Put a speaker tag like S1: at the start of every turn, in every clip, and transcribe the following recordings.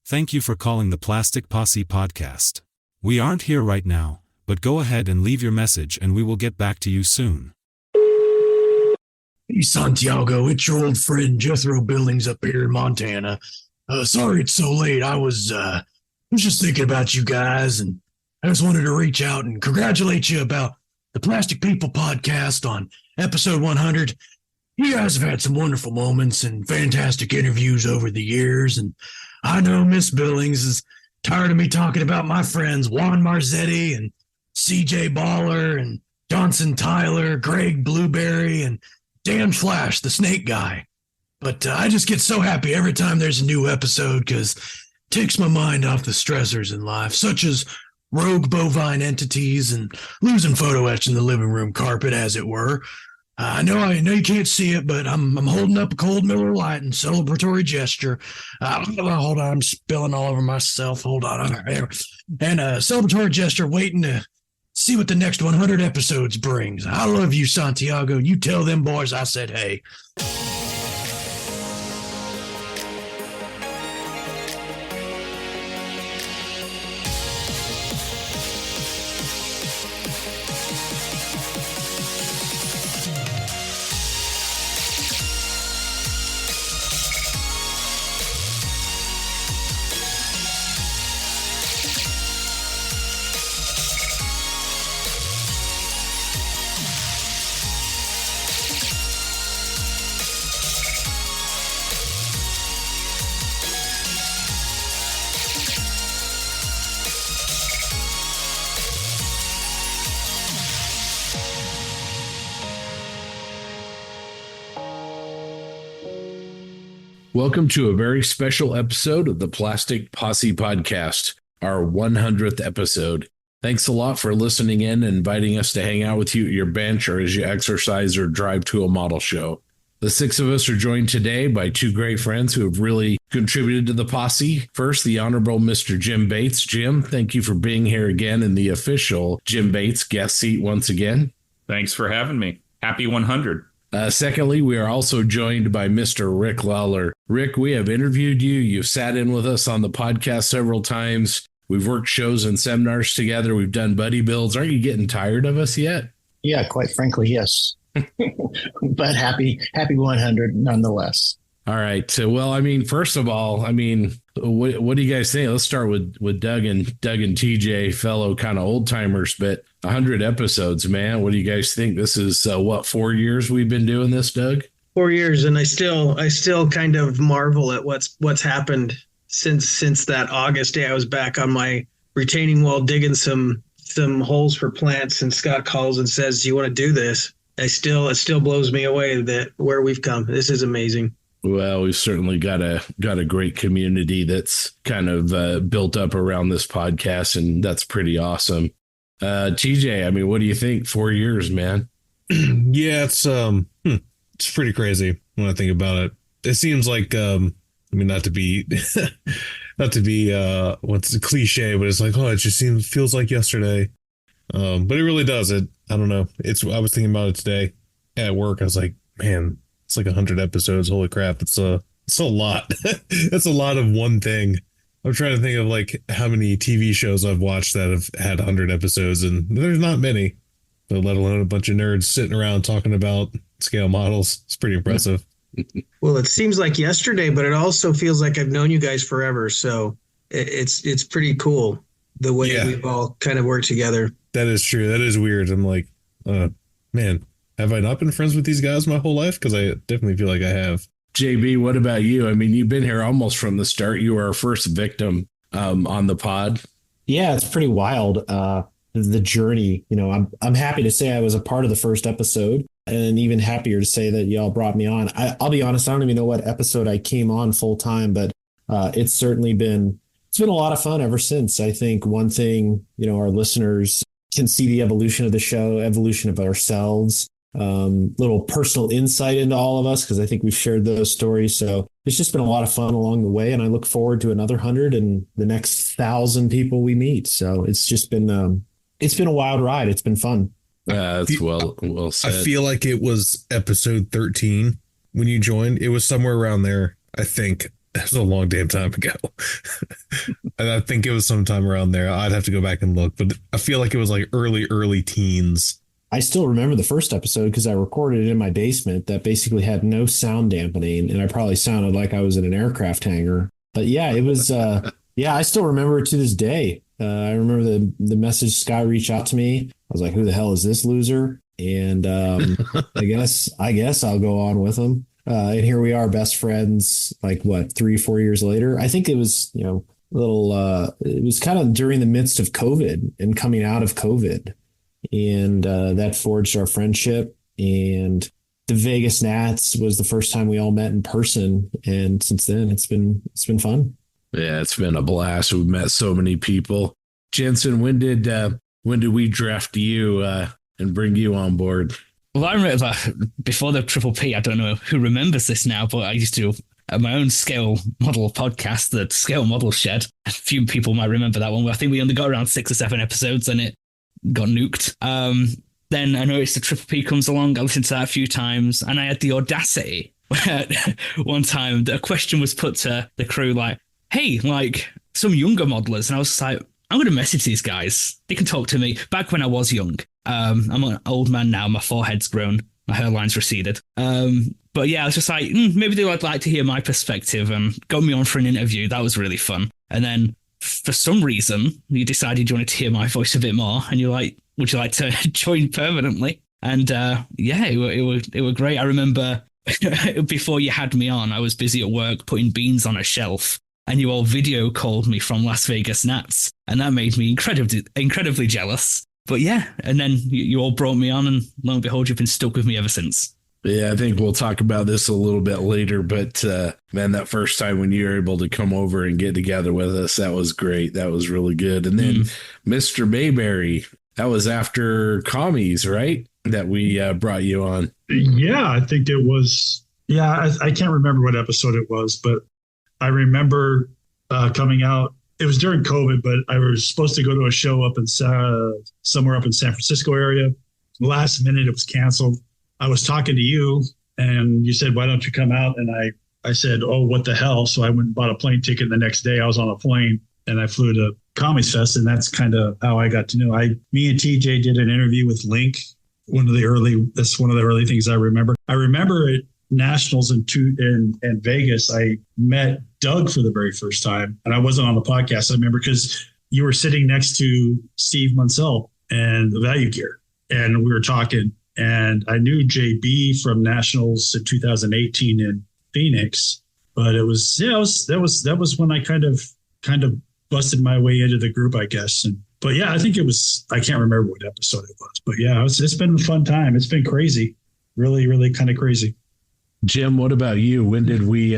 S1: Thank you for calling the Plastic Posse podcast. We aren't here right now, but go ahead and leave your message and we will get back to you soon.
S2: Hey, Santiago, it's your old friend Jethro Billings up here in Montana. Sorry it's so late. I was just thinking about you guys, and I just wanted to reach out and congratulate you about the Plastic People podcast on episode 100. You guys have had some wonderful moments and fantastic interviews over the years, and I know Miss Billings is tired of me talking about my friends Juan Marzetti and CJ Baller and Johnson Tyler, Greg Blueberry, and Dan Flash, the snake guy. But I just get so happy every time there's a new episode because it takes my mind off the stressors in life, such as rogue bovine entities and losing photo etch in the living room carpet, as it were. I know you can't see it, but I'm holding up a cold Miller Lite in celebratory gesture. Hold on, I'm spilling all over myself. Hold on. And a celebratory gesture waiting to see what the next 100 episodes brings. I love you, Santiago. You tell them boys I said hey.
S3: Welcome to a very special episode of the Plastic Posse podcast, our 100th episode. Thanks a lot for listening in and inviting us to hang out with you at your bench or as you exercise or drive to a model show. The six of us are joined today by two great friends who have really contributed to the posse. First, the Honorable Mr. Jim Bates. Jim, thank you for being here again in the official Jim Bates guest seat once again.
S4: Thanks for having me. Happy 100.
S3: Secondly, we are also joined by Mr. Rick Lawler. Rick, we have interviewed you. You've sat in with us on the podcast several times. We've worked shows and seminars together. We've done buddy builds. Aren't you getting tired of us yet?
S5: Yeah, quite frankly, yes. But happy 100 nonetheless.
S3: All right. Well, first of all, what do you guys think? Let's start with Doug and TJ, fellow kind of old timers, but 100 episodes, man. What do you guys think? This is 4 years we've been doing this, Doug?
S6: 4 years, and I still kind of marvel at what's happened since that August day. I was back on my retaining wall digging some holes for plants, and Scott calls and says, "Do you want to do this?" It still blows me away that where we've come. This is amazing.
S3: Well, we've certainly got a great community that's kind of built up around this podcast, and that's pretty awesome. TJ, what do you think? 4 years, man.
S7: Yeah, it's pretty crazy when I think about it. It seems like not to be what's a cliche, but it's like, oh, it just feels like yesterday. But it really does. I don't know. I was thinking about it today at work. I was like, man, it's like 100 episodes. Holy crap. It's a lot. It's a lot of one thing. I'm trying to think of like how many TV shows I've watched that have had 100 episodes, and there's not many, but let alone a bunch of nerds sitting around talking about scale models. It's pretty impressive.
S6: Well, it seems like yesterday, but it also feels like I've known you guys forever. So it's pretty cool the way we've all kind of worked together.
S7: That is true. That is weird. I'm like, man, have I not been friends with these guys my whole life? Because I definitely feel like I have.
S3: JB, what about you? You've been here almost from the start. You were our first victim on the pod.
S8: Yeah, it's pretty wild. The journey, I'm happy to say I was a part of the first episode, and even happier to say that y'all brought me on. I'll be honest, I don't even know what episode I came on full time, but it's been a lot of fun ever since. I think one thing, our listeners can see the evolution of the show, evolution of ourselves, little personal insight into all of us, because I think we've shared those stories. So it's just been a lot of fun along the way, and I look forward to another 100 and the next 1,000 people we meet. So it's just been a wild ride. It's been fun.
S3: That's well said.
S7: I feel like it was episode 13 when you joined. It was somewhere around there, I think. That was a long damn time ago. I think it was sometime around there. I'd have to go back and look, but I feel like it was like early teens.
S8: I still remember the first episode because I recorded it in my basement that basically had no sound dampening, and I probably sounded like I was in an aircraft hangar. But yeah, it was. Yeah, I still remember it to this day. I remember the message Scott reached out to me. I was like, "Who the hell is this loser?" And I guess I'll go on with him. And here we are, best friends. Like what, 3-4 years later? I think it was it was kind of during the midst of COVID and coming out of COVID. And that forged our friendship. And the Vegas Nats was the first time we all met in person. And since then, it's been fun.
S3: Yeah, it's been a blast. We've met so many people. Jensen, when did we draft you and bring you on board?
S9: Well, I remember before the Triple P, I don't know who remembers this now, but I used to my own scale model podcast, the Scale Model Shed. A few people might remember that one. I think we only got around 6 or 7 episodes and it got nuked. Then I noticed the Triple P comes along. I listened to that a few times, and I had the audacity one time that a question was put to the crew like, hey, like some younger modelers. And I was just like, I'm going to message these guys. They can talk to me. Back when I was young. I'm an old man now. My forehead's grown. My hairline's receded. But yeah, I was just like, maybe they would like to hear my perspective, and got me on for an interview. That was really fun. And then for some reason, you decided you wanted to hear my voice a bit more, and you're like, would you like to join permanently? And yeah, it were great. I remember before you had me on, I was busy at work putting beans on a shelf, and you all video called me from Las Vegas Nats, and that made me incredibly jealous. But yeah, and then you all brought me on, and lo and behold, you've been stuck with me ever since.
S3: Yeah, I think we'll talk about this a little bit later, but man, that first time when you were able to come over and get together with us, that was great. That was really good. And then Mr. Bayberry, that was after Commies, right? That we brought you on.
S10: Yeah, I think it was. Yeah, I can't remember what episode it was, but I remember coming out. It was during COVID, but I was supposed to go to a show up in somewhere up in San Francisco area. Last minute, it was canceled. I was talking to you, and you said, "Why don't you come out?" And I said, "Oh, what the hell?" So I went and bought a plane ticket. The next day, I was on a plane, and I flew to Commies Fest, and that's kind of how I got to know. Me and TJ did an interview with Link. That's one of the early things I remember. I remember at Nationals in Vegas, I met Doug for the very first time, and I wasn't on the podcast. I remember because you were sitting next to Steve Munsell and the Value Gear, and we were talking. And I knew JB from Nationals in 2018 in Phoenix, but that was when I kind of busted my way into the group, I guess. But yeah, I think it was. I can't remember what episode it was, but yeah, it's been a fun time. It's been crazy, really, really kind of crazy.
S3: Jim, what about you? When did we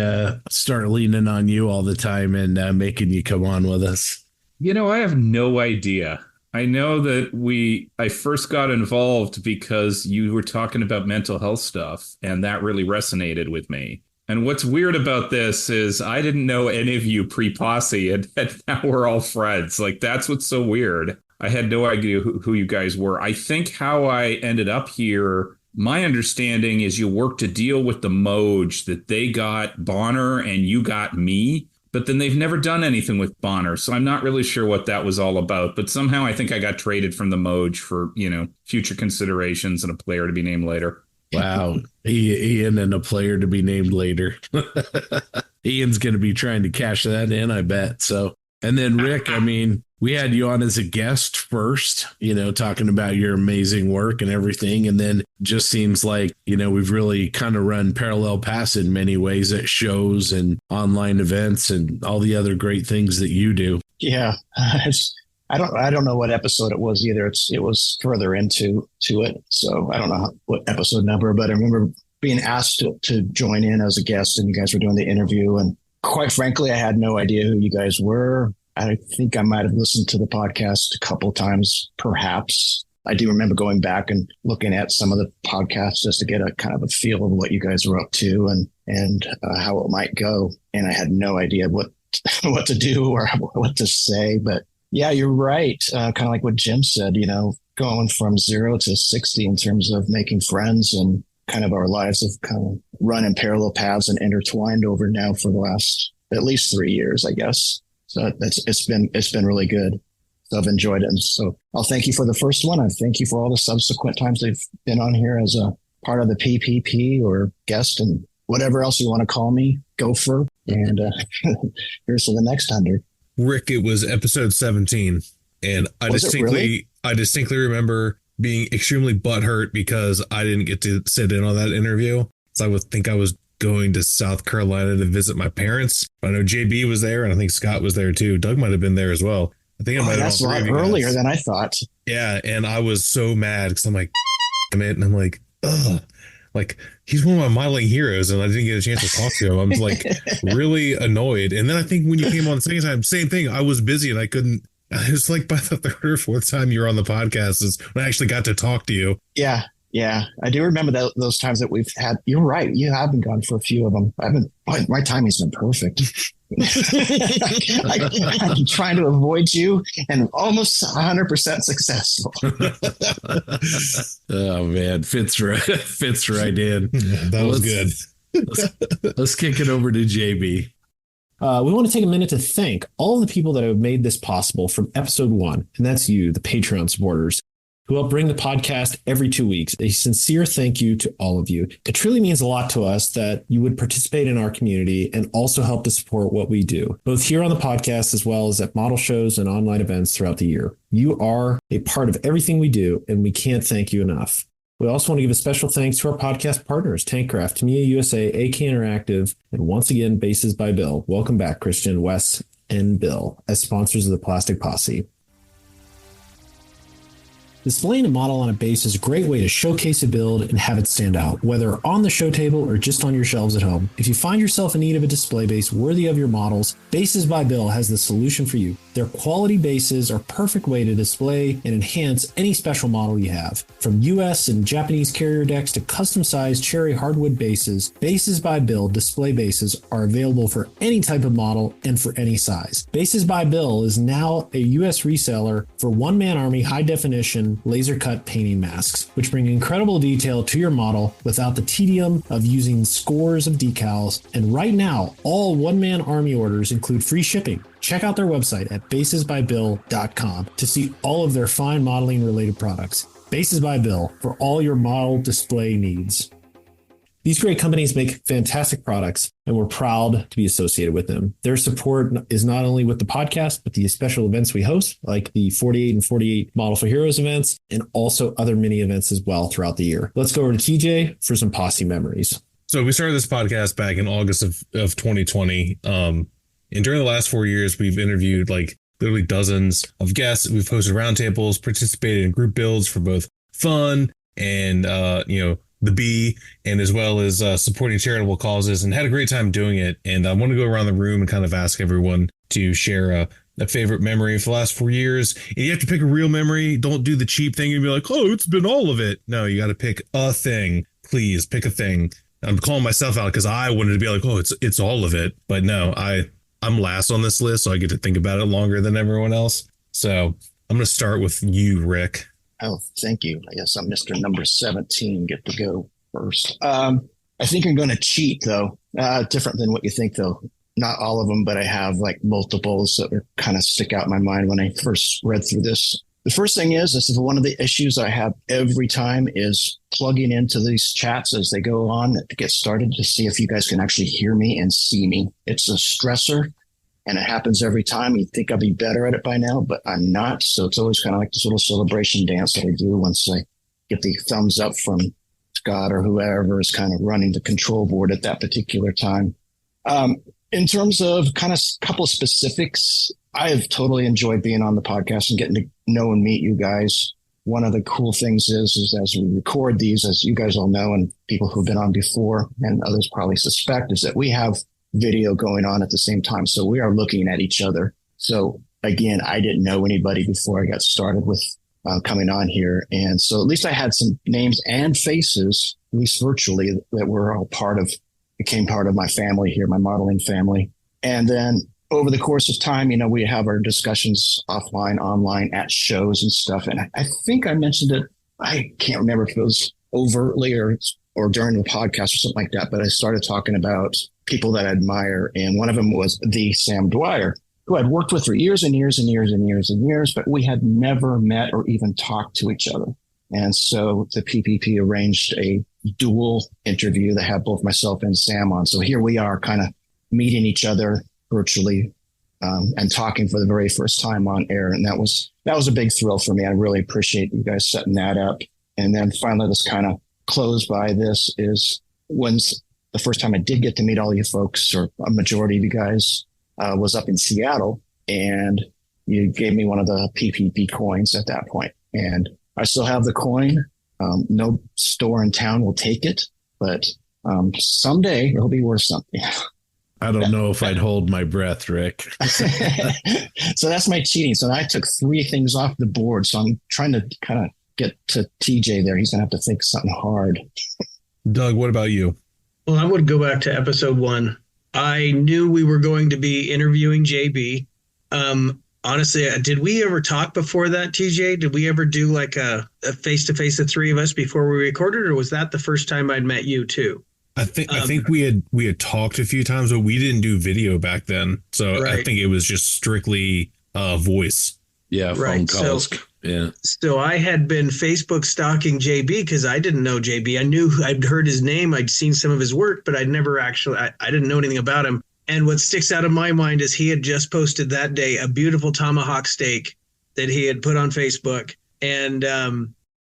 S3: start leaning on you all the time and making you come on with us?
S4: I have no idea. I know that I first got involved because you were talking about mental health stuff, and that really resonated with me. And what's weird about this is I didn't know any of you pre-Posse, and now we're all friends. Like, that's what's so weird. I had no idea who you guys were. I think how I ended up here, my understanding is you worked to deal with the Moj, that they got Bonner and you got me. But then they've never done anything with Bonner, so I'm not really sure what that was all about. But somehow I think I got traded from the Moj for, future considerations and a player to be named later.
S3: Wow. Ian and a player to be named later. Ian's going to be trying to cash that in, I bet. So, and then Rick, we had you on as a guest first, talking about your amazing work and everything. And then just seems like, we've really kind of run parallel paths in many ways at shows and online events and all the other great things that you do.
S5: Yeah. I don't know what episode it was either. It was further into it. So I don't know what episode number, but I remember being asked to join in as a guest, and you guys were doing the interview. And quite frankly, I had no idea who you guys were. I think I might have listened to the podcast a couple times, perhaps. I do remember going back and looking at some of the podcasts just to get a kind of a feel of what you guys were up to and how it might go. And I had no idea what to do or what to say. But yeah, you're right. Kind of like what Jim said, going from 0 to 60 in terms of making friends, and kind of our lives have kind of run in parallel paths and intertwined over now for the last at least 3 years, I guess. So it's been really good. So I've enjoyed it. And so I'll thank you for the first one. I thank you for all the subsequent times they've been on here as a part of the PPP or guest and whatever else you want to call me, gopher. And here's to the next 100.
S7: Rick, it was episode 17. And I distinctly remember being extremely butthurt because I didn't get to sit in on that interview. So I would think I was going to South Carolina to visit my parents. I know JB was there, and I think Scott was there too. Doug might have been there as well. I think
S5: that's a lot earlier than I thought.
S7: Yeah, and I was so mad because I'm like, damn it, and I'm like, ugh, like he's one of my modeling heroes, and I didn't get a chance to talk to him. I'm like really annoyed. And then I think when you came on the second time, same thing. I was busy and I couldn't. It was like by the third or fourth time you were on the podcast is when I actually got to talk to you.
S5: Yeah. Yeah, I do remember those times that we've had. You're right. You have been gone for a few of them. My timing's been perfect. I'm trying to avoid you and almost 100% successful.
S3: Oh man, fits right in.
S7: That was good.
S3: Let's kick it over to JB.
S8: We want to take a minute to thank all the people that have made this possible from episode 1, and that's you, the Patreon supporters, who help bring the podcast every 2 weeks. A sincere thank you to all of you. It truly means a lot to us that you would participate in our community and also help to support what we do, both here on the podcast as well as at model shows and online events throughout the year. You are a part of everything we do, and we can't thank you enough. We also want to give a special thanks to our podcast partners, Tankcraft, Tamiya USA, AK Interactive, and once again, Bases by Bill. Welcome back, Christian, Wes, and Bill, as sponsors of the Plastic Posse. Displaying a model on a base is a great way to showcase a build and have it stand out, whether on the show table or just on your shelves at home. If you find yourself in need of a display base worthy of your models, Bases by Bill has the solution for you. Their quality bases are a perfect way to display and enhance any special model you have. From US and Japanese carrier decks to custom-sized cherry hardwood bases, Bases by Bill display bases are available for any type of model and for any size. Bases by Bill is now a US reseller for one-man army high-definition laser cut painting masks, which bring incredible detail to your model without the tedium of using scores of decals. And right now, all one-man army orders include free shipping. Check out their website at basesbybill.com to see all of their fine modeling related products. Bases by Bill for all your model display needs. These great companies make fantastic products, and we're proud to be associated with them. Their support is not only with the podcast, but the special events we host, like the 48 and 48 Model for Heroes events, and also other mini events as well throughout the year. Let's go over to TJ for some Posse memories.
S7: So we started this podcast back in August of 2020. And during the last 4 years, we've interviewed like literally dozens of guests. We've hosted roundtables, participated in group builds for both fun and, the B, and as well as supporting charitable causes, and had a great time doing it. And I want to go around the room and kind of ask everyone to share a favorite memory for the last 4 years. And you have to pick a real memory. Don't do the cheap thing and be like, oh, it's been all of it. No, you got to pick a thing. Please pick a thing. I'm calling myself out because I wanted to be like, oh, it's all of it. But no, I'm last on this list, so I get to think about it longer than everyone else. So I'm going to start with you, Rick.
S5: Oh, thank you. I guess I'm Mr. Number 17. Get to go first. I think I'm going to cheat, though. Different than what you think, though. Not all of them, but I have like multiples that kind of stick out in my mind when I first read through this. The first thing is, this is one of the issues I have every time is plugging into these chats as they go on to get started to see if you guys can actually hear me and see me. It's a stressor. And it happens every time. You'd think I'd be better at it by now, but I'm not. So it's always kind of like this little celebration dance that I do once I get the thumbs up from Scott or whoever is kind of running the control board at that particular time. In terms of kind of a couple of specifics, I have totally enjoyed being on the podcast and getting to know and meet you guys. One of the cool things is as we record these, as you guys all know, and people who've been on before and others probably suspect, is that we have video going on at the same time. So we are looking at each other. So again, I didn't know anybody before I got started with coming on here. And so at least I had some names and faces, at least virtually, that were all became part of my family here, my modeling family. And then over the course of time, we have our discussions offline, online, at shows and stuff. And I think I mentioned it. I can't remember if it was overtly or during the podcast or something like that, but I started talking about people that I admire. And one of them was the Sam Dwyer, who I'd worked with for years and years and years and years and years, but we had never met or even talked to each other. And so the PPP arranged a dual interview that had both myself and Sam on. So here we are kind of meeting each other virtually and talking for the very first time on air. And that was a big thrill for me. I really appreciate you guys setting that up. And then finally, this kind of close by this is when's the first time I did get to meet all you folks, or a majority of you guys, was up in Seattle. And you gave me one of the PPP coins at that point. And I still have the coin. No store in town will take it, but someday it'll be worth something.
S3: I don't know if I'd hold my breath, Rick.
S5: So that's my cheating. So I took 3 things off the board. So I'm trying to kind of get to TJ there. He's going to have to think something hard.
S7: Doug, what about you?
S6: Well, I would go back to episode 1. I knew we were going to be interviewing JB. Honestly, did we ever talk before that, TJ? Did we ever do like a face-to-face, the 3 of us, before we recorded, or was that the first time I'd met you too?
S7: I think we had talked a few times, but we didn't do video back then. So right. I think it was just strictly voice.
S3: Yeah, phone calls.
S6: So I had been Facebook stalking JB because I didn't know JB. I knew I'd heard his name. I'd seen some of his work, but I'd never actually, I didn't know anything about him. And what sticks out of my mind is he had just posted that day a beautiful tomahawk steak that he had put on Facebook. And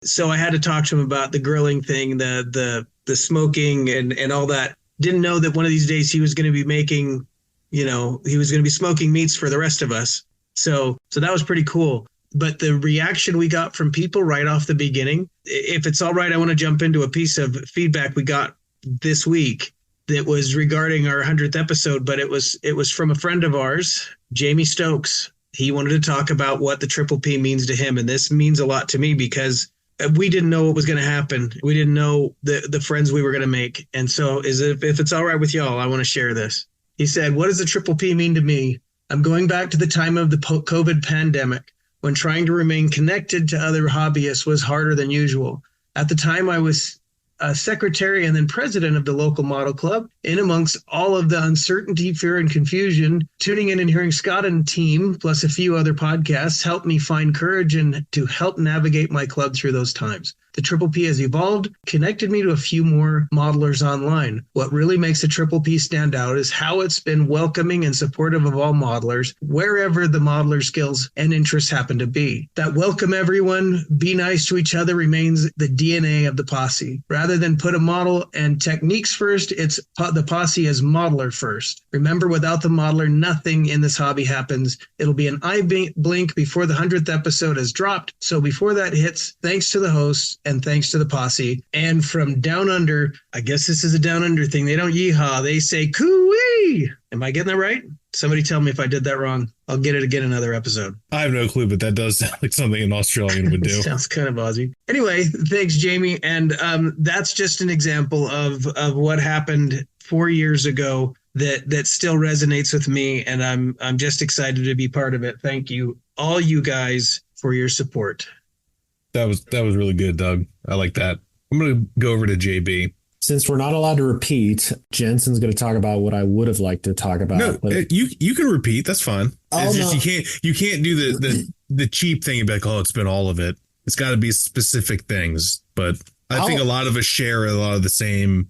S6: so I had to talk to him about the grilling thing, the smoking and all that. Didn't know that one of these days he was going to be making, he was going to be smoking meats for the rest of us. So that was pretty cool. But the reaction we got from people right off the beginning, if it's all right, I want to jump into a piece of feedback we got this week that was regarding our 100th episode, but it was from a friend of ours, Jamie Stokes. He wanted to talk about what the Triple P means to him. And this means a lot to me because we didn't know what was going to happen. We didn't know the friends we were going to make. And so if it's all right with y'all, I want to share this. He said, "What does the Triple P mean to me? I'm going back to the time of the COVID pandemic when trying to remain connected to other hobbyists was harder than usual. At the time, I was secretary and then president of the local model club. In amongst all of the uncertainty, fear, and confusion, tuning in and hearing Scott and team, plus a few other podcasts, helped me find courage and to help navigate my club through those times. The Triple P has evolved, connected me to a few more modelers online. What really makes the Triple P stand out is how it's been welcoming and supportive of all modelers, wherever the modeler skills and interests happen to be. That welcome everyone, be nice to each other remains the DNA of the posse. Rather than put a model and techniques first, it's the posse as modeler first. Remember, without the modeler, nothing in this hobby happens. It'll be an eye blink before the 100th episode has dropped. So before that hits, thanks to the hosts, and thanks to the posse. And from down under, I guess this is a down under thing. They don't yeehaw. They say coo-wee. Am I getting that right? Somebody tell me if I did that wrong. I'll get it again another episode.
S7: I have no clue, but that does sound like something an Australian would do.
S6: Sounds kind of Aussie. Anyway, thanks, Jamie. And that's just an example of what happened 4 years ago that still resonates with me. And I'm just excited to be part of it. Thank you, all you guys, for your support.
S7: That was really good, Doug. I like that. I'm going to go over to JB.
S8: Since we're not allowed to repeat, Jensen's going to talk about what I would have liked to talk about.
S7: No,
S8: but
S7: you can repeat. That's fine. It's just
S8: no.
S7: you can't do the cheap thing and be like, oh, it's been all of it. It's got to be specific things. But I think a lot of us share a lot of the same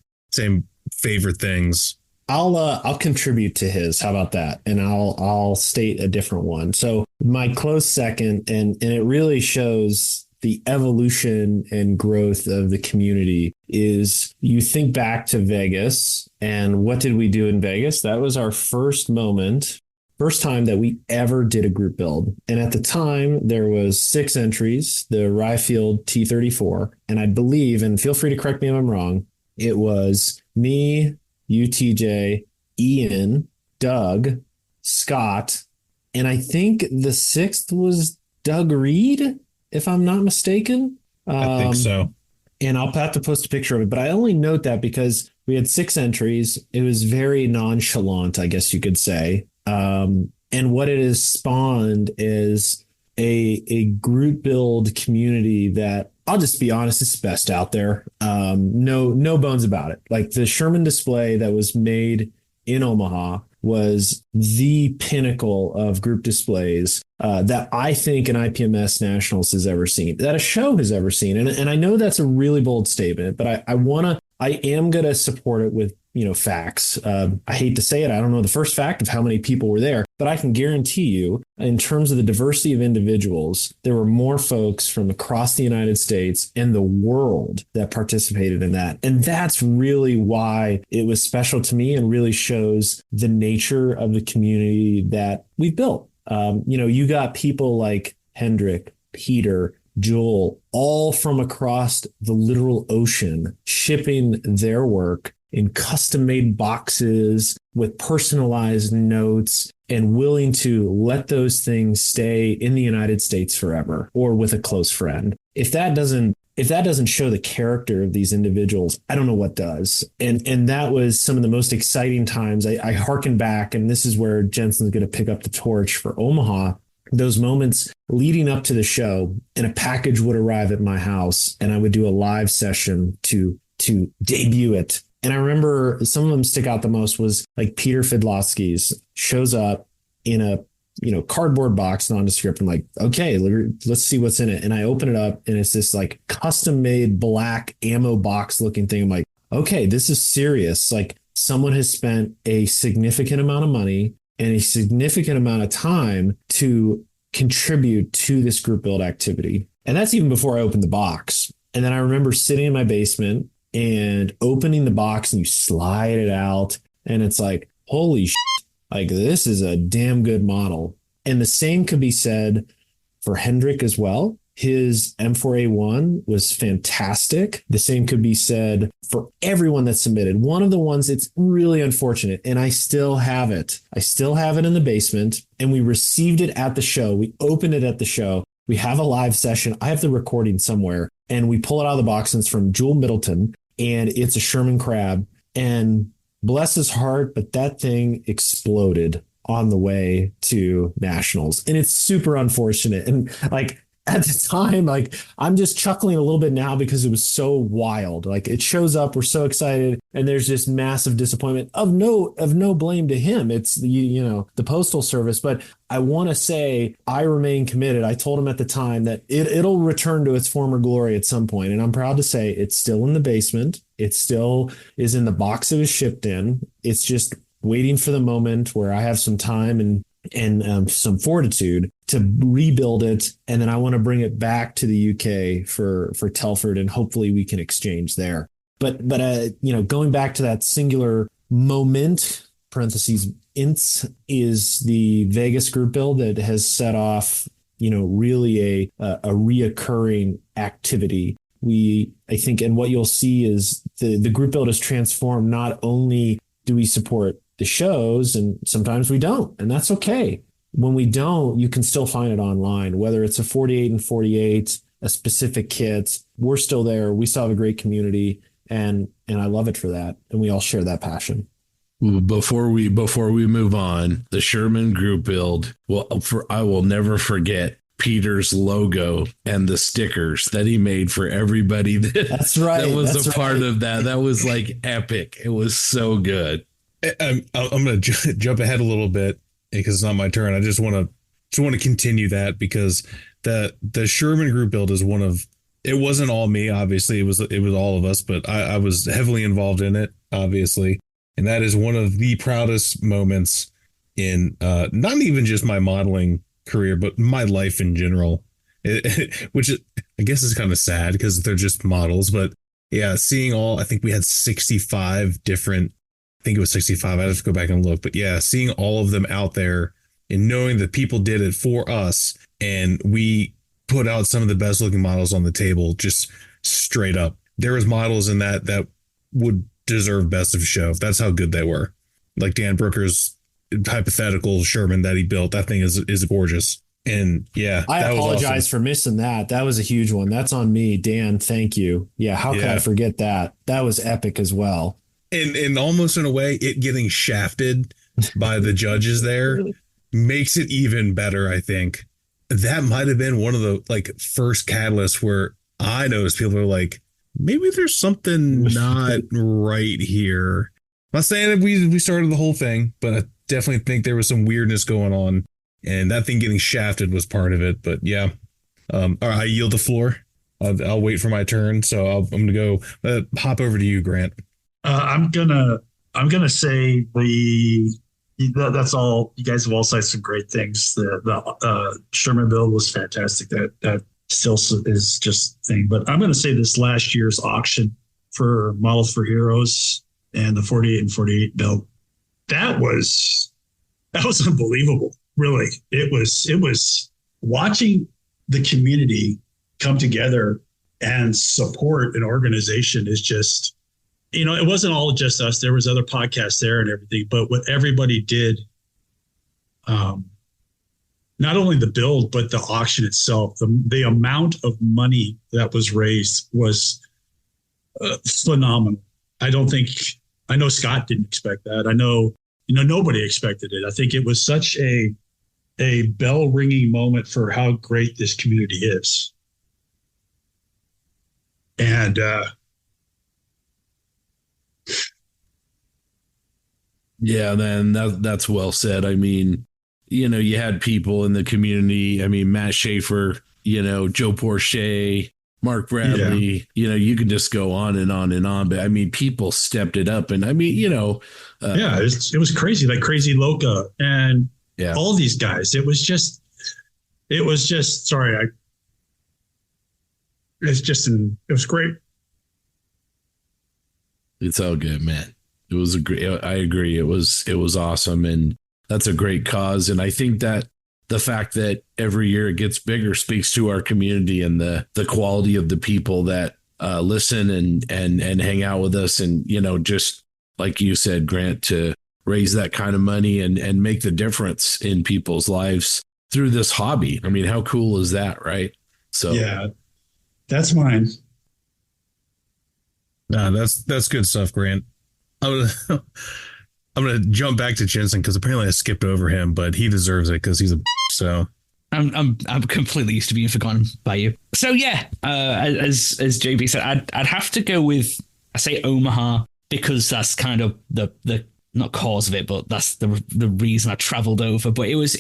S7: favorite things.
S8: I'll contribute to his. How about that? And I'll state a different one. So my close second, and it really shows the evolution and growth of the community, is you think back to Vegas, and what did we do in Vegas? That was our first time that we ever did a group build. And at the time there was 6 entries, the Ryefield T34. And I believe, and feel free to correct me if I'm wrong, it was me, UTJ, Ian, Doug, Scott, and I think the 6th was Doug Reed, if I'm not mistaken.
S7: I think so.
S8: And I'll have to post a picture of it, but I only note that because we had 6 entries. It was very nonchalant, I guess you could say. And what it has spawned is a group build community that, I'll just be honest, it's best out there. No bones about it. Like the Sherman display that was made in Omaha was the pinnacle of group displays that I think an IPMS Nationals has ever seen, that a show has ever seen. And I know that's a really bold statement, but I am going to support it with, facts. I hate to say it. I don't know the first fact of how many people were there, but I can guarantee you, in terms of the diversity of individuals, there were more folks from across the United States and the world that participated in that. And that's really why it was special to me and really shows the nature of the community that we've built. You got people like Hendrik, Peter, Joel, all from across the literal ocean, shipping their work in custom-made boxes with personalized notes and willing to let those things stay in the United States forever or with a close friend. If that doesn't show the character of these individuals, I don't know what does. And that was some of the most exciting times. I hearken back, and this is where Jensen's going to pick up the torch for Omaha. Those moments leading up to the show, and a package would arrive at my house, and I would do a live session to debut it. And I remember some of them stick out the most was like Peter Fidlowski's shows up in a cardboard box, nondescript. I'm like, okay, let's see what's in it. And I open it up, and it's this like custom made black ammo box looking thing. I'm like, okay, this is serious. Like someone has spent a significant amount of money and a significant amount of time to contribute to this group build activity. And that's even before I opened the box. And then I remember sitting in my basement and opening the box, and you slide it out, and it's like, holy shit, like this is a damn good model. And the same could be said for Hendrik as well. His M4A1 was fantastic. The same could be said for everyone that submitted. One of the ones that's really unfortunate, and I still have it. I still have it in the basement, and we received it at the show. We opened it at the show. We have a live session. I have the recording somewhere, and we pull it out of the box, and it's from Jewel Middleton, and it's a Sherman Crab. And bless his heart, but that thing exploded on the way to Nationals, and it's super unfortunate. And like, at the time, like I'm just chuckling a little bit now because it was so wild. Like it shows up, we're so excited, and there's this massive disappointment of no blame to him. It's the Postal Service. But I want to say I remain committed. I told him at the time that it'll return to its former glory at some point, and I'm proud to say it's still in the basement. It still is in the box it was shipped in. It's just waiting for the moment where I have some time and some fortitude to rebuild it. And then I want to bring it back to the UK for Telford, and hopefully we can exchange there. But going back to that singular moment, parentheses, INTS, is the Vegas group build that has set off, really a reoccurring activity. I think, and what you'll see is the group build is transformed. Not only do we support the shows, and sometimes we don't, and that's okay. When we don't, you can still find it online, whether it's a 48 and 48, a specific kit. We're still there. We still have a great community, and I love it for that. And we all share that passion.
S3: Before we move on, the Sherman group build. Well, I will never forget Peter's logo and the stickers that he made for everybody.
S8: That's right.
S3: That was part of that. That was like epic. It was so good.
S7: I'm going to jump ahead a little bit because it's not my turn. I just want to continue that because the Sherman group build is one of, it wasn't all me, obviously it was all of us, but I was heavily involved in it, obviously. And that is one of the proudest moments in not even just my modeling career, but my life in general, which I guess is kind of sad because they're just models. But yeah, seeing I think we had 65 different, I think it was 65. I have to go back and look. But yeah, seeing all of them out there and knowing that people did it for us and we put out some of the best looking models on the table, just straight up. There was models in that would deserve best of show. That's how good they were. Like Dan Brooker's hypothetical Sherman that he built. That thing is gorgeous. And yeah,
S8: I apologize for missing that. That was a huge one. That's on me, Dan. Thank you. Yeah. How could I forget that? That was epic as well.
S7: And almost in a way, it getting shafted by the judges there makes it even better, I think. That might have been one of the first catalysts where I noticed people are like, maybe there's something not right here. I'm not saying that we started the whole thing, but definitely think there was some weirdness going on, and that thing getting shafted was part of it. But yeah, all right, I yield the floor. I'll wait for my turn. So I'm gonna go hop over to you, Grant.
S10: I'm gonna say that's all. You guys have all said some great things. The Sherman build was fantastic. That still is just a thing. But I'm gonna say this last year's auction for Models for Heroes and the 48 and 48 build, that was unbelievable. Really, it was watching the community come together and support an organization is just, it wasn't all just us. There was other podcasts there and everything, but what everybody did, not only the build, but the auction itself, the amount of money that was raised was phenomenal. I know Scott didn't expect that. I know, nobody expected it. I think it was such a bell ringing moment for how great this community is. And
S3: yeah, then that's well said. I mean, you had people in the community. I mean, Matt Schaefer, Joe Porche, Mark Bradley, you can just go on and on and on. But I mean, people stepped it up. And I mean,
S10: it was crazy, like Crazy Loca and all these guys. It was just, it was great.
S3: It's all good, man. It was I agree. It was awesome. And that's a great cause. And I think that the fact that every year it gets bigger speaks to our community and the quality of the people that listen and hang out with us. And, just like you said, Grant, to raise that kind of money and make the difference in people's lives through this hobby. I mean, how cool is that? Right. So,
S10: yeah, that's mine.
S7: Nah, that's good stuff, Grant. I'm gonna jump back to Jensen because apparently I skipped over him, but he deserves it because he's a so.
S9: I'm completely used to being forgotten by you. So yeah, as JB said, I'd have to go with, I say Omaha because that's kind of the not cause of it, but that's the reason I traveled over. But it was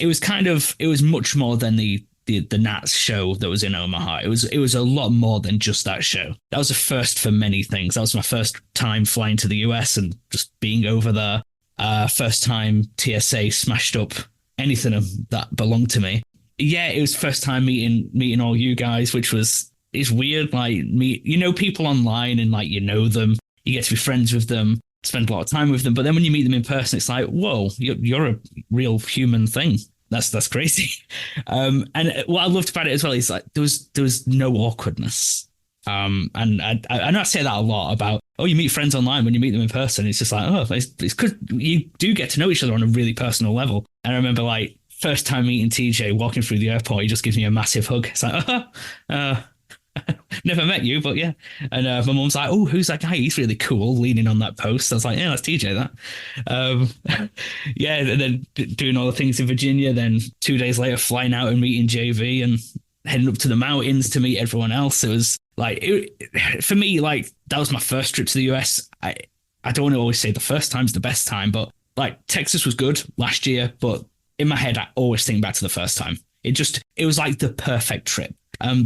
S9: much more than the Nats show that was in Omaha. It was a lot more than just that show. That was a first for many things. That was my first time flying to the US and just being over there. First time TSA smashed up anything that belonged to me. Yeah, it was first time meeting all you guys, which it's weird. Like people online and like them, you get to be friends with them, spend a lot of time with them. But then when you meet them in person, it's like, whoa, you're a real human thing. That's crazy. And what I loved about it as well is like there was no awkwardness. And I know I say that a lot about, you meet friends online when you meet them in person. It's just like, it's because you do get to know each other on a really personal level. And I remember like first time meeting TJ, walking through the airport, he just gives me a massive hug. It's like, never met you, but yeah. And my mum's like, oh, who's that guy? He's really cool, leaning on that post. I was like, yeah, that's TJ, that. Yeah, and then doing all the things in Virginia, then 2 days later flying out and meeting JV and heading up to the mountains to meet everyone else. It was like, for me, like that was my first trip to the US. I don't want to always say the first time's the best time, but like Texas was good last year, but in my head, I always think back to the first time. It was like the perfect trip.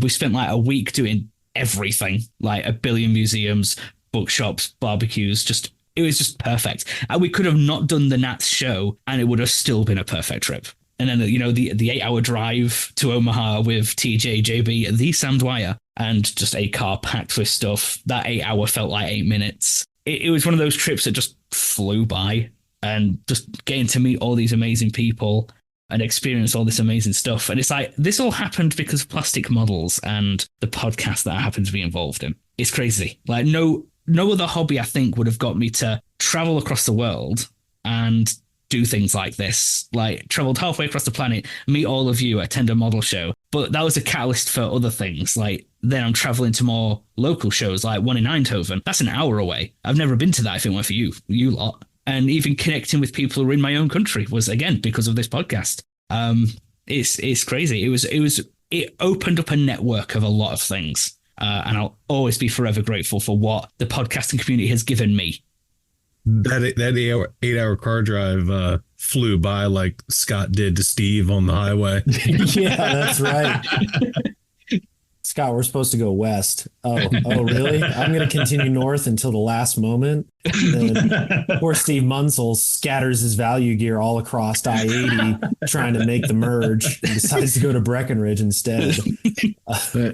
S9: We spent like a week doing everything, like a billion museums, bookshops, barbecues. It was just perfect. And we could have not done the Nats show and it would have still been a perfect trip. And then, the 8-hour drive to Omaha with TJ, JB, the Sam Dwyer, and just a car packed with stuff. That 8 hour felt like 8 minutes. It was one of those trips that just flew by, and just getting to meet all these amazing people and experience all this amazing stuff. And it's like, this all happened because of Plastic Models and the podcast that I happen to be involved in. It's crazy. Like no other hobby, I think, would have got me to travel across the world and do things like this. Like traveled halfway across the planet, meet all of you, attend a model show. But that was a catalyst for other things. Like then I'm traveling to more local shows, like one in Eindhoven. That's an hour away. I've never been to that if it weren't for you lot. And even connecting with people who are in my own country was, again, because of this podcast. It's crazy. It opened up a network of a lot of things. And I'll always be forever grateful for what the podcasting community has given me.
S7: That 8 hour car drive flew by like Scott did to Steve on the highway.
S8: Yeah, that's right. Scott, we're supposed to go west. Oh, really? I'm going to continue north until the last moment. And then poor Steve Munsell scatters his value gear all across I-80 trying to make the merge and decides to go to Breckenridge instead.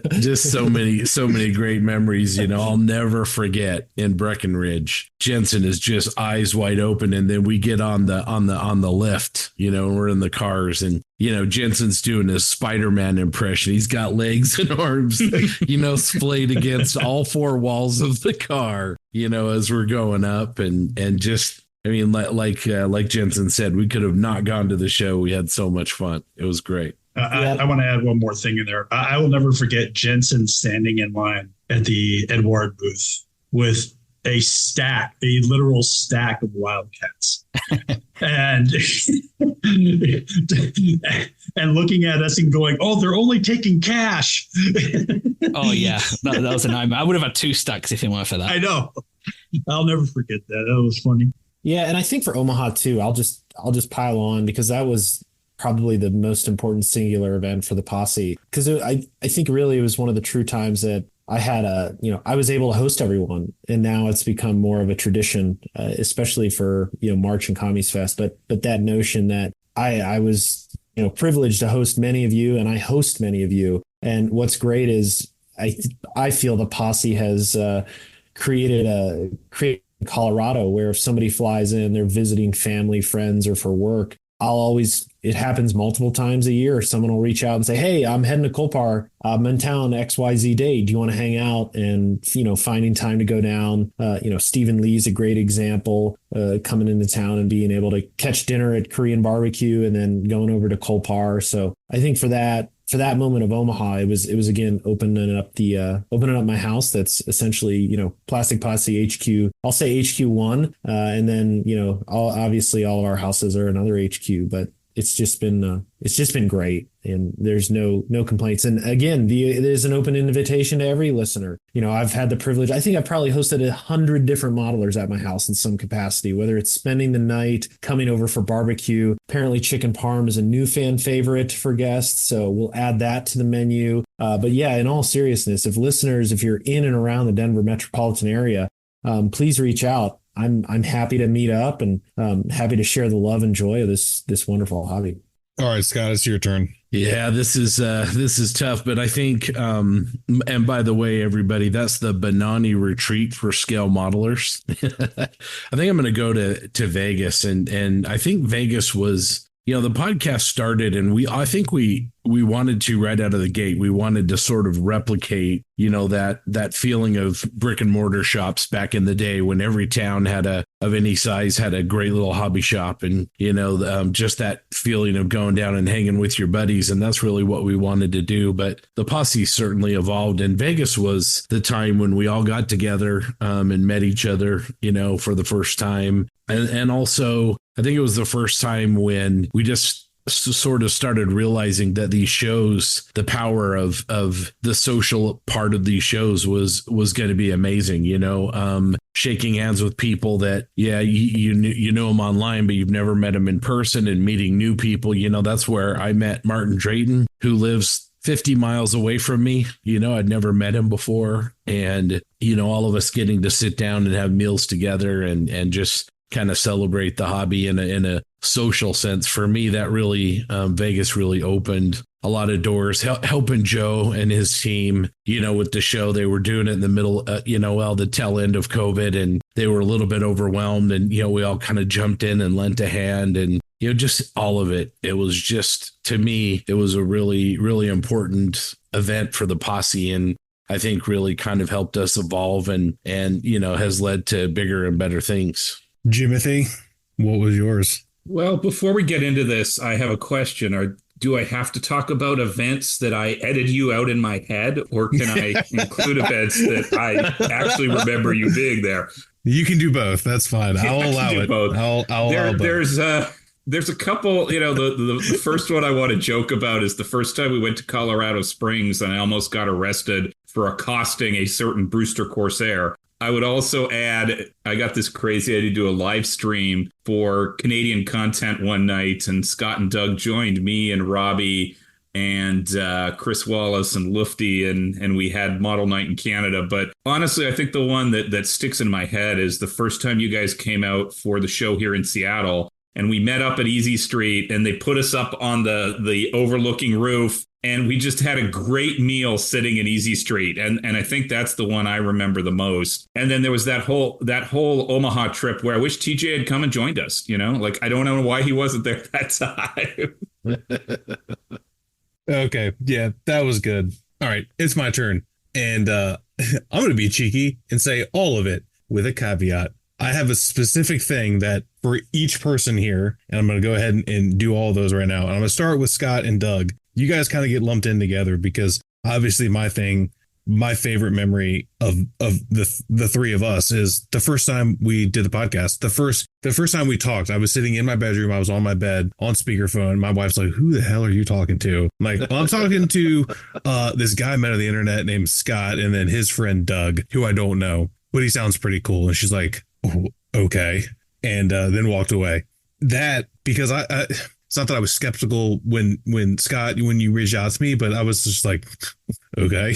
S3: Just so many great memories. I'll never forget in Breckenridge. Jensen is just eyes wide open, and then we get on the lift, and we're in the cars, and Jensen's doing his Spider-Man impression. He's got legs and arms, splayed against all four walls of the car, as we're going up, and just, like Jensen said, we could have not gone to the show. We had so much fun. It was great.
S10: I want to add one more thing in there. I will never forget Jensen standing in line at the Edward booth with a literal stack of Wildcats, and looking at us and going, "Oh, they're only taking cash."
S9: Oh yeah, that was a nightmare. I would have had 2 stacks if it weren't for that.
S10: I know. I'll never forget that. That was funny.
S8: Yeah, and I think for Omaha too, I'll just pile on because that was probably the most important singular event for the posse, because I think really it was one of the true times that I had I was able to host everyone, and now it's become more of a tradition, especially for, March and Commies Fest. But that notion that I was, privileged to host many of you, and I host many of you. And what's great is I feel the posse has created Colorado, where if somebody flies in, they're visiting family, friends, or for work, it happens multiple times a year. Someone will reach out and say, "Hey, I'm heading to Colpar. I'm in town XYZ day. Do you want to hang out?" And, finding time to go down. Stephen Lee's a great example, coming into town and being able to catch dinner at Korean barbecue and then going over to Colpar. So I think for that moment of Omaha, it was again opening up my house. That's essentially, Plastic Posse HQ. I'll say HQ1, and then obviously all of our houses are another HQ. But it's just been great, and there's no complaints. And again, there's an open invitation to every listener. I've had the privilege. I think I've probably hosted 100 different modelers at my house in some capacity, whether it's spending the night, coming over for barbecue. Apparently, chicken parm is a new fan favorite for guests, so we'll add that to the menu. But yeah, in all seriousness, if you're in and around the Denver metropolitan area, please reach out. I'm happy to meet up and happy to share the love and joy of this wonderful hobby.
S7: All right, Scott, it's your turn.
S3: Yeah, this is tough, but I think, and by the way, everybody, that's the Benani retreat for scale modelers. I think I'm going to go to Vegas, and I think Vegas was, the podcast started, and I think we wanted to right out of the gate. We wanted to sort of replicate, that feeling of brick and mortar shops back in the day when every town of any size had a great little hobby shop, and just that feeling of going down and hanging with your buddies. And that's really what we wanted to do. But the posse certainly evolved, and Vegas was the time when we all got together and met each other, for the first time. And also, I think it was the first time when we just sort of started realizing that these shows, the power of the social part of these shows was going to be amazing. Shaking hands with people that, you know them online, but you've never met them in person, and meeting new people. That's where I met Martin Drayton, who lives 50 miles away from me. I'd never met him before. And, all of us getting to sit down and have meals together and just kind of celebrate the hobby in a social sense. For me, that really, Vegas really opened a lot of doors, helping Joe and his team, with the show. They were doing it in the middle, the tail end of COVID, and they were a little bit overwhelmed, and, we all kind of jumped in and lent a hand, and, just all of it. It was just, to me, it was a really, really important event for the posse. And I think really kind of helped us evolve and, has led to bigger and better things.
S7: Jimothy, what was yours?
S4: Well, before we get into this, I have a question. Do I have to talk about events that I edited you out in my head, or can I include events that I actually remember you being there?
S7: You can do both. That's fine. I'll allow it.
S4: Both.
S7: I'll allow both.
S4: There's a couple, the first one I want to joke about is the first time we went to Colorado Springs and I almost got arrested for accosting a certain Brewster Corsair. I would also add, I got this crazy idea to do a live stream for Canadian content one night, and Scott and Doug joined me and Robbie and Chris Wallace and Lufty, and we had model night in Canada. But honestly, I think the one that sticks in my head is the first time you guys came out for the show here in Seattle, and we met up at Easy Street, and they put us up on the overlooking roof, and we just had a great meal sitting in Easy Street. And I think that's the one I remember the most. And then there was that whole Omaha trip where I wish TJ had come and joined us, like I don't know why he wasn't there that time.
S7: Okay. Yeah, that was good. All right. It's my turn. And I'm going to be cheeky and say all of it with a caveat. I have a specific thing that for each person here, and I'm going to go ahead and do all of those right now. And I'm going to start with Scott and Doug. You guys kind of get lumped in together because obviously my favorite memory of the three of us is the first time we did the podcast. The first time we talked, I was sitting in my bedroom. I was on my bed on speakerphone. My wife's like, "Who the hell are you talking to?" I'm like, "Well, I'm talking to this guy I met on the internet named Scott, and then his friend Doug, who I don't know, but he sounds pretty cool." And she's like, "Oh, okay," and then walked away. That because I it's not that I was skeptical when you reached out to me, but I was just like, okay,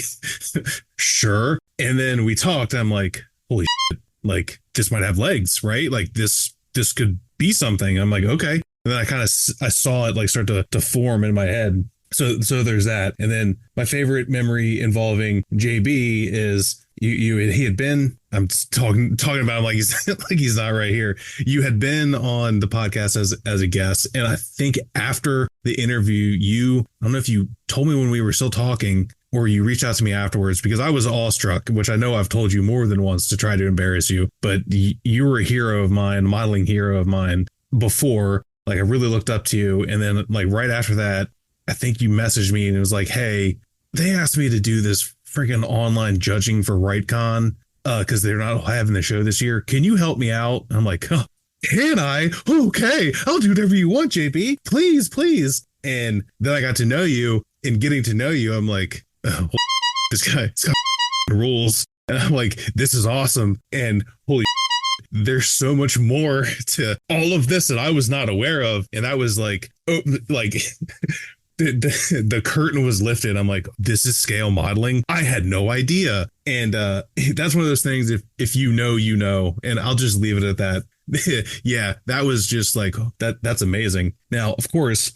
S7: sure. And then we talked. I'm like, holy shit, like this might have legs, right? Like this could be something. I'm like, okay. And then I saw it like start to form in my head. So there's that. And then my favorite memory involving JB is he had been, I'm talking about him like he's not right here. You had been on the podcast as a guest. And I think after the interview, I don't know if you told me when we were still talking or you reached out to me afterwards, because I was awestruck, which I know I've told you more than once to try to embarrass you, but you were a hero of mine, modeling hero of mine before. Like I really looked up to you. And then like right after that, I think you messaged me and it was like, "Hey, they asked me to do this freaking online judging for RightCon because they're not having the show this year. Can you help me out?" I'm like, "Oh, can I? Okay, I'll do whatever you want, JP. Please." And then I got to know you, and getting to know you, I'm like, oh, this guy rules. And I'm like, this is awesome. And holy there's so much more to all of this that I was not aware of. And I was like, oh, like the curtain was lifted. I'm like, this is scale modeling. I had no idea. And that's one of those things. If you know, and I'll just leave it at that. Yeah, that was just like that's amazing. Now, of course,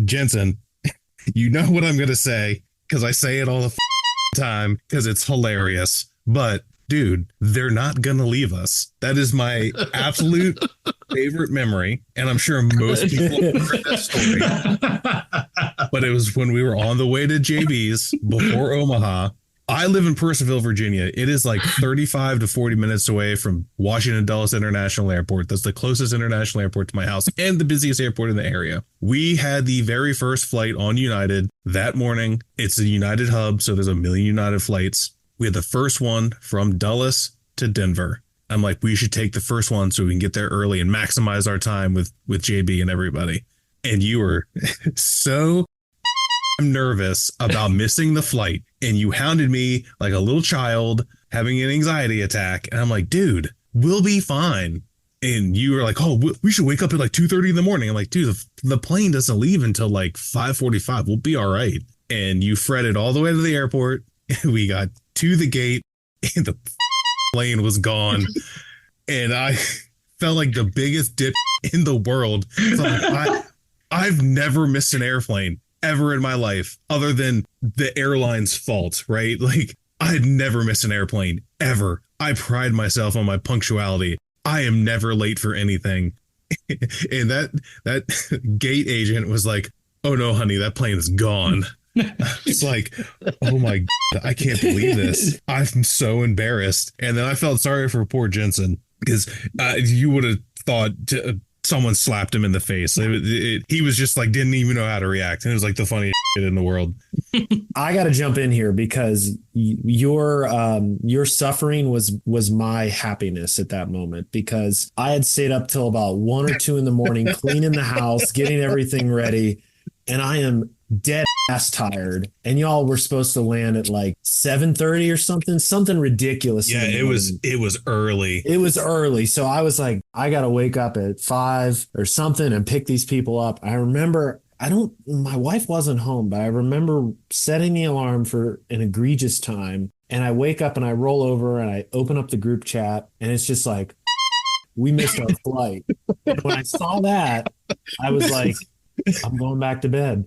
S7: Jensen, you know what I'm going to say because I say it all the time because it's hilarious. But dude, they're not going to leave us. That is my absolute favorite memory. And I'm sure most people have heard that story. But it was when we were on the way to JB's before Omaha. I live in Purcellville, Virginia. It is like 35 to 40 minutes away from Washington Dulles International Airport. That's the closest international airport to my house and the busiest airport in the area. We had the very first flight on United that morning. It's a United hub, so there's a million United flights. We had the first one from Dulles to Denver. I'm like, we should take the first one so we can get there early and maximize our time with JB and everybody. And you were so nervous about missing the flight. And you hounded me like a little child having an anxiety attack. And I'm like, dude, we'll be fine. And you were like, oh, we should wake up at like 2:30 in the morning. I'm like, dude, the plane doesn't leave until like 5:45. We'll be all right. And you fretted all the way to the airport. We got to the gate and the plane was gone. And I felt like the biggest dip in the world. So I've never missed an airplane ever in my life other than the airline's fault, right? Like I had never missed an airplane ever. I pride myself on my punctuality. I am never late for anything. And that gate agent was like, oh no, honey, that plane is gone. It's like, oh my God, I can't believe this. I'm so embarrassed. And then I felt sorry for poor Jensen because you would have thought someone slapped him in the face. He was just like, didn't even know how to react. And it was like the funniest shit in the world.
S8: I got to jump in here because your suffering was my happiness at that moment, because I had stayed up till about 1 or 2 in the morning, cleaning the house, getting everything ready. And I am dead ass tired, and y'all were supposed to land at like 7:30 or something ridiculous.
S7: Yeah, it was early.
S8: It was early. So I was like, I got to wake up at 5 or something and pick these people up. I remember my wife wasn't home, but I remember setting the alarm for an egregious time. And I wake up and I roll over and I open up the group chat and it's just like, we missed our flight. And when I saw that, I was like, I'm going back to bed.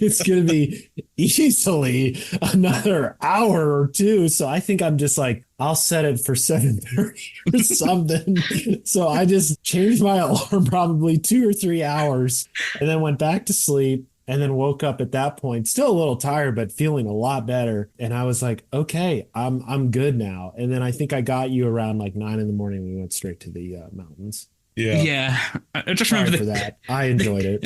S8: It's going to be easily another hour or two. So I think I'm just like, I'll set it for 7:30 or something. So I just changed my alarm probably 2 or 3 hours and then went back to sleep. And then woke up at that point, still a little tired, but feeling a lot better. And I was like, okay, I'm good now. And then I think I got you around like 9 a.m. We went straight to the mountains.
S9: Yeah. I just remember
S8: for that. I enjoyed it.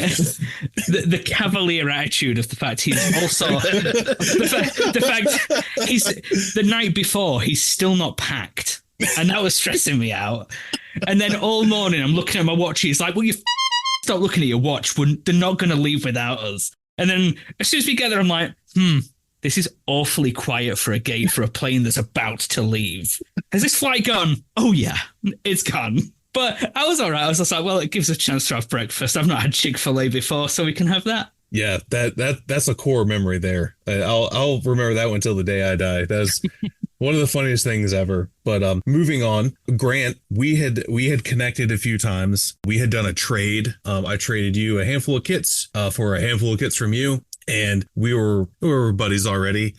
S9: the cavalier attitude of the fact he's also the fact he's the night before he's still not packed, and that was stressing me out. And then all morning I'm looking at my watch. He's like, "Well, you stop looking at your watch. They're not going to leave without us." And then as soon as we get there, I'm like, this is awfully quiet for a gate for a plane that's about to leave. Has this flight gone? Oh yeah, it's gone. But I was all right. I was just like, well, it gives us a chance to have breakfast. I've not had Chick-fil-A before, so we can have that.
S7: Yeah, that's a core memory there. I'll remember that one until the day I die. That's one of the funniest things ever. But moving on, Grant, we had connected a few times. We had done a trade. I traded you a handful of kits for a handful of kits from you, and we were buddies already.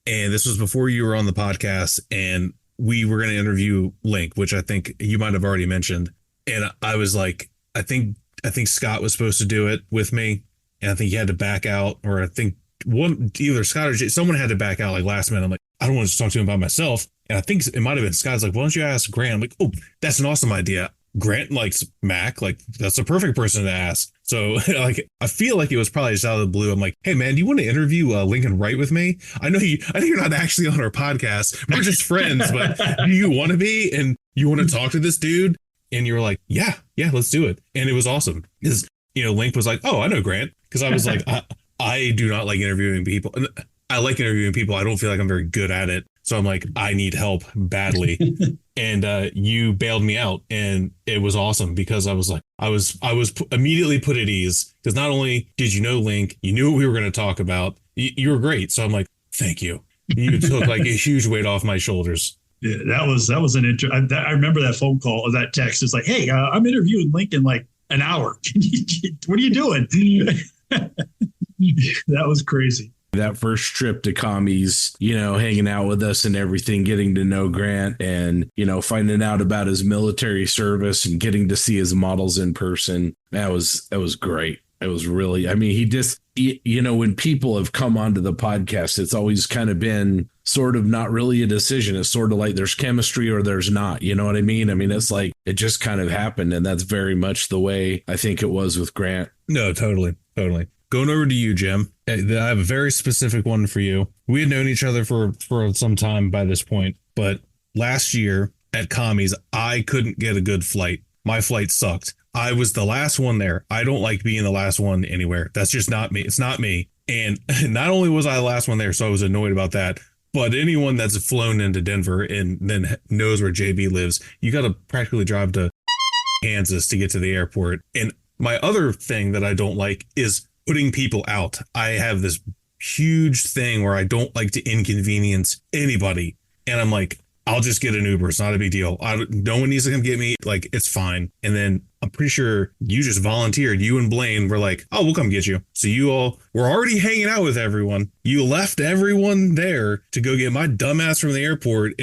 S7: And this was before you were on the podcast, and we were going to interview Link, which I think you might have already mentioned. And I was like, I think Scott was supposed to do it with me. And I think he had to back out, or I think either Scott or someone had to back out like last minute. I'm like, I don't want to talk to him by myself. And I think it might have been Scott's like, why don't you ask Grant? I'm like, oh, that's an awesome idea. Grant likes Mac. Like, that's the perfect person to ask. So like, I feel like it was probably just out of the blue. I'm like, hey man, do you want to interview Lincoln Wright with me? I know you're not actually on our podcast. We're just friends, but do you want to be? And you want to talk to this dude? And you're like, yeah, let's do it. And it was awesome because, Link was like, oh, I know Grant. Because I was like, I do not like interviewing people. I like interviewing people. I don't feel like I'm very good at it. So I'm like, I need help badly. And you bailed me out. And it was awesome because I was like, I was immediately put at ease because not only did you know Link, you knew what we were going to talk about. You were great. So I'm like, thank you. You took like a huge weight off my shoulders.
S10: Yeah, that was an I remember that phone call or that text. It's like, hey, I'm interviewing Link in like an hour. What are you doing? That was crazy.
S3: That first trip to commies, hanging out with us and everything, getting to know Grant and, finding out about his military service and getting to see his models in person. That was great. It was really, he just, when people have come onto the podcast, it's always kind of been sort of not really a decision. It's sort of like there's chemistry or there's not. You know what I mean? It's like it just kind of happened. And that's very much the way I think it was with Grant.
S7: No, totally. Going over to you, Jim. I have a very specific one for you. We had known each other for some time by this point, but last year at commies, I couldn't get a good flight. My flight sucked. I was the last one there. I don't like being the last one anywhere. That's just not me. It's not me. And not only was I the last one there, so I was annoyed about that, but anyone that's flown into Denver and then knows where JB lives, you got to practically drive to Kansas to get to the airport. And my other thing that I don't like is putting people out. I have this huge thing where I don't like to inconvenience anybody. And I'm like, I'll just get an Uber. It's not a big deal. No one needs to come get me. Like, it's fine. And then I'm pretty sure you just volunteered. You and Blaine were like, oh, we'll come get you. So you all were already hanging out with everyone. You left everyone there to go get my dumbass from the airport,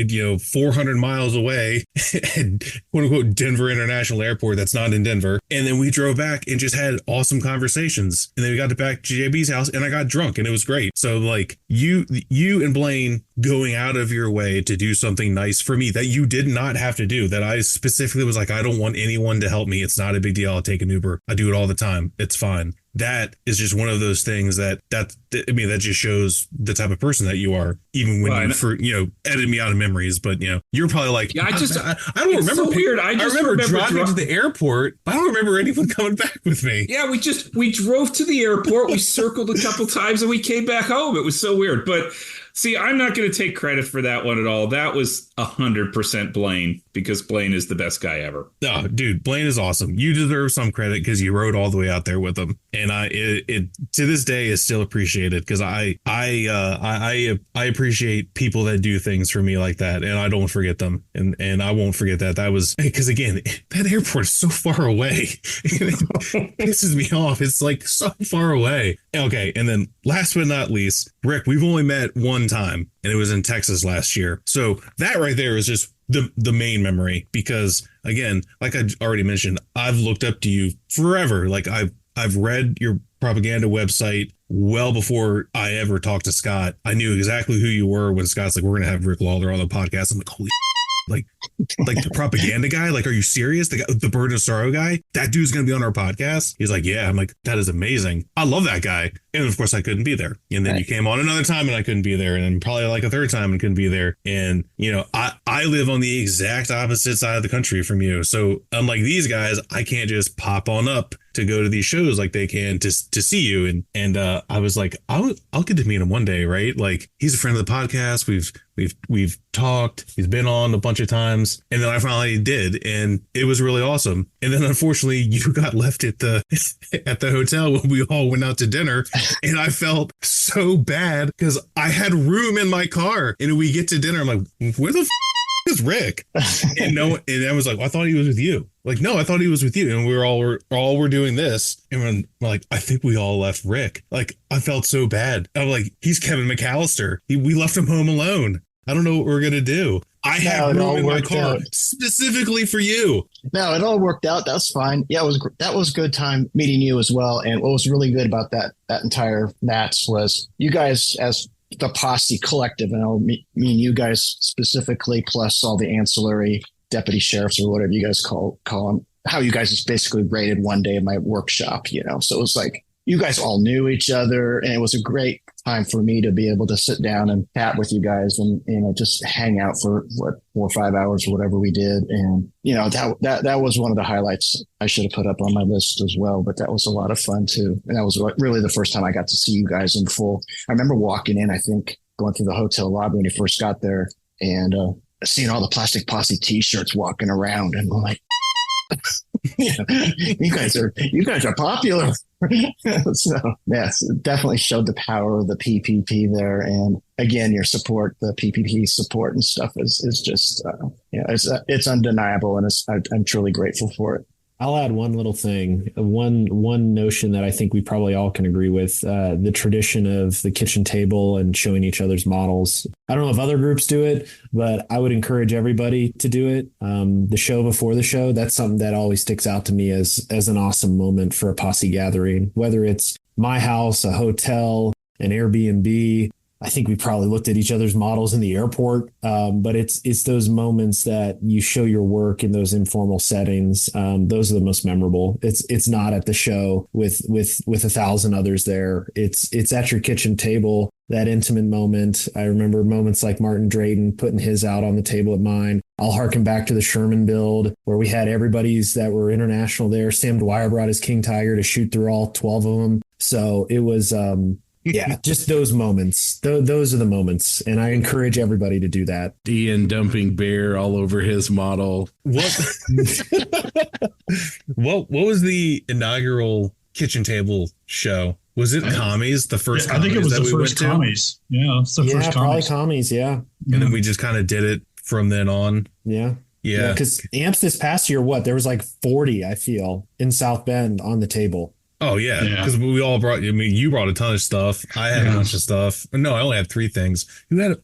S7: 400 miles away, at quote unquote Denver International Airport. That's not in Denver. And then we drove back and just had awesome conversations. And then we got back to JB's house and I got drunk and it was great. So like you and Blaine going out of your way to do something nice for me that you did not have to do, that I specifically was like, I don't want anyone to help me. It's not a big deal. I'll take an Uber. I do it all the time. It's fine. that is just one of those things that just shows the type of person that you are, even when edit me out of memories. But you're probably like,
S4: yeah, I
S7: don't remember.
S4: So weird. I remember
S7: driving to the airport. I don't remember anyone coming back with me.
S4: Yeah, we drove to the airport. We circled a couple times and we came back home. It was so weird. But see, I'm not going to take credit for that one at all. That was 100% Blaine, because Blaine is the best guy ever.
S7: Oh, dude, Blaine is awesome. You deserve some credit because you rode all the way out there with him, and it to this day is still appreciated, because I appreciate people that do things for me like that, and I don't forget them, and I won't forget that. That was because, again, that airport is so far away. It pisses me off. It's like so far away. Okay, and then last but not least, Rick, we've only met one time, and it was in Texas last year. So that right there is just the main memory, because, again, like I already mentioned, I've looked up to you forever. Like I've read your propaganda website well before I ever talked to Scott. I knew exactly who you were when Scott's like, we're going to have Rick Lawler on the podcast. I'm like, holy like the propaganda guy? Like, are you serious? The Burden of Sorrow guy? That dude's going to be on our podcast? He's like, yeah. I'm like, that is amazing. I love that guy. And of course I couldn't be there. And then you came on another time and I couldn't be there. And then probably like a third time and couldn't be there. And, I live on the exact opposite side of the country from you. So unlike these guys, I can't just pop on up to go to these shows like they can to see you. And I was like, I'll get to meet him one day, right? Like, he's a friend of the podcast. We've talked. He's been on a bunch of times. And then I finally did, and it was really awesome. And then unfortunately you got left at the hotel when we all went out to dinner, and I felt so bad because I had room in my car, and we get to dinner. I'm like, where the is Rick? And I was like, I thought he was with you. Like, no, I thought he was with you. And we're doing this. And we're like, I think we all left Rick. Like, I felt so bad. I'm like, he's Kevin McAllister. We left him home alone. I don't know what we're going to do. I had room in my car specifically for you.
S5: No, it all worked out. That's fine. Yeah, that was a good time meeting you as well. And what was really good about that entire Nats was you guys as the Posse collective, and I'll mean you guys specifically, plus all the ancillary deputy sheriffs or whatever you guys call them, how you guys just basically raided one day of my workshop, So it was like you guys all knew each other, and it was a great time for me to be able to sit down and chat with you guys and just hang out for 4 or 5 hours or whatever we did. And that was one of the highlights I should have put up on my list as well, but that was a lot of fun too. And that was really the first time I got to see you guys in full. I remember walking in, I think going through the hotel lobby when you first got there, and seeing all the Plastic Posse t-shirts walking around, and I'm like, you guys are popular. So yes, it definitely showed the power of the PPP there. And again, your support, the PPP support and stuff is just, it's undeniable. And I'm truly grateful for it.
S8: I'll add one little thing, one notion that I think we probably all can agree with, the tradition of the kitchen table and showing each other's models. I don't know if other groups do it, but I would encourage everybody to do it. The show before the show, that's something that always sticks out to me as an awesome moment for a posse gathering, whether it's my house, a hotel, an Airbnb. I think we probably looked at each other's models in the airport, but it's those moments that you show your work in those informal settings. Those are the most memorable. It's not at the show with 1,000 others there. It's at your kitchen table, that intimate moment. I remember moments like Martin Drayton putting his out on the table at mine. I'll harken back to the Sherman build where we had everybody's that were international there. Sam Dwyer brought his King Tiger to shoot through all 12 of them. So it was, yeah, just those moments. Those are the moments. And I encourage everybody to do that.
S3: Ian dumping beer all over his model.
S7: What was the inaugural kitchen table show? Was it Commies, the first
S10: I think it was the first Commies. Yeah, it's the first
S8: probably Commies, yeah.
S7: And then we just kind of did it from then on.
S8: Yeah. Yeah. Because amps this past year, there was like 40, I feel, in South Bend on the table.
S7: Oh, yeah, because we all you brought a ton of stuff. I had a bunch of stuff. No, I only had 3 things.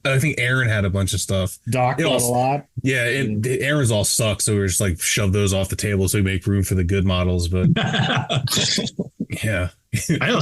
S7: I think Aaron had a bunch of stuff.
S8: Doc brought a lot.
S7: Yeah, and Aaron's all suck, so we were just like shove those off the table so we make room for the good models. But yeah.
S10: I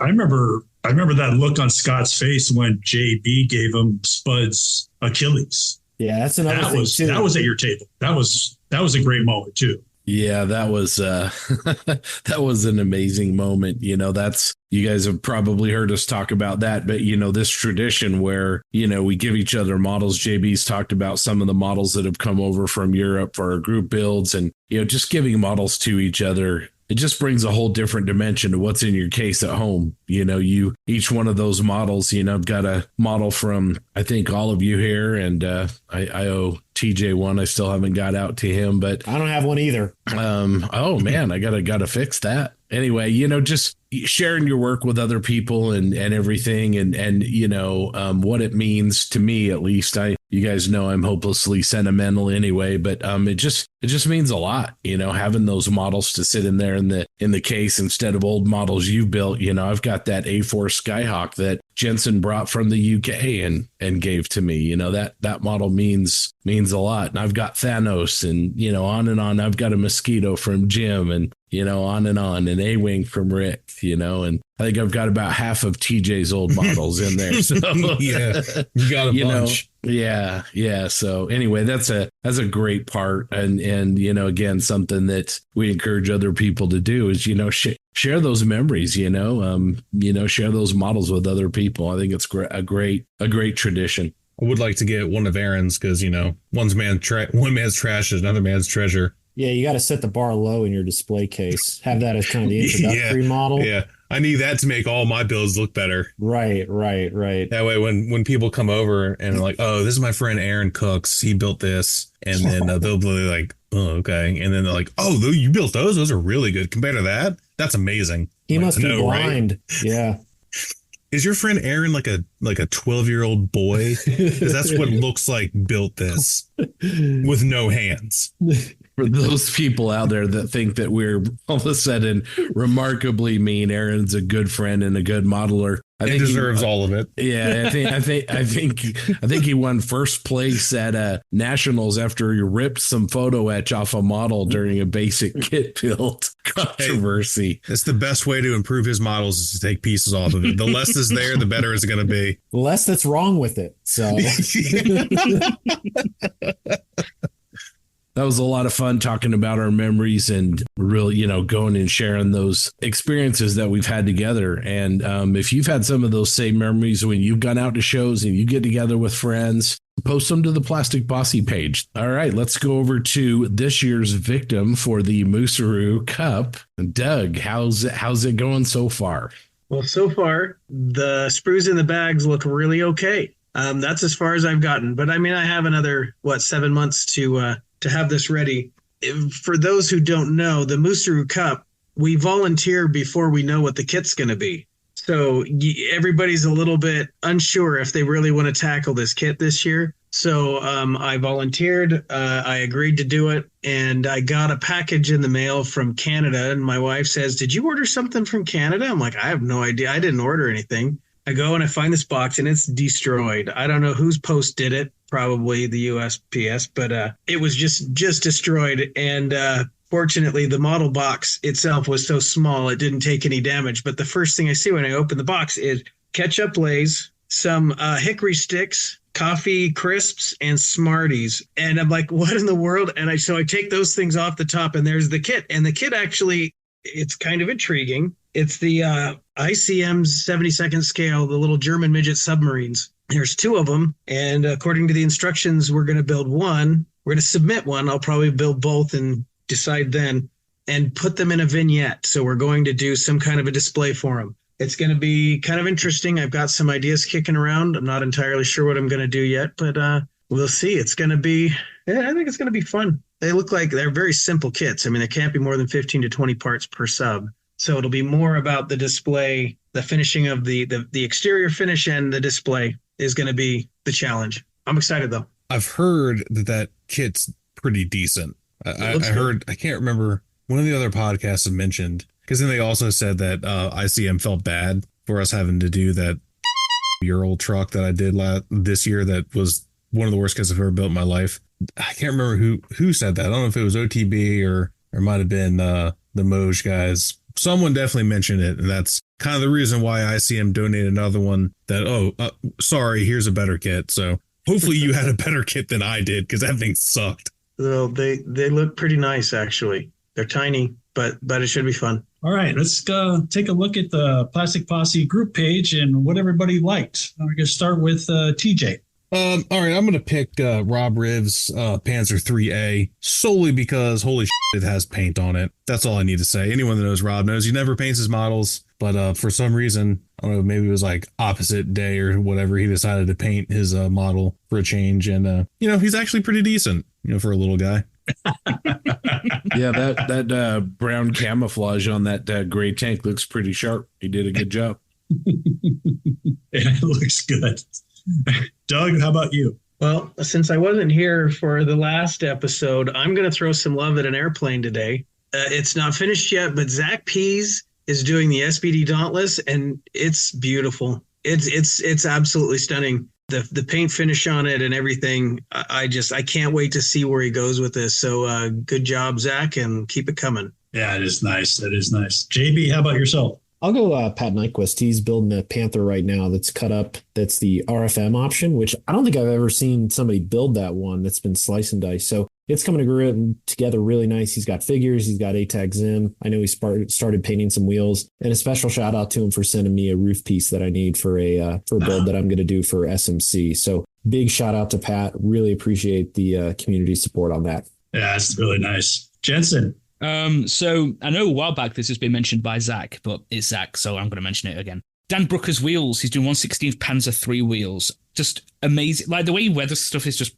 S10: remember that look on Scott's face when JB gave him Spud's Achilles.
S8: Yeah, that's another thing too.
S10: That was at your table. That was a great moment too.
S3: Yeah, that was that was an amazing moment. That's you guys have probably heard us talk about that, but this tradition where, we give each other models. JB's talked about some of the models that have come over from Europe for our group builds, and just giving models to each other. It just brings a whole different dimension to what's in your case at home. Each one of those models, I've got a model from, I think, all of you here, and I owe TJ one. I still haven't got out to him, but
S8: I don't have one either.
S3: Oh man, I gotta fix that. Anyway, just sharing your work with other people and everything, and what it means to me, at least. You guys know I'm hopelessly sentimental anyway, but it just means a lot, having those models to sit in there in the case instead of old models you built. I've got that A4 Skyhawk that Jensen brought from the UK and gave to me. That model means a lot. And I've got Thanos, and on and on. I've got a Mosquito from Jim, and on and on, and A-Wing from Rick, and I think I've got about half of TJ's old models in there. So
S7: yeah, you got a bunch.
S3: Yeah. So anyway, that's a great part. And again, something that we encourage other people to do is, share those memories, share those models with other people. I think it's a great tradition.
S7: I would like to get one of Aaron's because, one man's trash is another man's treasure.
S8: Yeah, you got to set the bar low in your display case. Have that as kind of the introductory model.
S7: Yeah, I need that to make all my builds look better.
S8: Right.
S7: That way, when people come over and are like, "Oh, this is my friend Aaron Cooks. He built this," and then they'll be like, "Oh, okay," and then they're like, "Oh, you built those? Those are really good compared to that. That's amazing."
S8: He must be blind. Right? Yeah.
S7: Is your friend Aaron like a 12-year-old boy? Because that's what looks like built this with no hands.
S3: For those people out there that think that we're all of a sudden remarkably mean, Aaron's a good friend and a good modeler. I think
S7: he deserves all of it.
S3: Yeah, I think he won first place at nationals after he ripped some photo etch off a model during a basic kit build controversy.
S7: Hey, it's the best way to improve his models is to take pieces off of it. The less is there, the better it's going to be.
S8: The less that's wrong with it. So.
S3: That was a lot of fun talking about our memories and really, going and sharing those experiences that we've had together. And if you've had some of those same memories when you've gone out to shows and you get together with friends, post them to the Plastic Posse page. All right, let's go over to this year's victim for the Moosearoo Cup. Doug, how's it going so far?
S6: Well, so far, the sprues in the bags look really okay. That's as far as I've gotten. But I mean, I have another, 7 months to have this ready. For those who don't know, the Moosearoo Cup, we volunteer before we know what the kit's going to be. So everybody's a little bit unsure if they really want to tackle this kit this year. So I volunteered. I agreed to do it. And I got a package in the mail from Canada. And my wife says, "Did you order something from Canada?" I'm like, "I have no idea. I didn't order anything." I go and I find this box and it's destroyed. I don't know whose post did it. Probably the USPS, but it was just destroyed. And fortunately, the model box itself was so small, it didn't take any damage. But the first thing I see when I open the box is ketchup Lay's, some hickory sticks, coffee crisps, and Smarties. And I'm like, what in the world? And so I take those things off the top and there's the kit. And the kit actually, it's kind of intriguing. It's the ICM's 72nd scale, the little German midget submarines. There's two of them, and according to the instructions, we're going to build one. We're going to submit one. I'll probably build both and decide then, and put them in a vignette. So we're going to do some kind of a display for them. It's going to be kind of interesting. I've got some ideas kicking around. I'm not entirely sure what I'm going to do yet, but we'll see. It's going to be, I think it's going to be fun. They look like they're very simple kits. I mean, they can't be more than 15 to 20 parts per sub. So it'll be more about the display, the finishing of the exterior finish, and the display is going to be the challenge. I'm excited though.
S7: I've heard that kit's pretty decent. I heard, I can't remember, one of the other podcasts have mentioned, because then they also said that ICM felt bad for us having to do that year-old truck that I did this year that was one of the worst kits I've ever built in my life. I can't remember who said that. I don't know if it was OTB or it might have been the Moj guys. Someone definitely mentioned it, and that's kind of the reason why ICM donated another one that, sorry, here's a better kit. So hopefully you had a better kit than I did, because that thing sucked.
S6: Well, they look pretty nice, actually. They're tiny, but it should be fun.
S10: All right, let's take a look at the Plastic Posse group page and what everybody liked. We're going to start with TJ.
S7: All right, I'm gonna pick Rob Riv's Panzer 3A solely because holy shit, it has paint on it. That's all I need to say. Anyone that knows Rob knows he never paints his models, but for some reason, I don't know, maybe it was like opposite day or whatever, he decided to paint his model for a change, and he's actually pretty decent, for a little guy.
S3: Yeah, that brown camouflage on that gray tank looks pretty sharp. He did a good job.
S10: It looks good. Doug, how about you?
S6: Well, since I wasn't here for the last episode, I'm going to throw some love at an airplane today. It's not finished yet, but Zach Pease is doing the SBD Dauntless, and it's beautiful. It's absolutely stunning. The paint finish on it and everything. I can't wait to see where he goes with this. So good job, Zach, and keep it coming.
S10: Yeah, it is nice. That is nice. JB, how about yourself?
S8: I'll go Pat Nyquist. He's building a Panther right now that's cut up. That's the RFM option, which I don't think I've ever seen somebody build that one that's been slice and dice. So it's coming together really nice. He's got figures. He's got ATAC Zim. I know he started painting some wheels. And a special shout out to him for sending me a roof piece that I need for a build that I'm going to do for SMC. So big shout out to Pat. Really appreciate the community support on that.
S10: Yeah, it's really nice. Jensen.
S9: So I know a while back this has been mentioned by Zach, but it's Zach, so I'm going to mention it again. Dan Brooker's wheels. He's doing 1/16 Panzer 3 wheels. Just amazing. Like the way he weathers stuff is just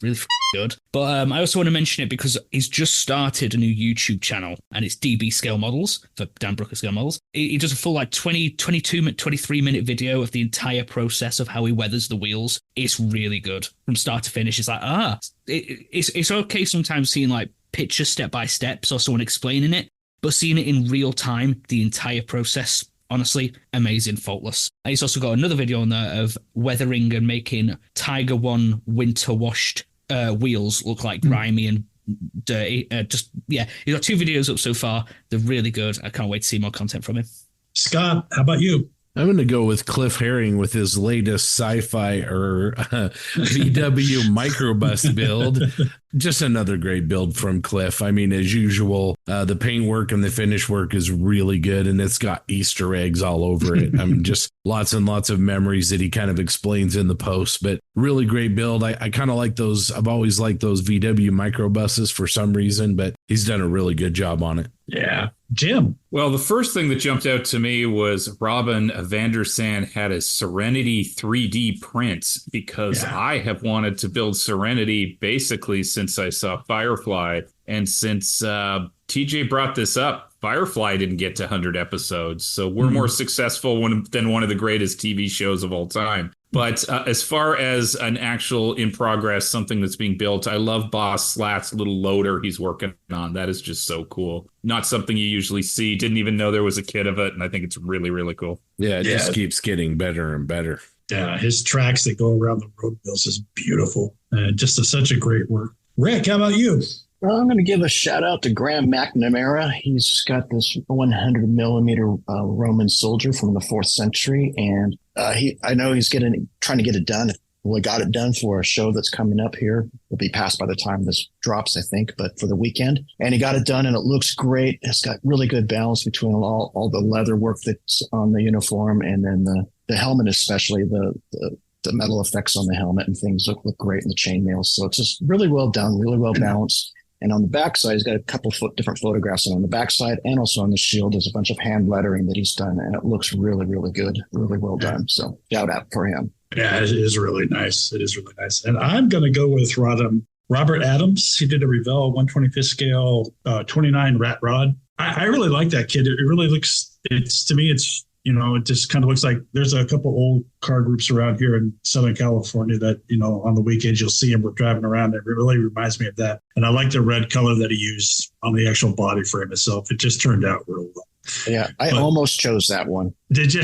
S9: really good. But I also want to mention it because he's just started a new YouTube channel, and it's DB Scale Models for Dan Brooker Scale Models. He does a full 23-minute video of the entire process of how he weathers the wheels. It's really good from start to finish. It's like it's okay sometimes seeing like picture step by step, so someone explaining it, but seeing it in real time, the entire process, honestly, amazing, faultless. And he's also got another video on there of weathering and making Tiger One winter washed wheels look like grimy and dirty. He's got 2 videos up so far. They're really good. I can't wait to see more content from him.
S10: Scott, how about you?
S3: I'm going to go with Cliff Herring with his latest sci-fi or VW microbus build. Just another great build from Cliff. I mean, as usual, the paint work and the finish work is really good, and it's got Easter eggs all over it. I mean, just lots and lots of memories that he kind of explains in the post, but really great build. I kind of like those. I've always liked those VW microbuses for some reason, but he's done a really good job on it.
S10: Yeah. Jim.
S4: Well, the first thing that jumped out to me was Robin Vandersand had a Serenity 3D print because I have wanted to build Serenity basically since I saw Firefly. And since TJ brought this up, Firefly didn't get to 100 episodes. So we're more successful than one of the greatest TV shows of all time. But as far as an actual in progress, something that's being built, I love Boss Slat's little loader he's working on. That is just so cool. Not something you usually see. Didn't even know there was a kit of it. And I think it's really, really cool.
S3: Yeah, it just keeps getting better and better.
S10: Yeah, his tracks that go around the road wheels is beautiful. Such a great work. Rick, how about you?
S5: Well, I'm going to give a shout out to Graham McNamara. He's got this 100 millimeter Roman soldier from the 4th century, and I know he's trying to get it done. Well, he got it done for a show that's coming up here. It'll be past by the time this drops, I think, but for the weekend. And he got it done, and it looks great. It's got really good balance between all the leather work that's on the uniform, and then the helmet, especially the metal effects on the helmet and things look great in the chainmail. So it's just really well done, really well balanced. And on the backside, he's got a couple different photographs. And on the backside and also on the shield, there's a bunch of hand lettering that he's done. And it looks really, really good, really well done. So shout out for him.
S10: Yeah, it is really nice. It is really nice. And I'm going to go with Robert Adams. He did a Revell 125th scale 29 rat rod. I really like that kid. It really looks, it just kind of looks like there's a couple old car groups around here in Southern California that, on the weekends you'll see them. We're driving around. It really reminds me of that. And I like the red color that he used on the actual body frame itself. It just turned out real well.
S5: Yeah, I almost chose that one.
S10: Did you?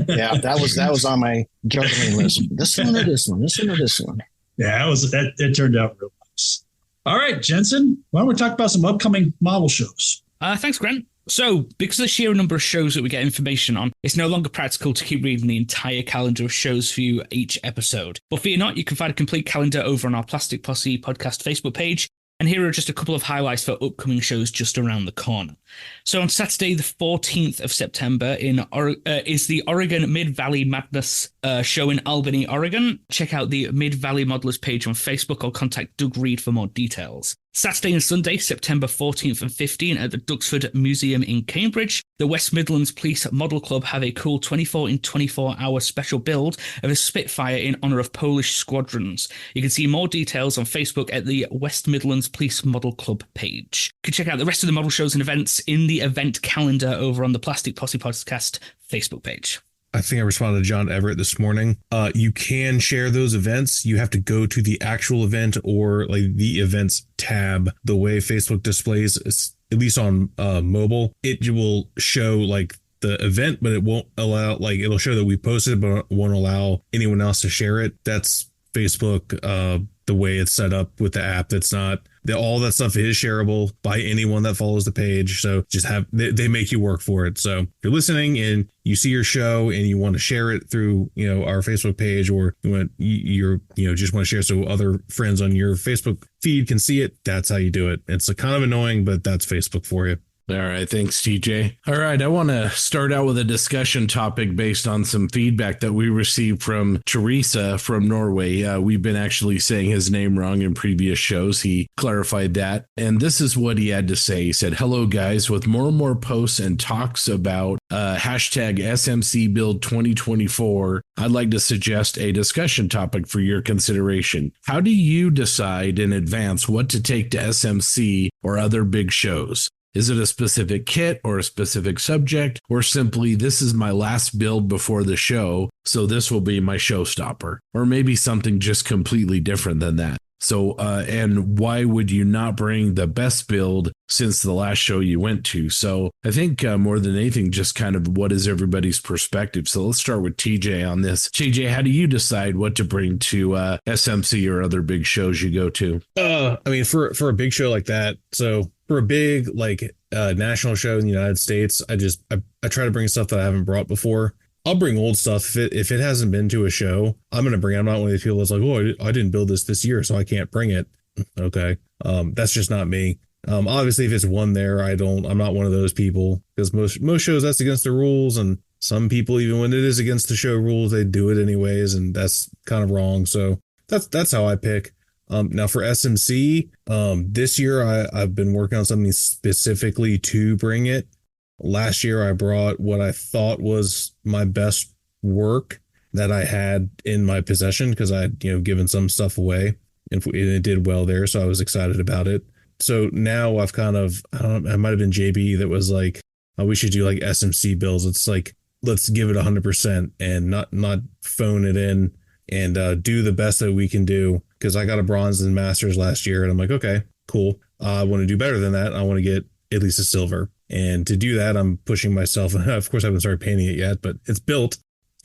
S5: Yeah, that was on my juggling list. This one or this one? This one or this one?
S10: Yeah, it turned out real nice. All right, Jensen, why don't we talk about some upcoming model shows?
S9: Thanks, Grant. So, because of the sheer number of shows that we get information on, it's no longer practical to keep reading the entire calendar of shows for you each episode. But fear not, you can find a complete calendar over on our Plastic Posse podcast Facebook page. And here are just a couple of highlights for upcoming shows just around the corner. So on Saturday, the 14th of September, is the Oregon Mid-Valley Madness show in Albany, Oregon. Check out the Mid-Valley Modelers page on Facebook or contact Doug Reed for more details. Saturday and Sunday, September 14th and 15th at the Duxford Museum in Cambridge. The West Midlands Police Model Club have a cool 24 in 24 hour special build of a Spitfire in honour of Polish squadrons. You can see more details on Facebook at the West Midlands Police Model Club page. You can check out the rest of the model shows and events in the event calendar over on the Plastic Posse Podcast Facebook page.
S7: I think I responded to John Everett this morning. You can share those events. You have to go to the actual event or like the events tab. The way Facebook displays, at least on mobile, it will show like the event, but it won't allow, like, it'll show that we posted, but it won't allow anyone else to share it. That's Facebook, the way it's set up with the app. That's not all that stuff is shareable by anyone that follows the page. So just they make you work for it. So if you're listening and you see your show and you want to share it through, our Facebook page, or you just want to share so other friends on your Facebook feed can see it, that's how you do it. It's kind of annoying, but that's Facebook for you.
S3: All right. Thanks, TJ. All right. I want to start out with a discussion topic based on some feedback that we received from Teresa from Norway. We've been actually saying his name wrong in previous shows. He clarified that. And this is what he had to say. He said, "Hello, guys. With more and more posts and talks about hashtag SMC Build 2024, I'd like to suggest a discussion topic for your consideration. How do you decide in advance what to take to SMC or other big shows? Is it a specific kit or a specific subject, or simply this is my last build before the show, so this will be my showstopper? Or maybe something just completely different than that. So, and why would you not bring the best build since the last show you went to?" So I think more than anything, just kind of what is everybody's perspective. So let's start with TJ on this. TJ, how do you decide what to bring to SMC or other big shows you go to?
S7: I mean, for a big show like that, so for a big national show in the United States, I try to bring stuff that I haven't brought before. I'll bring old stuff if it hasn't been to a show. I'm gonna bring it. I'm not one of these people that's like, "Oh, I didn't build this year, so I can't bring it." Okay, that's just not me. Obviously, if it's one there, I'm not one of those people, because most shows that's against the rules, and some people, even when it is against the show rules, they do it anyways, and that's kind of wrong. So that's how I pick. Now for SMC, this year I've been working on something specifically to bring it. Last year I brought what I thought was my best work that I had in my possession, because I had given some stuff away, and it did well there, so I was excited about it. So now I've kind of, I don't know, it might have been JB that was like, "Oh, we should do like SMC builds." It's like, let's give it 100% and not phone it in, and do the best that we can do. Because I got a bronze in Masters last year, and I'm like, okay, cool. I want to do better than that. I want to get at least a silver. And to do that, I'm pushing myself. Of course, I haven't started painting it yet, but it's built.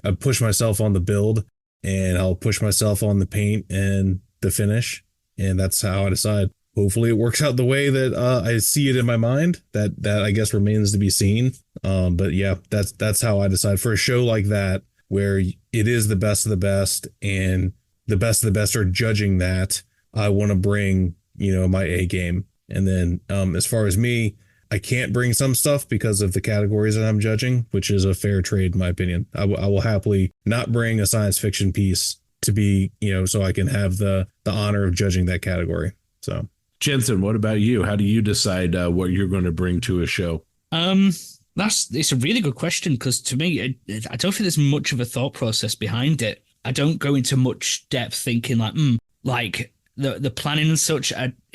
S7: I push myself on the build, and I'll push myself on the paint and the finish. And that's how I decide. Hopefully it works out the way that I see it in my mind. That I guess remains to be seen. But yeah, that's how I decide for a show like that, where it is the best of the best, and the best of the best are judging that. I want to bring, my A game. And then as far as me, I can't bring some stuff because of the categories that I'm judging, which is a fair trade, in my opinion. I will happily not bring a science fiction piece to be, so I can have the honor of judging that category. So,
S3: Jensen, what about you? How do you decide what you're going to bring to a show?
S9: It's a really good question, because to me, I don't think there's much of a thought process behind it. I don't go into much depth thinking like the planning and such.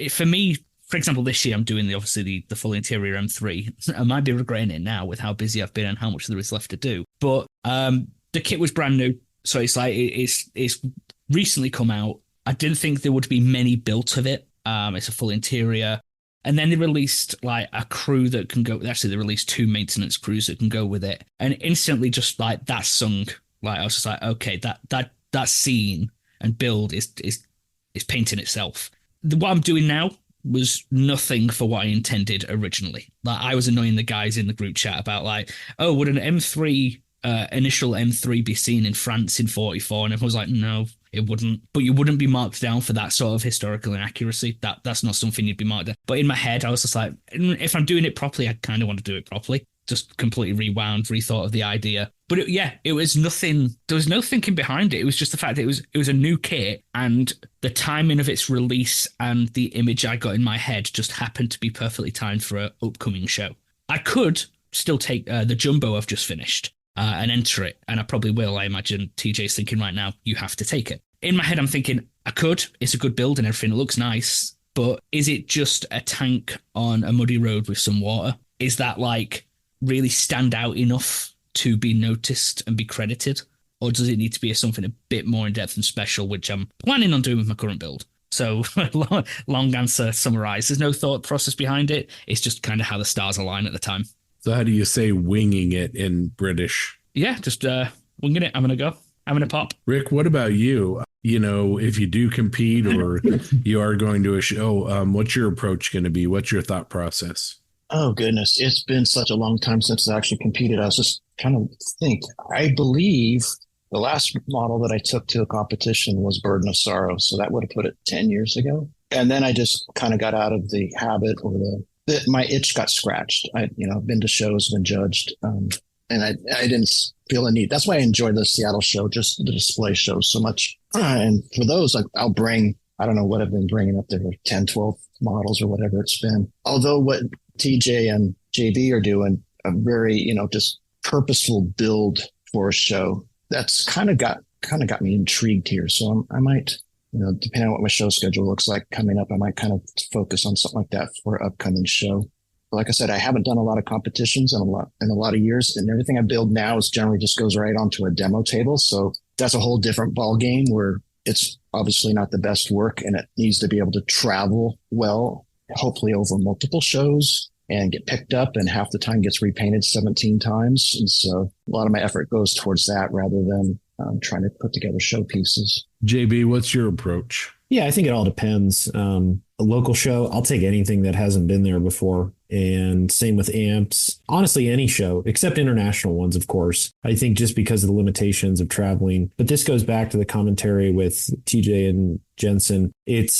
S9: For me, for example, this year I'm doing the full interior M3. I might be regretting it now with how busy I've been and how much there is left to do. But the kit was brand new, so it's like it's recently come out. I didn't think there would be many built of it. It's a full interior. And then they released like a crew that can go. Actually, they released 2 maintenance crews that can go with it, and instantly, just like that sung. Like I was just like, okay, that scene and build is painting itself. What I'm doing now was nothing for what I intended originally. Like I was annoying the guys in the group chat about like, oh, would an M3 initial M3 be seen in France in 44? And everyone was like, no, It wouldn't, but you wouldn't be marked down for that sort of historical inaccuracy. That's not something you'd be marked down. But in my head, I was just like, if I'm doing it properly, I kind of want to do it properly. Just completely rewound, rethought of the idea. But it was nothing. There was no thinking behind it. It was just the fact that it was a new kit, and the timing of its release and the image I got in my head just happened to be perfectly timed for an upcoming show. I could still take the jumbo I've just finished and enter it, and I probably will. I imagine TJ's thinking right now, you have to take it. In my head, I'm thinking, I could. It's a good build and everything. It looks nice. But is it just a tank on a muddy road with some water? Is that like really stand out enough to be noticed and be credited? Or does it need to be something a bit more in-depth and special, which I'm planning on doing with my current build? So long answer summarized. There's no thought process behind it. It's just kind of how the stars align at the time.
S3: So how do you say winging it in British?
S9: Yeah, just winging it. I'm going to go. I'm going to pop.
S3: Rick, what about you? You know, if you do compete or you are going to a show, what's your approach going to be? What's your thought process?
S5: Oh, goodness. It's been such a long time since I actually competed. I was just kind of I believe the last model that I took to a competition was Burden of Sorrow. So that would have put it 10 years ago. And then I just kind of got out of the habit, or my itch got scratched. I've been to shows, been judged. And I didn't feel a need. That's why I enjoyed the Seattle show, just the display shows so much. And for those, I'll bring, I don't know what I've been bringing up there, 10, 12 models or whatever it's been. Although what TJ and JB are doing, a very, just purposeful build for a show, that's kind of got me intrigued here. So I might, depending on what my show schedule looks like coming up, I might kind of focus on something like that for an upcoming show. Like I said, I haven't done a lot of competitions in a lot of years, and everything I build now is generally just goes right onto a demo table. So that's a whole different ball game where it's obviously not the best work, and it needs to be able to travel well, hopefully over multiple shows, and get picked up, and half the time gets repainted 17 times. And so a lot of my effort goes towards that rather than trying to put together show pieces.
S3: JB, what's your approach?
S8: Yeah, I think it all depends. A local show, I'll take anything that hasn't been there before. And same with amps. Honestly, any show, except international ones, of course. I think just because of the limitations of traveling. But this goes back to the commentary with TJ and Jensen. It's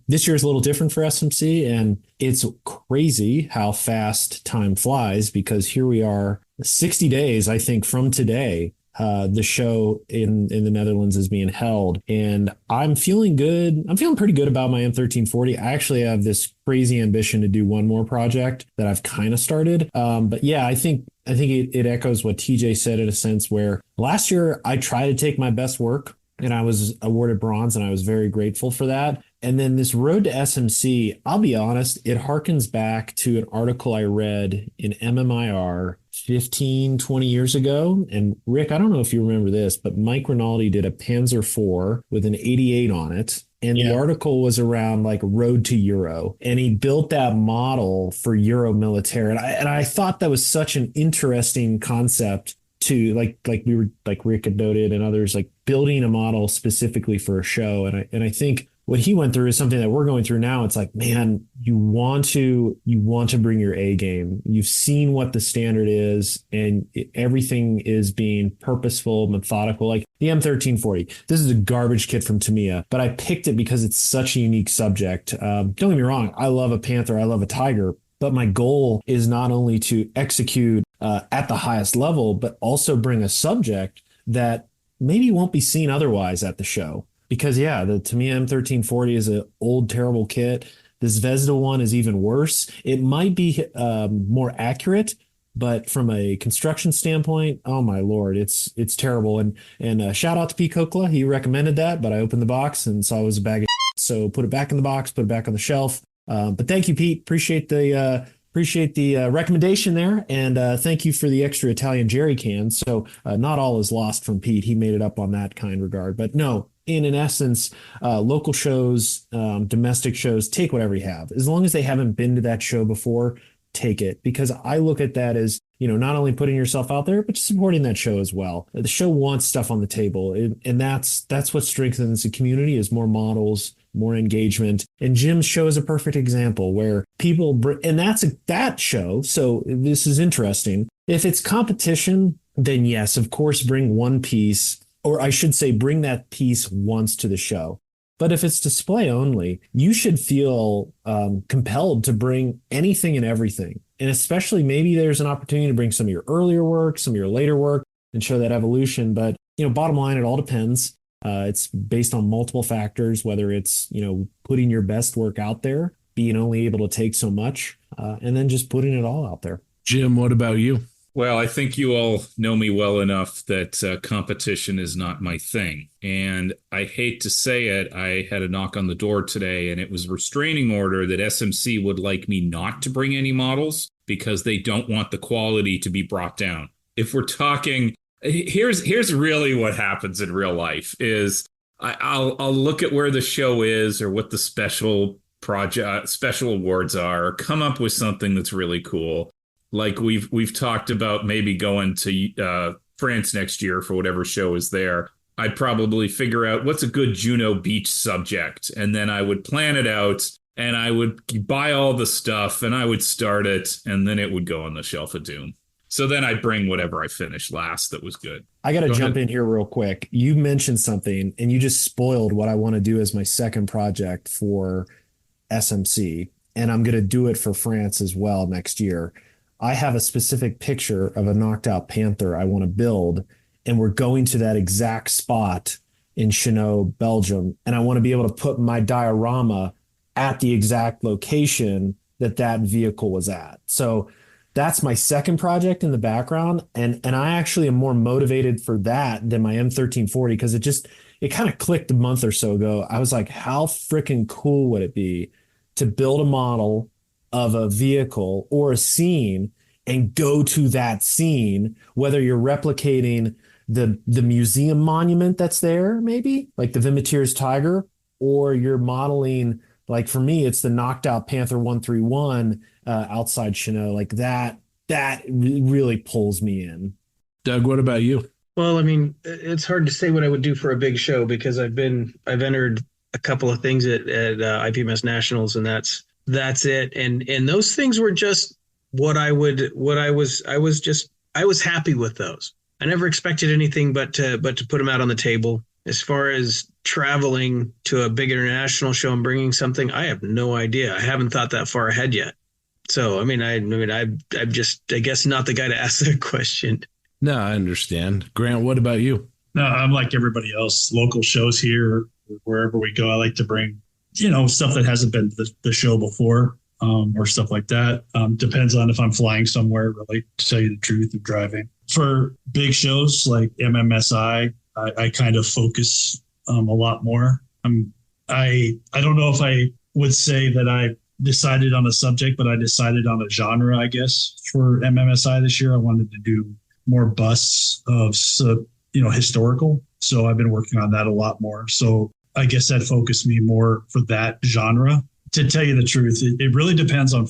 S8: this year's a little different for SMC, and it's crazy how fast time flies, because here we are 60 days, I think, from today. The show in the Netherlands is being held, and I'm feeling good. I'm feeling pretty good about my M1340. I actually have this crazy ambition to do one more project that I've kind of started. But yeah, I think it echoes what TJ said in a sense, where last year I tried to take my best work and I was awarded bronze, and I was very grateful for that. And then this road to SMC, I'll be honest, it harkens back to an article I read in MMIR 15, 20 years ago. And Rick, I don't know if you remember this, but Mike Rinaldi did a Panzer IV with an 88 on it. And the article was around like Road to Euro. And he built that model for Euro military. And I thought that was such an interesting concept to like we were, like Rick had noted and others, like building a model specifically for a show. And I think what he went through is something that we're going through now. It's like, man, you want to bring your A game. You've seen what the standard is, and everything is being purposeful, methodical. Like the M1340, this is a garbage kit from Tamiya, but I picked it because it's such a unique subject. Don't get me wrong. I love a Panther. I love a Tiger. But my goal is not only to execute at the highest level, but also bring a subject that maybe won't be seen otherwise at the show. Because, yeah, the Tamiya M1340 is an old, terrible kit. The Zvezda one is even worse. It might be more accurate, but from a construction standpoint, oh, my Lord, it's terrible. And shout out to Pete Kokla. He recommended that, but I opened the box and saw it was a bag of so put it back in the box, put it back on the shelf. But thank you, Pete. Appreciate the recommendation there. And thank you for the extra Italian jerry can. So not all is lost from Pete. He made it up on that kind regard. But no, in essence, local shows, domestic shows, take whatever you have. As long as they haven't been to that show before, take it. Because I look at that as, not only putting yourself out there, but supporting that show as well. The show wants stuff on the table. And that's what strengthens the community, is more models, more engagement. And Jim's show is a perfect example where people, and that show. So this is interesting. If it's competition, then yes, of course, bring one piece or I should say, bring that piece once to the show. But if it's display only, you should feel compelled to bring anything and everything. And especially maybe there's an opportunity to bring some of your earlier work, some of your later work, and show that evolution. But, bottom line, it all depends. It's based on multiple factors, whether it's, putting your best work out there, being only able to take so much, and then just putting it all out there.
S3: Jim, what about you?
S4: Well, I think you all know me well enough that competition is not my thing. And I hate to say it, I had a knock on the door today, and it was a restraining order that SMC would like me not to bring any models because they don't want the quality to be brought down. If we're talking, here's really what happens in real life is I'll look at where the show is or what the special awards are, or come up with something that's really cool. Like we've talked about maybe going to France next year for whatever show is there. I'd probably figure out what's a good Juno Beach subject, and then I would plan it out, and I would buy all the stuff, and I would start it, and then it would go on the shelf of doom. So then I'd bring whatever I finished last that was good.
S8: I got to jump in here real quick. You mentioned something, and you just spoiled what I want to do as my second project for SMC, and I'm going to do it for France as well next year. I have a specific picture of a knocked out panther I want to build, and we're going to that exact spot in Chenot, Belgium. And I want to be able to put my diorama at the exact location that vehicle was at. So that's my second project in the background. And I actually am more motivated for that than my M1340 because it kind of clicked a month or so ago. I was like, how freaking cool would it be to build a model of a vehicle or a scene and go to that scene, whether you're replicating the museum monument that's there, maybe like the Vimetiers Tiger, or you're modeling, like for me, it's the knocked out Panther 131 outside Chenot. Like that really pulls me in.
S3: Doug, what about you?
S6: Well, I mean, it's hard to say what I would do for a big show because I've entered a couple of things at IPMS Nationals, and that's it. And those things were just I was happy with those. I never expected anything but to put them out on the table. As far as traveling to a big international show and bringing something, I have no idea. I haven't thought that far ahead yet. So, I'm just, I guess, not the guy to ask that question.
S3: No, I understand. Grant, what about you?
S10: No, I'm like everybody else. Local shows here, wherever we go, I like to bring, stuff that hasn't been the show before, or stuff like that. Depends on if I'm flying somewhere, really, to tell you the truth, of driving. For big shows like MMSI, I kind of focus a lot more. I don't know if I would say that I decided on a subject, but I decided on a genre, I guess, for MMSI this year. I wanted to do more busts of, historical. So I've been working on that a lot more. So I guess that focused me more for that genre. To tell you the truth, it really depends on,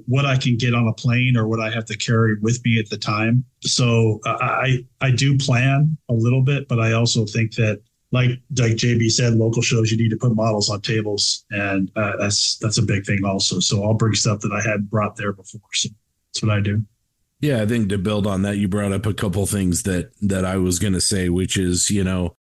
S10: what I can get on a plane or what I have to carry with me at the time. So I do plan a little bit, but I also think that, like JB said, local shows, you need to put models on tables. And that's a big thing also. So I'll bring stuff that I hadn't brought there before. So that's what I do.
S3: Yeah, I think to build on that, you brought up a couple things that I was going to say, which is,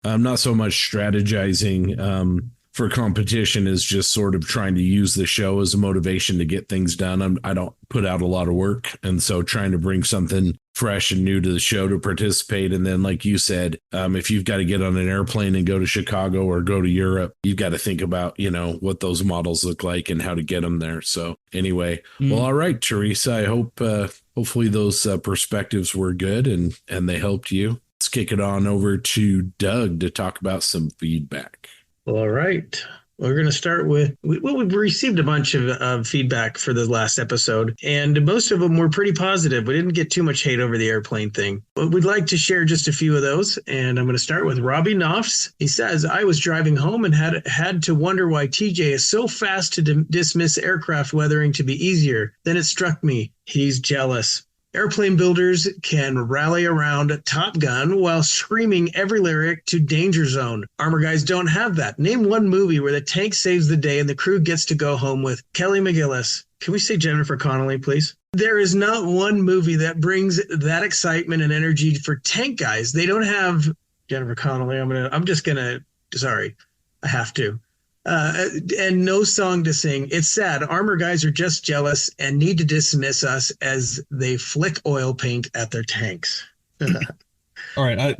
S3: I'm not so much strategizing for competition is just sort of trying to use the show as a motivation to get things done. I don't put out a lot of work. And so trying to bring something fresh and new to the show to participate. And then, like you said, if you've got to get on an airplane and go to Chicago or go to Europe, you've got to think about, what those models look like and how to get them there. So anyway, well, all right, Teresa, I hope hopefully those perspectives were good and they helped you. Let's kick it on over to Doug to talk about some feedback.
S6: All right. We're going to start with, we've received a bunch of feedback for the last episode, and most of them were pretty positive. We didn't get too much hate over the airplane thing, but we'd like to share just a few of those. And I'm going to start with Robbie Knopfs. He says, I was driving home and had to wonder why TJ is so fast to dismiss aircraft weathering to be easier. Then it struck me, he's jealous. Airplane builders can rally around Top Gun while screaming every lyric to Danger Zone. Armor guys don't have that. Name one movie where the tank saves the day and the crew gets to go home with Kelly McGillis. Can we say Jennifer Connelly, please? There is not one movie that brings that excitement and energy for tank guys. They don't have Jennifer Connelly. Sorry, I have to. And no song to sing. It's sad. Armor guys are just jealous and need to dismiss us as they flick oil paint at their tanks.
S7: All right.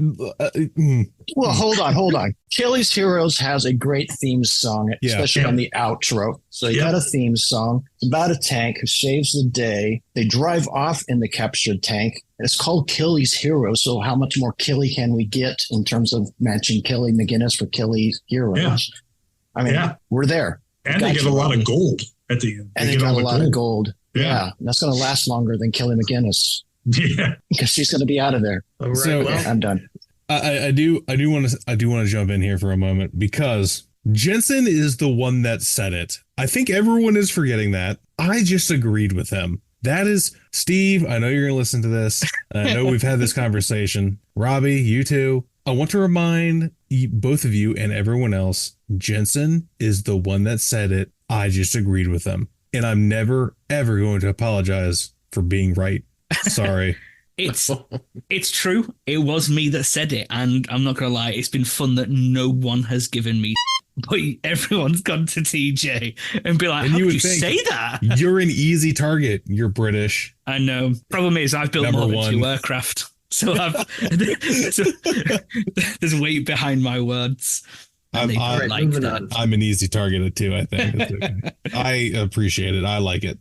S5: Well, hold on. Achilles Heroes has a great theme song, especially on the outro. So you got a theme song. It's about a tank who saves the day. They drive off in the captured tank. It's called Achilles Heroes. So how much more Killy can we get in terms of matching Killy McGinnis for Achilles Heroes? Yeah. I mean, we're there.
S10: And they get a lot of gold at the end.
S5: And they got a lot of gold. Yeah. That's going to last longer than Killy McGinnis.
S10: Yeah,
S5: because she's going to be out of there.
S6: All right, so
S5: I'm done.
S7: I do want to jump in here for a moment because Jensen is the one that said it. I think everyone is forgetting that. I just agreed with him. That is Steve. I know you're going to listen to this. I know we've had this conversation. Robbie, you too. I want to remind both of you and everyone else, Jensen is the one that said it. I just agreed with him. And I'm never, ever going to apologize for being right. Sorry.
S9: It's true. It was me that said it, and I'm not gonna lie, it's been fun that no one has given me but everyone's gone to TJ and be like, how could you say that?
S7: You're an easy target. You're British.
S9: I know. Problem is I've built more than 2 aircraft. So there's weight behind my words.
S7: I'm an easy target too, I think. Okay. I appreciate it. I like it.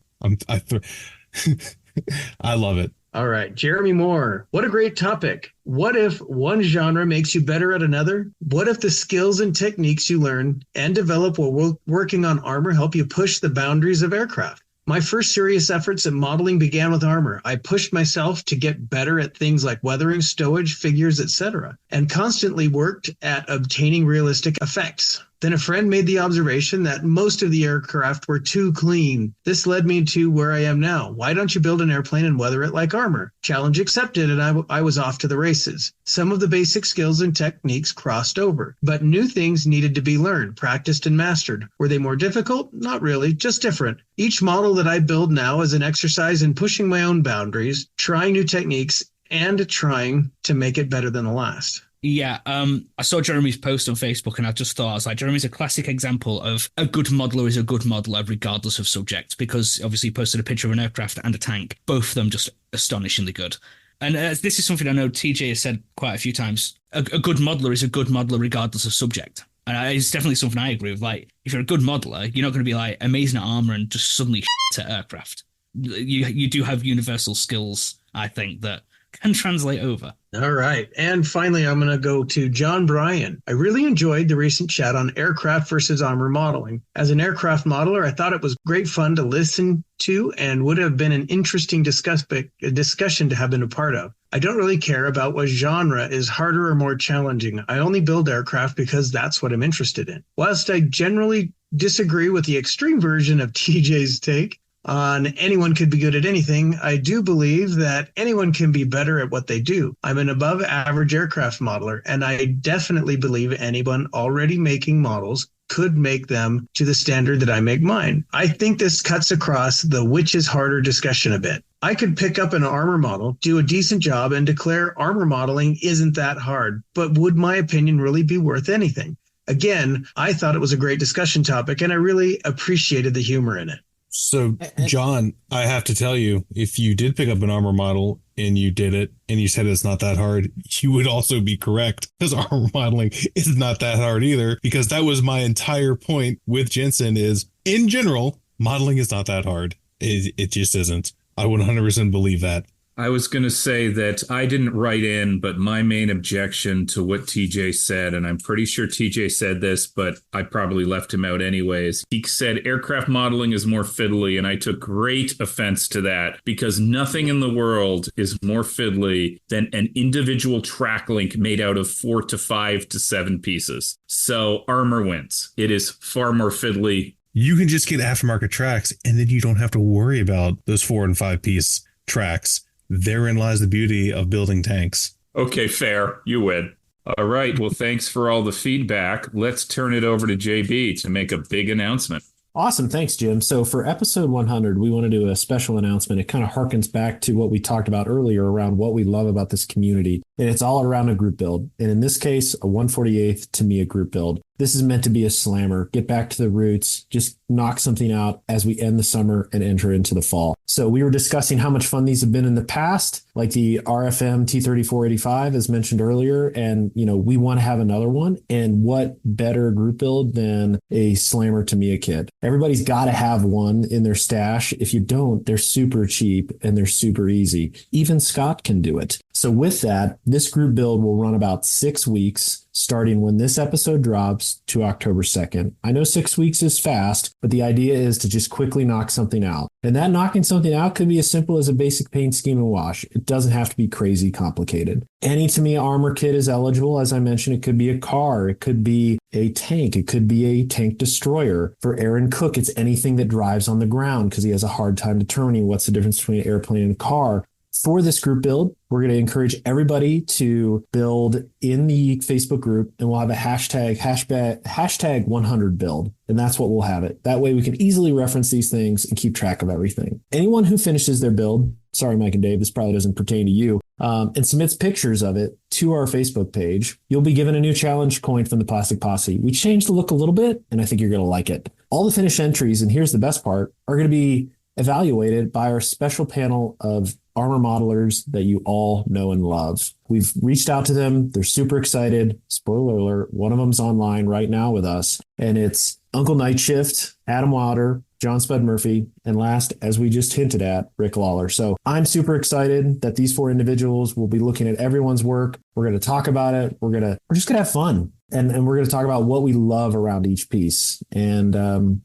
S7: I love it.
S6: All right. Jeremy Moore. What a great topic. What if one genre makes you better at another? What if the skills and techniques you learn and develop while working on armor help you push the boundaries of aircraft? My first serious efforts at modeling began with armor. I pushed myself to get better at things like weathering, stowage, figures, etc., and constantly worked at obtaining realistic effects. Then a friend made the observation that most of the aircraft were too clean. This led me to where I am now. Why don't you build an airplane and weather it like armor? Challenge accepted, and I was off to the races. Some of the basic skills and techniques crossed over, but new things needed to be learned, practiced, and mastered. Were they more difficult? Not really, just different. Each model that I build now is an exercise in pushing my own boundaries, trying new techniques, and trying to make it better than the last.
S9: Yeah, I saw Jeremy's post on Facebook and I just thought, I was like, Jeremy's a classic example of a good modeler is a good modeler regardless of subject, because obviously he posted a picture of an aircraft and a tank, both of them just astonishingly good. And this is something I know TJ has said quite a few times. A good modeler is a good modeler regardless of subject. And it's definitely something I agree with. Like, if you're a good modeler, you're not going to be like amazing at armor and just suddenly at aircraft. You do have universal skills, I think, that can translate over.
S6: All right. And finally, I'm going to go to John Bryan. I really enjoyed the recent chat on aircraft versus armor modeling. As an aircraft modeler, I thought it was great fun to listen to and would have been an interesting discussion to have been a part of. I don't really care about what genre is harder or more challenging. I only build aircraft because that's what I'm interested in. Whilst I generally disagree with the extreme version of TJ's take on anyone could be good at anything, I do believe that anyone can be better at what they do. I'm an above average aircraft modeler, and I definitely believe anyone already making models could make them to the standard that I make mine. I think this cuts across the which is harder discussion a bit. I could pick up an armor model, do a decent job, and declare armor modeling isn't that hard, but would my opinion really be worth anything? Again, I thought it was a great discussion topic, and I really appreciated the humor in it.
S7: So, John, I have to tell you, if you did pick up an armor model and you did it and you said it's not that hard, you would also be correct, because armor modeling is not that hard either, because that was my entire point with Jensen is, in general, modeling is not that hard. It just isn't. I 100% believe that.
S4: I was going to say that I didn't write in, but my main objection to what TJ said, and I'm pretty sure TJ said this, but I probably left him out anyways. He said aircraft modeling is more fiddly, and I took great offense to that, because nothing in the world is more fiddly than an individual track link made out of 4 to 5 to 7 pieces. So armor wins. It is far more fiddly.
S7: You can just get aftermarket tracks, and then you don't have to worry about those 4 and 5 piece tracks. Therein lies the beauty of building tanks.
S4: Okay, fair. You win. All right. Well, thanks for all the feedback. Let's turn it over to JB to make a big announcement.
S8: Awesome. Thanks, Jim. So for episode 100, we want to do a special announcement. It kind of harkens back to what we talked about earlier around what we love about this community. And it's all around a group build. And in this case, a 148th Tamiya group build. This is meant to be a slammer. Get back to the roots. Just knock something out as we end the summer and enter into the fall. So we were discussing how much fun these have been in the past, like the RFM T3485, as mentioned earlier. And, we want to have another one. And what better group build than a slammer Tamiya kit? Everybody's got to have one in their stash. If you don't, they're super cheap and they're super easy. Even Scott can do it. So with that, this group build will run about 6 weeks, starting when this episode drops to October 2nd. I know 6 weeks is fast, but the idea is to just quickly knock something out. And that knocking something out could be as simple as a basic paint scheme and wash. It doesn't have to be crazy complicated. Any Tamiya armor kit is eligible. As I mentioned, it could be a car. It could be a tank. It could be a tank destroyer. For Aaron Cook, it's anything that drives on the ground because he has a hard time determining what's the difference between an airplane and a car. For this group build, we're going to encourage everybody to build in the Facebook group, and we'll have a hashtag 100 build. And that's what we'll have it. That way we can easily reference these things and keep track of everything. Anyone who finishes their build, sorry, Mike and Dave, this probably doesn't pertain to you, and submits pictures of it to our Facebook page, you'll be given a new challenge coin from the Plastic Posse. We changed the look a little bit, and I think you're going to like it. All the finished entries, and here's the best part, are going to be evaluated by our special panel of armor modelers that you all know and love. We've reached out to them. They're super excited. Spoiler alert, one of them's online right now with us. And it's Uncle Nightshift, Adam Wilder, John Spud Murphy, and last, as we just hinted at, Rick Lawler. So I'm super excited that these 4 individuals will be looking at everyone's work. We're going to talk about it. We're just going to have fun. And we're going to talk about what we love around each piece and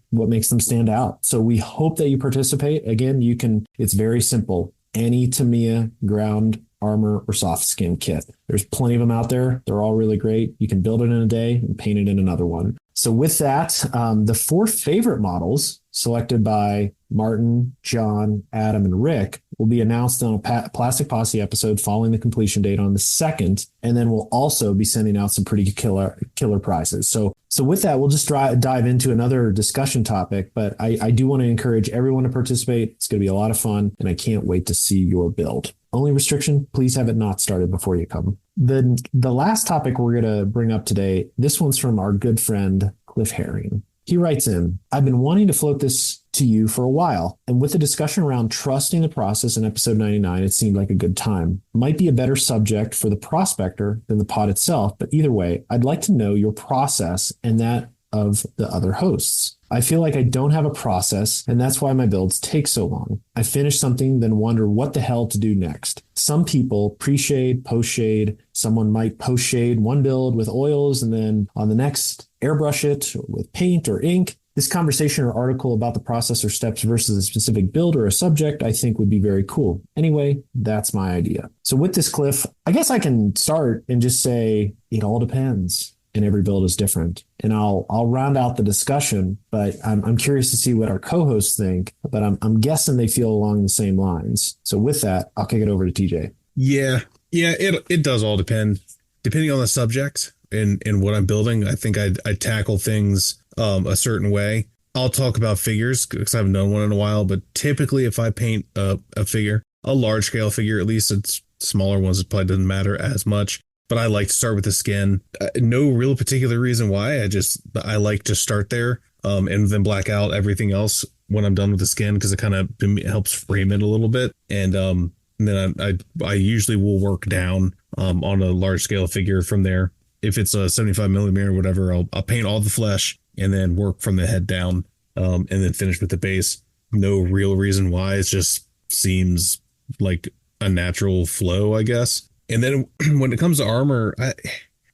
S8: what makes them stand out. So we hope that you participate. Again, it's very simple. Any Tamiya ground armor or soft skin kit. There's plenty of them out there. They're all really great. You can build it in a day and paint it in another one. So with that, the 4 favorite models selected by Martin, John, Adam, and Rick will be announced on a Plastic Posse episode following the completion date on the 2nd. And then we'll also be sending out some pretty killer prizes. So with that, we'll just dive into another discussion topic. But I do want to encourage everyone to participate. It's going to be a lot of fun, and I can't wait to see your build. Only restriction, please have it not started before you come. The last topic we're going to bring up today, this one's from our good friend, Cliff Herring. He writes in, I've been wanting to float this to you for a while, and with the discussion around trusting the process in episode 99, it seemed like a good time. Might be a better subject for the prospector than the pod itself, but either way, I'd like to know your process and that of the other hosts. I feel like I don't have a process, and that's why my builds take so long. I finish something, then wonder what the hell to do next. Some people pre-shade, post-shade. Someone might post-shade one build with oils, and then on the next, airbrush it with paint or ink. This conversation or article about the process or steps versus a specific build or a subject, I think would be very cool. Anyway, that's my idea. So with this, Cliff, I guess I can start and just say it all depends. And every build is different. And I'll round out the discussion, but I'm curious to see what our co-hosts think, but I'm guessing they feel along the same lines. So with that, I'll kick it over to TJ.
S7: Yeah, it does all depend. Depending on the subject and what I'm building, I think I tackle things a certain way. I'll talk about figures because I haven't done one in a while, but typically if I paint a figure, a large scale figure, at least it's smaller ones, it probably doesn't matter as much. But I like to start with the skin. No real particular reason why. I like to start there and then black out everything else when I'm done with the skin because it kind of helps frame it a little bit. And then I usually will work down on a large scale figure from there. If it's a 75 millimeter or whatever, I'll paint all the flesh and then work from the head down and then finish with the base. No real reason why. It just seems like a natural flow, I guess. And then when it comes to armor,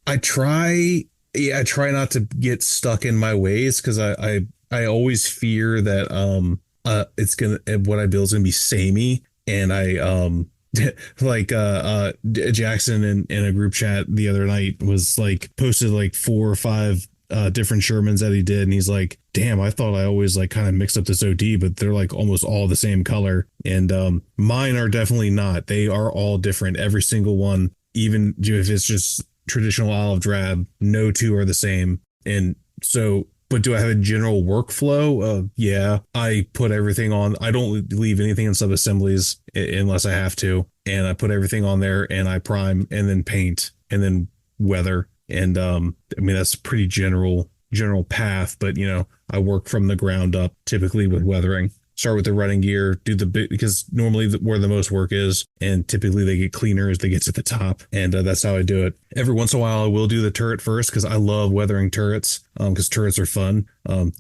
S7: I try not to get stuck in my ways because I always fear that it's what I build is gonna be samey, and like Jackson in a group chat the other night was like posted like 4 or 5 different Shermans that he did, and he's like, damn, I thought I always like kind of mixed up this OD, but they're like almost all the same color. And mine are definitely not. They are all different, every single one. Even if it's just traditional olive drab, no two are the same. And so, But do I have a general workflow? Yeah, I put everything on. I don't leave anything in sub-assemblies unless I have to. And I put everything on there and I prime and then paint and then weather. And I mean, that's a pretty general path. But, you know, I work from the ground up typically with weathering. Start with the running gear, do the bit, because normally where the most work is, and typically they get cleaner as they get to the top, and that's how I do it. Every once in a while, I will do the turret first because I love weathering turrets, because turrets are fun.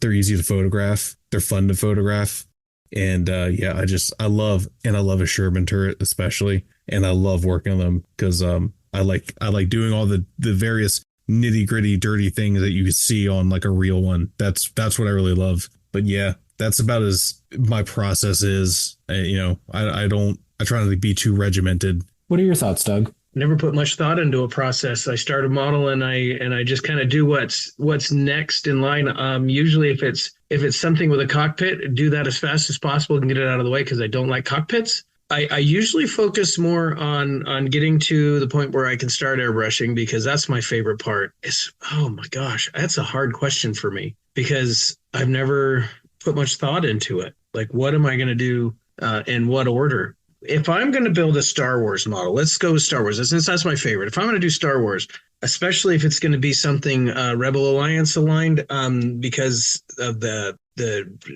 S7: They're easy to photograph. They're fun to photograph, and yeah, I love a Sherman turret especially, and I love working on them because I like doing all the various nitty gritty dirty things that you see on like a real one. That's what I really love. But yeah, that's about as my process is. You know, I try not to be too regimented.
S8: What are your thoughts, Doug?
S6: Never put much thought into a process. I start a model and I just kind of do what's next in line. Usually if it's something with a cockpit, do that as fast as possible and get it out of the way because I don't like cockpits. I usually focus more on getting to the point where I can start airbrushing because that's my favorite part. Oh my gosh, that's a hard question for me because I've never put much thought into it. Like, what am I going to do in what order? If I'm going to build a Star Wars model, let's go with Star Wars. Since that's my favorite. If I'm going to do Star Wars, especially if it's going to be something Rebel Alliance aligned, because of the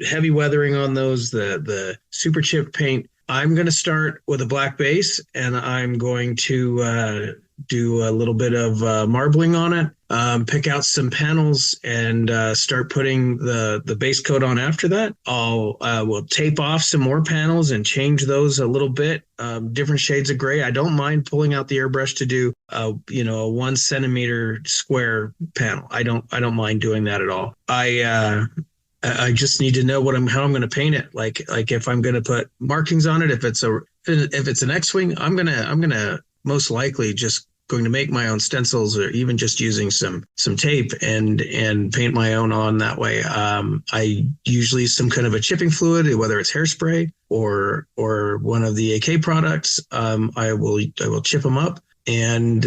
S6: heavy weathering on those, the super chip paint, I'm going to start with a black base and I'm going to do a little bit of marbling on it, pick out some panels and start putting the base coat on after that. We'll tape off some more panels and change those a little bit, different shades of gray. I don't mind pulling out the airbrush to do a 1 centimeter square panel. I don't mind doing that at all. I just need to know how I'm going to paint it. Like if I'm going to put markings on it, if it's an X-wing, I'm going to most likely just going to make my own stencils or even just using some tape and paint my own on that way. I usually use some kind of a chipping fluid, whether it's hairspray or one of the AK products. I will chip them up and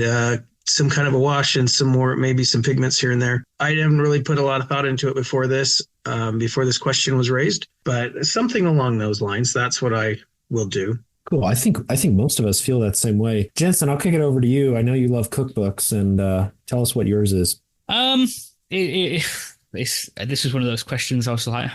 S6: some kind of a wash and maybe some pigments here and there. I didn't really put a lot of thought into it before this question was raised, but something along those lines. That's what I will do.
S8: Cool. I think most of us feel that same way. Jensen, I'll kick it over to you. I know you love cookbooks, and tell us what yours is.
S9: This is one of those questions I was like,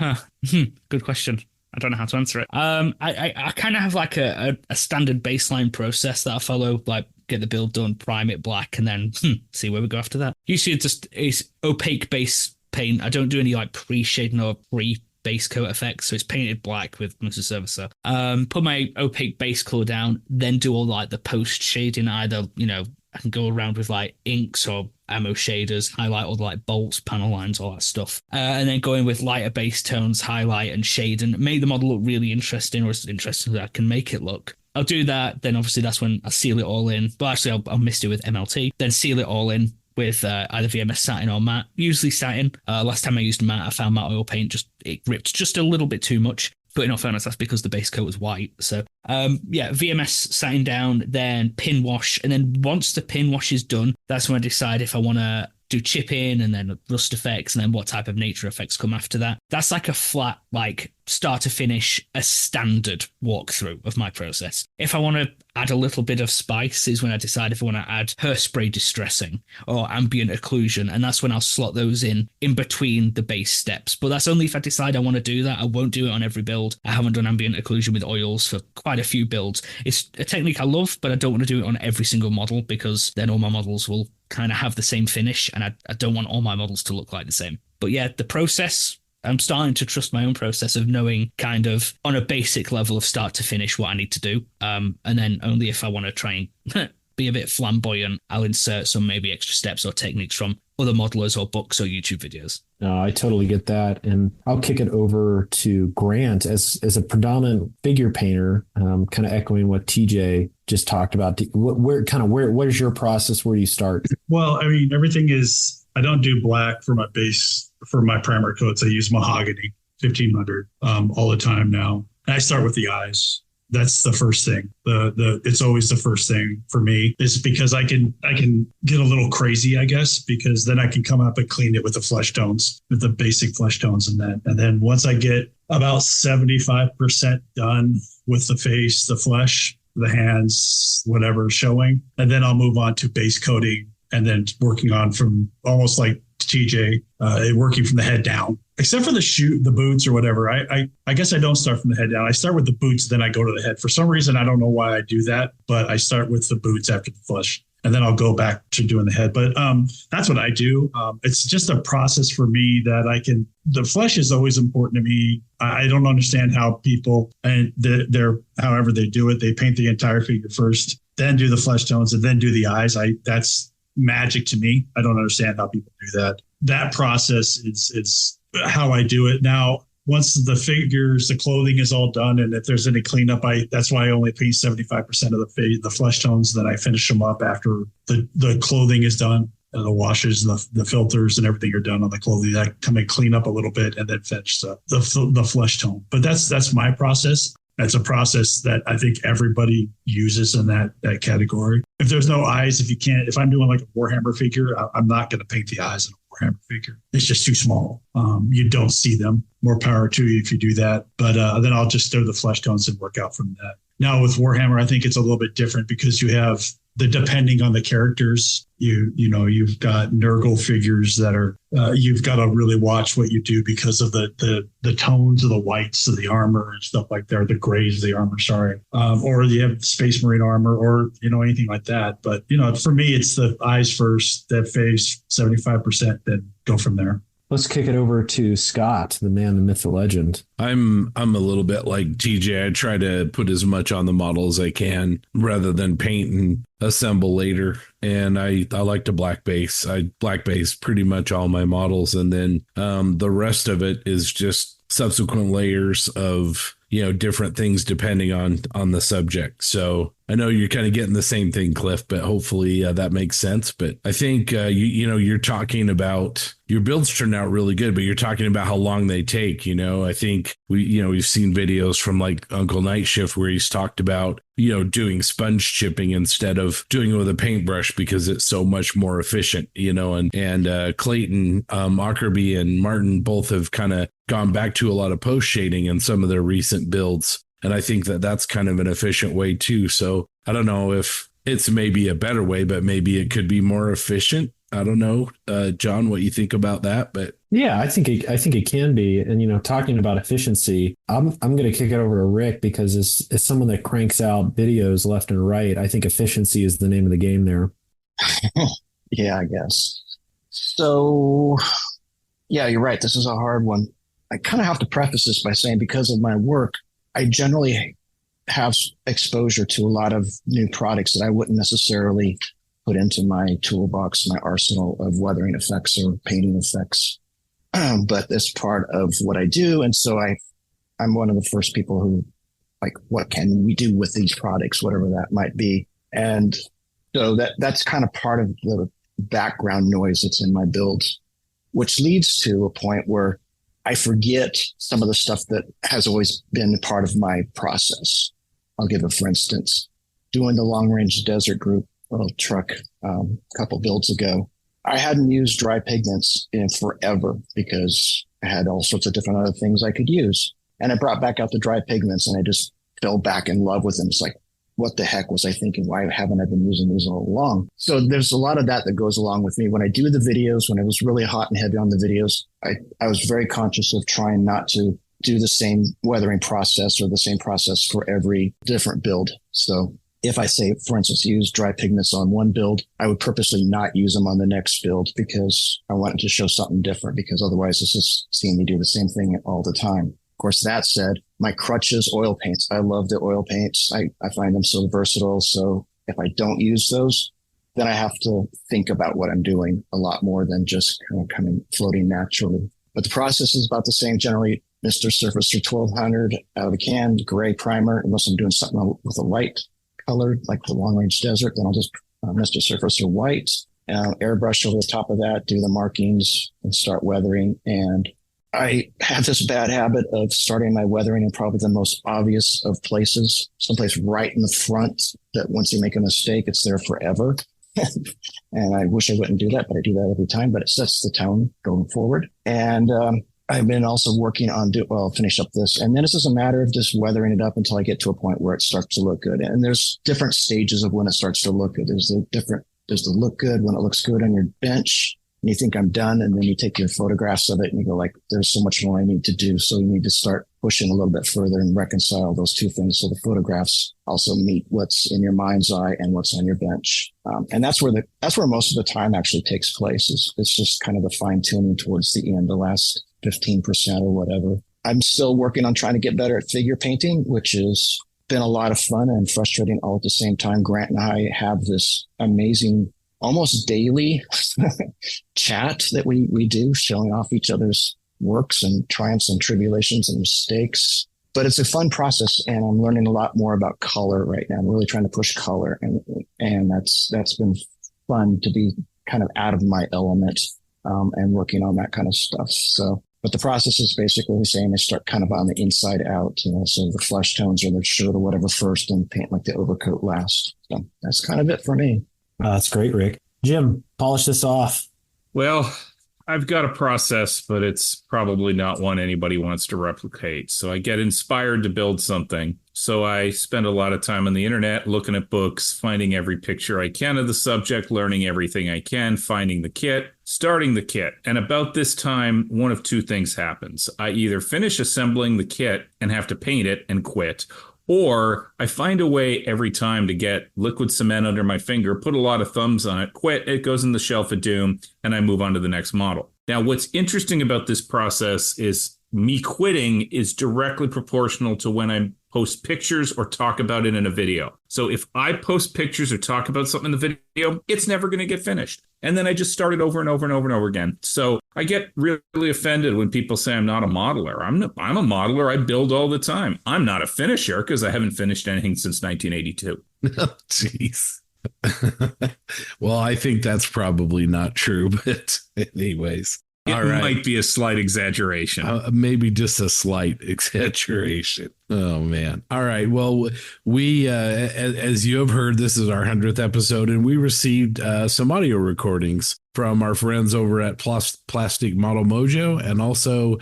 S9: good question. I don't know how to answer it. I kind of have like a standard baseline process that I follow, like get the build done, prime it black, and then see where we go after that. Usually it's opaque base paint. I don't do any like pre-shading or pre-base coat effects, so it's painted black with Mr. Servicer. Put my opaque base color down, then do all like the post shading. Either I can go around with like inks or ammo shaders, highlight all the like bolts, panel lines, all that stuff. And then go in with lighter base tones, highlight and shade, and make the model look really interesting, or as interesting as I can make it look. I'll do that. Then obviously that's when I seal it all in. But actually I'll mist it with MLT. Then seal it all in with either VMS satin or matte. Usually satin. Last time I used matte, I found matte oil paint it ripped just a little bit too much. But in all fairness, that's because the base coat was white. So VMS satin down, then pin wash. And then once the pin wash is done, that's when I decide if I want to do chip in and then rust effects and then what type of nature effects come after that. That's like a flat, like start to finish, a standard walkthrough of my process. If I want to add a little bit of spice is when I decide if I want to add hairspray distressing or ambient occlusion, and that's when I'll slot those in between the base steps. But that's only if I decide I want to do that. I won't do it on every build. I haven't done ambient occlusion with oils for quite a few builds. It's a technique I love, but I don't want to do it on every single model because then all my models will kind of have the same finish, and I don't want all my models to look like the same. But yeah, the process, I'm starting to trust my own process of knowing kind of on a basic level of start to finish what I need to do. And then only if I want to try and be a bit flamboyant, I'll insert some maybe extra steps or techniques from other modelers or books or YouTube videos.
S8: No, I totally get that. And I'll kick it over to Grant as a predominant figure painter, kind of echoing what TJ just talked about. What is your process? Where do you start?
S10: Well, I mean, everything is, I don't do black for my base, for my primer coats. I use mahogany 1500 all the time now. And I start with the eyes. That's the first thing. It's always the first thing for me, is because I can get a little crazy, I guess, because then I can come up and clean it with the flesh tones, with the basic flesh tones and that. And then once I get about 75% done with the face, the flesh, the hands, whatever showing, and then I'll move on to base coating and then working on from almost like TJ, working from the head down. Except for the boots or whatever. I guess I don't start from the head down. I start with the boots, then I go to the head. For some reason, I don't know why I do that, but I start with the boots after the flesh, and then I'll go back to doing the head. But that's what I do. It's just a process for me that I can. The flesh is always important to me. I don't understand how people, and they're however they do it. They paint the entire figure first, then do the flesh tones, and then do the eyes. That's magic to me. I don't understand how people do that. That process is how I do it. Now, once the clothing is all done, and if there's any cleanup, that's why I only paint 75% of the flesh tones. Then I finish them up after the clothing is done, and the washes, the filters, and everything are done on the clothing. I come and clean up a little bit, and then finish the flesh tone. But that's my process. That's a process that I think everybody uses in that category. If there's no eyes, if I'm doing like a Warhammer figure, I'm not going to paint the eyes in a Warhammer figure. It's just too small. You don't see them. More power to you if you do that. But then I'll just throw the flesh tones and work out from that. Now with Warhammer, I think it's a little bit different because you have depending on the characters, you've got Nurgle figures that are, you've got to really watch what you do because of the tones of the whites of the armor and stuff like that, or the grays of the armor, sorry. Or you have Space Marine armor or, anything like that. But, for me, it's the eyes first, that face 75%, then go from there.
S8: Let's kick it over to Scott, the man, the myth, the legend.
S3: I'm a little bit like TJ. I try to put as much on the model as I can rather than paint and assemble later. And I like to black base. I black base pretty much all my models. And then the rest of it is just subsequent layers of, different things depending on the subject. So I know you're kind of getting the same thing, Cliff, but hopefully that makes sense. But I think, you're talking about your builds turn out really good, but you're talking about how long they take. I think we've seen videos from like Uncle Night Shift where he's talked about, doing sponge chipping instead of doing it with a paintbrush because it's so much more efficient, and Clayton, Ockerby and Martin both have kind of gone back to a lot of post shading in some of their recent builds. And I think that that's kind of an efficient way too. So I don't know if it's maybe a better way, but maybe it could be more efficient. I don't know, John, what you think about that, but
S8: yeah, I think it can be. And, talking about efficiency, I'm going to kick it over to Rick because as someone that cranks out videos left and right, I think efficiency is the name of the game there.
S5: Yeah, I guess. So, yeah, you're right. This is a hard one. I kind of have to preface this by saying because of my work, I generally have exposure to a lot of new products that I wouldn't necessarily put into my toolbox, my arsenal of weathering effects or painting effects. But that's part of what I do. And so I'm one of the first people who like, what can we do with these products, whatever that might be. And so that's kind of part of the background noise that's in my builds, which leads to a point where I forget some of the stuff that has always been part of my process. I'll give for instance, doing the long range desert group truck a couple builds ago. I hadn't used dry pigments in forever because I had all sorts of different other things I could use. And I brought back out the dry pigments and I just fell back in love with them. It's like, what the heck was I thinking? Why haven't I been using these all along? So there's a lot of that goes along with me. When I do the videos, when it was really hot and heavy on the videos, I was very conscious of trying not to do the same weathering process or the same process for every different build. So if I say, for instance, use dry pigments on one build, I would purposely not use them on the next build because I wanted to show something different, because otherwise it's just seeing me do the same thing all the time. Of course, that said, my crutches, oil paints. I love the oil paints. I find them so versatile. So if I don't use those, then I have to think about what I'm doing a lot more than just kind of floating naturally. But the process is about the same. Generally, Mr. Surfacer 1200 out of a can, gray primer, unless I'm doing something with a light color, like the long range desert, then I'll just Mr. Surfacer white, airbrush over the top of that, do the markings and start weathering. And I have this bad habit of starting my weathering in probably the most obvious of places, someplace right in the front that once you make a mistake, it's there forever. And I wish I wouldn't do that, but I do that every time. But it sets the tone going forward. And I've been also working on, I'll finish up this. And then it's just a matter of just weathering it up until I get to a point where it starts to look good. And there's different stages of when it starts to look good. There's the look good when it looks good on your bench. And you think I'm done. And then you take your photographs of it and you go like, there's so much more I need to do. So you need to start pushing a little bit further and reconcile those two things. So the photographs also meet what's in your mind's eye and what's on your bench. And that's where most of the time actually takes place. It's just kind of the fine tuning towards the end, the last 15% or whatever. I'm still working on trying to get better at figure painting, which has been a lot of fun and frustrating all at the same time. Grant and I have this amazing, almost daily chat that we do, showing off each other's works and triumphs and tribulations and mistakes. But it's a fun process, and I'm learning a lot more about color right now. I'm really trying to push color, and that's been fun to be kind of out of my element and working on that kind of stuff. So, but the process is basically the same. I start kind of on the inside out, so the flesh tones or the shirt or whatever first, and paint like the overcoat last. So that's kind of it for me.
S8: That's great, Rick. Jim, polish this off.
S4: Well, I've got a process, but it's probably not one anybody wants to replicate. So I get inspired to build something. So I spend a lot of time on the internet looking at books, finding every picture I can of the subject, learning everything I can, finding the kit, starting the kit. And about this time, one of two things happens. I either finish assembling the kit and have to paint it and quit, or I find a way every time to get liquid cement under my finger, put a lot of thumbs on it, quit, it goes in the shelf of doom, and I move on to the next model. Now, what's interesting about this process is me quitting is directly proportional to when I post pictures or talk about it in a video. So if I post pictures or talk about something in the video, it's never going to get finished. And then I just start it over and over and over and over again. So I get really offended when people say I'm not a modeler. I'm a modeler. I build all the time. I'm not a finisher because I haven't finished anything since 1982.
S3: Oh, jeez. Well, I think that's probably not true, but anyways.
S4: It might be a slight exaggeration.
S3: Maybe just a slight exaggeration. Oh, man. All right. Well, we, as you have heard, this is our 100th episode, and we received some audio recordings from our friends over at Plastic Model Mojo and also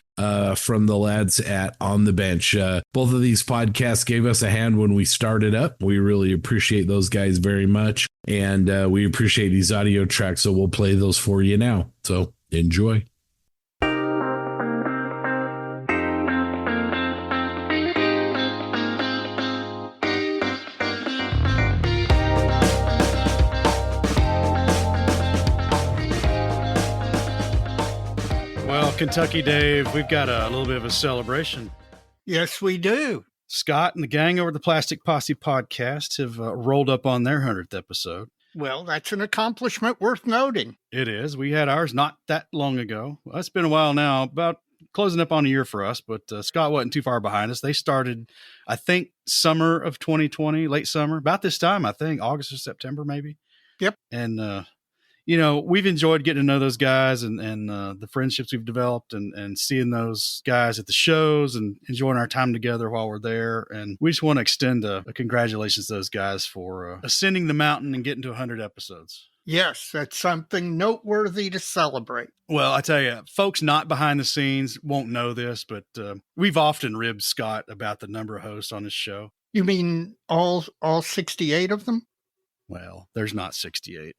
S3: from the lads at On the Bench. Both of these podcasts gave us a hand when we started up. We really appreciate those guys very much, and we appreciate these audio tracks, so we'll play those for you now. So enjoy.
S11: Kentucky Dave, we've got a little bit of a celebration.
S12: Yes, we do.
S11: Scott and the gang over the Plastic Posse podcast have rolled up on their 100th episode.
S12: Well, that's an accomplishment worth noting.
S11: It is. We had ours not that long ago. Well, it's been a while now, about closing up on a year for us, but Scott wasn't too far behind us. They started, I think, summer of 2020, late summer, about this time, I think, August or September maybe.
S12: Yep.
S11: And, we've enjoyed getting to know those guys and the friendships we've developed and seeing those guys at the shows and enjoying our time together while we're there. And we just want to extend a congratulations to those guys for ascending the mountain and getting to 100 episodes.
S12: Yes, that's something noteworthy to celebrate.
S11: Well, I tell you, folks not behind the scenes won't know this, but we've often ribbed Scott about the number of hosts on his show.
S12: You mean all 68 of them?
S11: Well, there's not 68.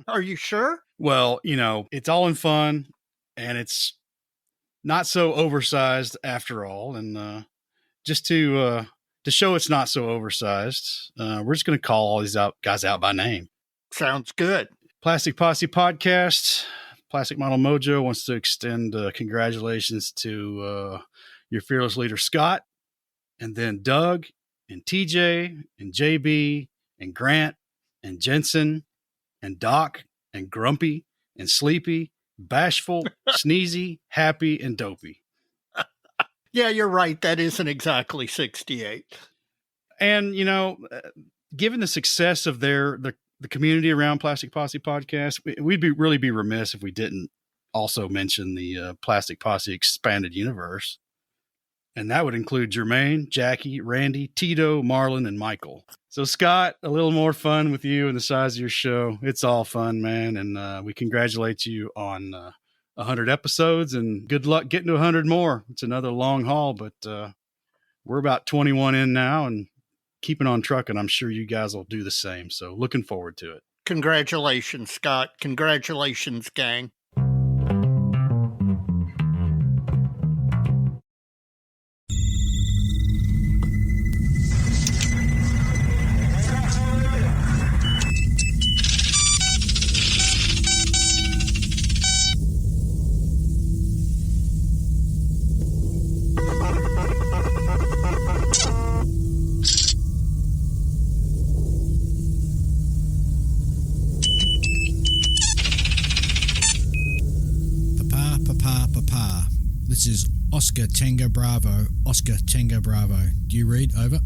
S12: Are you sure?
S11: Well, it's all in fun and it's not so oversized after all. And just to show it's not so oversized, we're just going to call all these guys out by name.
S12: Sounds good.
S11: Plastic Posse podcast, Plastic Model Mojo wants to extend congratulations to your fearless leader, Scott, and then Doug and TJ and JB and Grant and Jensen and Doc and Grumpy and Sleepy, Bashful, Sneezy, Happy, and Dopey.
S12: Yeah, you're right. That isn't exactly 68.
S11: And, given the success of the community around Plastic Posse podcast, we'd really be remiss if we didn't also mention the Plastic Posse Expanded Universe. And that would include Jermaine, Jackie, Randy, Tito, Marlon, and Michael. So, Scott, a little more fun with you and the size of your show. It's all fun, man. And we congratulate you on 100 episodes, and good luck getting to 100 more. It's another long haul, but we're about 21 in now and keeping on trucking. I'm sure you guys will do the same. So, looking forward to it.
S12: Congratulations, Scott. Congratulations, gang.
S13: This is Oscar Tango Bravo. Oscar Tango Bravo. Do you read? Over.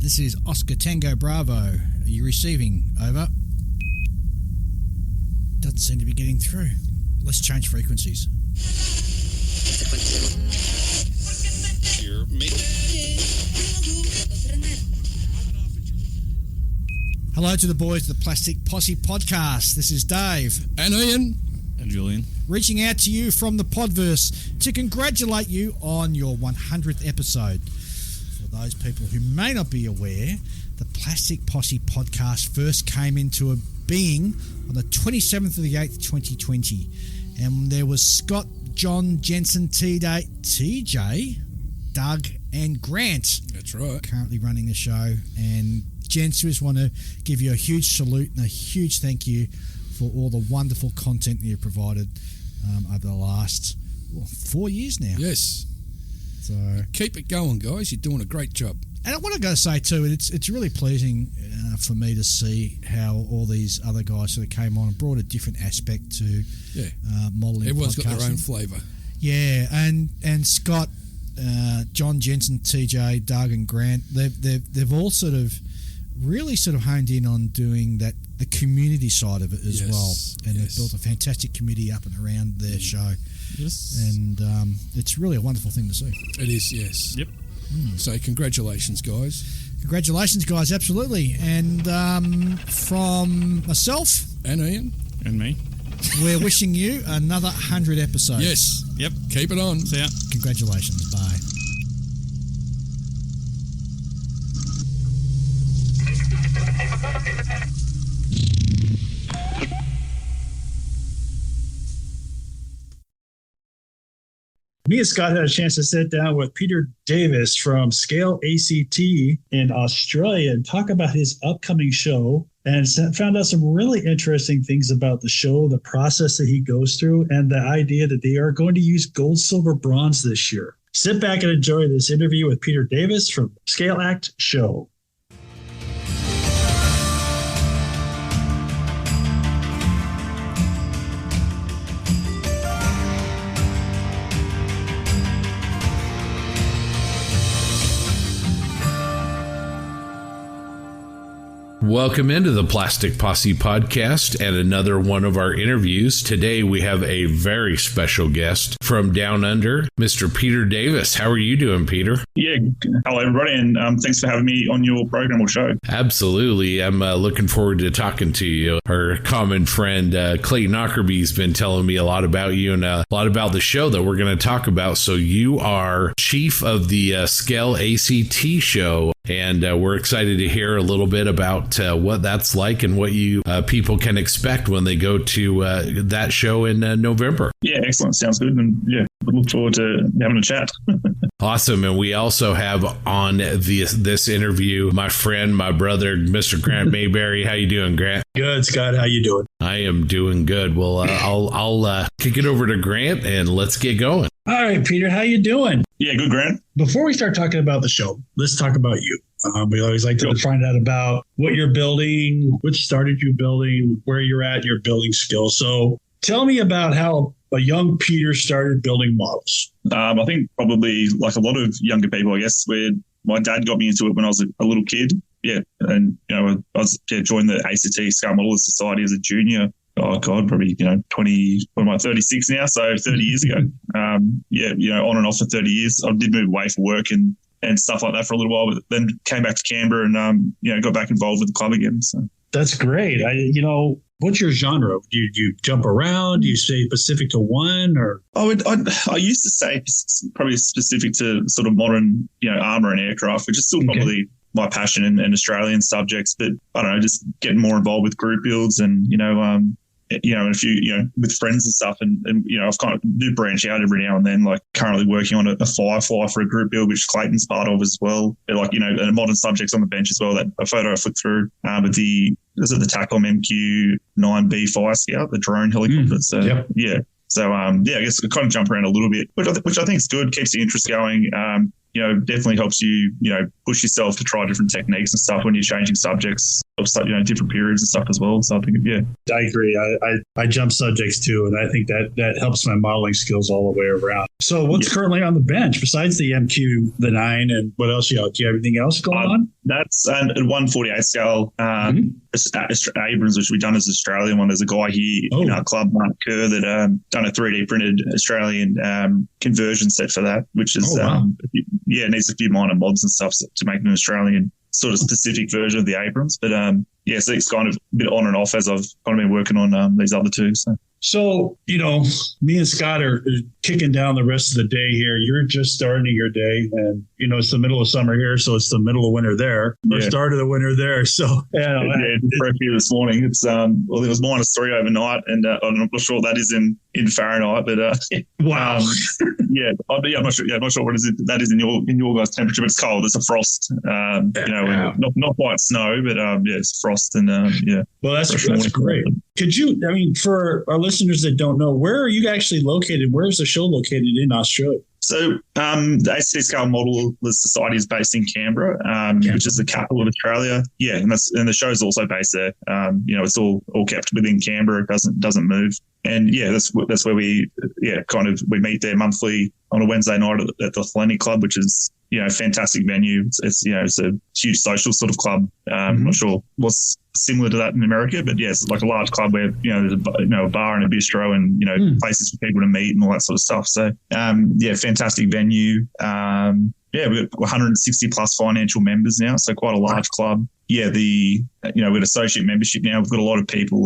S13: This is Oscar Tango Bravo. Are you receiving? Over. Doesn't seem to be getting through. Let's change frequencies. Hello to the boys of the Plastic Posse podcast. This is Dave.
S14: And Ian.
S15: And Julian.
S13: Reaching out to you from the Podverse to congratulate you on your 100th episode. For those people who may not be aware, the Plastic Posse podcast first came into a being on the 27th of the 8th, 2020. And there was Scott, John, Jensen, TJ, Doug, and Grant.
S14: That's right.
S13: Currently running the show. And gents, we just want to give you a huge salute and a huge thank you for all the wonderful content that you've provided over the last 4 years now.
S14: Yes.
S13: So
S14: keep it going, guys. You're doing a great job.
S13: And I want to go say too, it's really pleasing for me to see how all these other guys sort of came on and brought a different aspect to modelling.
S14: Everyone's
S13: podcasting.
S14: got their own flavour.
S13: Yeah, and Scott, John, Jensen, TJ, Doug, and Grant, they've all sort of really sort of honed in on doing that, the community side of it as well. And they've built a fantastic community up and around their show.
S15: Yes.
S13: And it's really a wonderful thing to see.
S14: It is, yes.
S15: Yep.
S14: So congratulations, guys.
S13: Congratulations, guys, absolutely. And from myself
S14: and Ian
S15: and me,
S13: we're wishing you another 100 episodes.
S14: Yes.
S15: Yep.
S14: Keep it on.
S15: See ya.
S13: Congratulations. Bye.
S10: Me and Scott had a chance to sit down with Peter Davis from Scale ACT in Australia and talk about his upcoming show, and found out some really interesting things about the show, the process that he goes through, and the idea that they are going to use gold, silver, bronze this year. Sit back and enjoy this interview with Peter Davis from Scale Act Show.
S3: Welcome into the Plastic Posse podcast and another one of our interviews. Today we have a very special guest from Down Under, Mr. Peter Davis. How are you doing, Peter?
S16: Yeah, hello everybody, and thanks for having me on your program or show.
S3: Absolutely. I'm looking forward to talking to you. Our common friend Clay Knockerby's been telling me a lot about you and a lot about the show that we're going to talk about. So you are chief of the Scale ACT show, and we're excited to hear a little bit about what that's like and what you people can expect when they go to that show in November.
S16: Yeah, excellent. Sounds good. And yeah, look forward to having a chat.
S3: Awesome. And we also have on this interview my friend, my brother, Mr. Grant Mayberry. How you doing, Grant?
S10: Good, Scott. How you doing?
S3: I am doing good. Well, I'll kick it over to Grant and let's get going.
S10: All right, Peter, how you doing?
S16: Yeah, good, Grant.
S10: Before we start talking about the show, let's talk about you. We always like to find out about what you're building, what started you building, where you're at in your building skills. So tell me about how a young Peter started building models.
S16: I think probably like a lot of younger people, I guess, where my dad got me into it when I was a little kid. and I was joined the ACT Scale Modelers Society as a junior. Oh God, probably 20. What am I? 36 now, so 30 years ago. On and off for 30 years. I did move away for work and stuff like that for a little while, but then came back to Canberra and got back involved with the club again. So
S10: that's great. What's your genre? Do you jump around? Do you stay specific to one, or?
S16: I used to say probably specific to sort of modern, armor and aircraft, which is still probably my passion in Australian subjects. But I don't know, just getting more involved with group builds and a few, with friends and stuff. And I've kind of do branch out every now and then, like currently working on a Firefly for a group build, which Clayton's part of as well. And modern subjects on the bench as well, that a photo I flicked through with the TACOM MQ-9B Fire Scout, the drone helicopter. So, yeah. So, I guess I kind of jump around a little bit, which I think is good, keeps the interest going. Definitely helps you, push yourself to try different techniques and stuff when you're changing subjects of, different periods and stuff as well. So I think,
S10: I agree. I jump subjects too, and I think that helps my modeling skills all the way around. So what's currently on the bench besides the MQ, the 9, and what else you got? Do you have anything else going on?
S16: That's a 148 scale Abrams, which we've done as an Australian one. There's a guy here in our club, Mark Kerr, that done a 3D printed Australian conversion set for that, which is it needs a few minor mods and stuff to make an Australian sort of specific version of the Abrams. But so it's kind of a bit on and off as I've kind of been working on these other two.
S10: So, me and Scott are kicking down the rest of the day here. You're just starting your day, and, it's the middle of summer here, so it's the middle of winter there, or start of the winter there. So,
S16: it's here this morning. It's, it was -3 overnight, and I'm not sure what that is in Fahrenheit, but
S10: wow.
S16: I'm not sure. Yeah, I'm not sure what that is in your guys' temperature, but it's cold. It's a frost, and not quite snow, but it's frost, and
S10: Well, that's great. Could you, for our listeners that don't know, where are you actually located? Where's the show located in Australia?
S16: So the ACT Scale Modelers Society is based in Canberra, which is the capital of Australia. Yeah, and the show's also based there. It's all kept within Canberra. It doesn't move. And that's where we meet there monthly on a Wednesday night at the Atlantic Club, which is fantastic venue. It's a huge social sort of club. I'm not sure what's similar to that in America, but it's like a large club where there's a bar and a bistro and places for people to meet and all that sort of stuff. So fantastic venue. We've got 160 plus financial members now, so quite a large club. With associate membership now, we've got a lot of people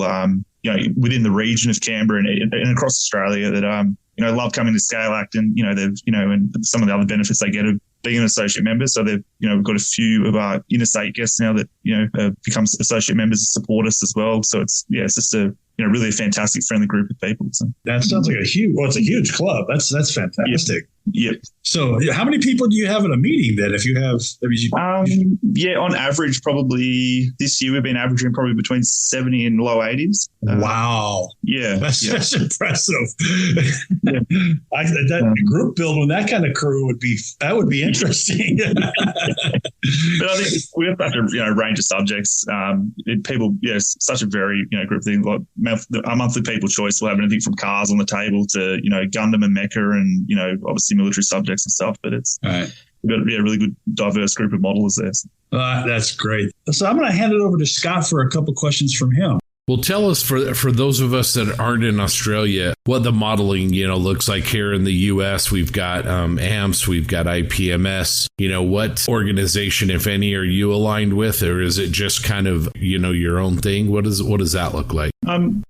S16: within the region of Canberra and across Australia that love coming to Scale Act, and they've and some of the other benefits they get of being an associate member. So they've we've got a few of our interstate guests now that have become associate members to support us as well. So it's just a really a fantastic friendly group of people. So
S10: that sounds like it's a huge club. That's fantastic.
S16: Yep.
S10: So how many people do you have at a meeting then? If you have,
S16: on average, probably this year we've been averaging probably between 70 and low 80s.
S10: Wow. That's impressive. That group build with that kind of crew would be interesting.
S16: But I think we have such a range of subjects. People, such a very group thing. Like our monthly people choice will have anything from cars on the table to Gundam and Mecha and obviously military subjects and stuff. But it's we've got a really good diverse group of modelers there.
S10: That's great. So I'm going to hand it over to Scott for a couple questions from him.
S3: Well, tell us for those of us that aren't in Australia, what the modeling, looks like here in the U.S. We've got AMPS, we've got IPMS. What organization, if any, are you aligned with, or is it just kind of your own thing? What does that look like?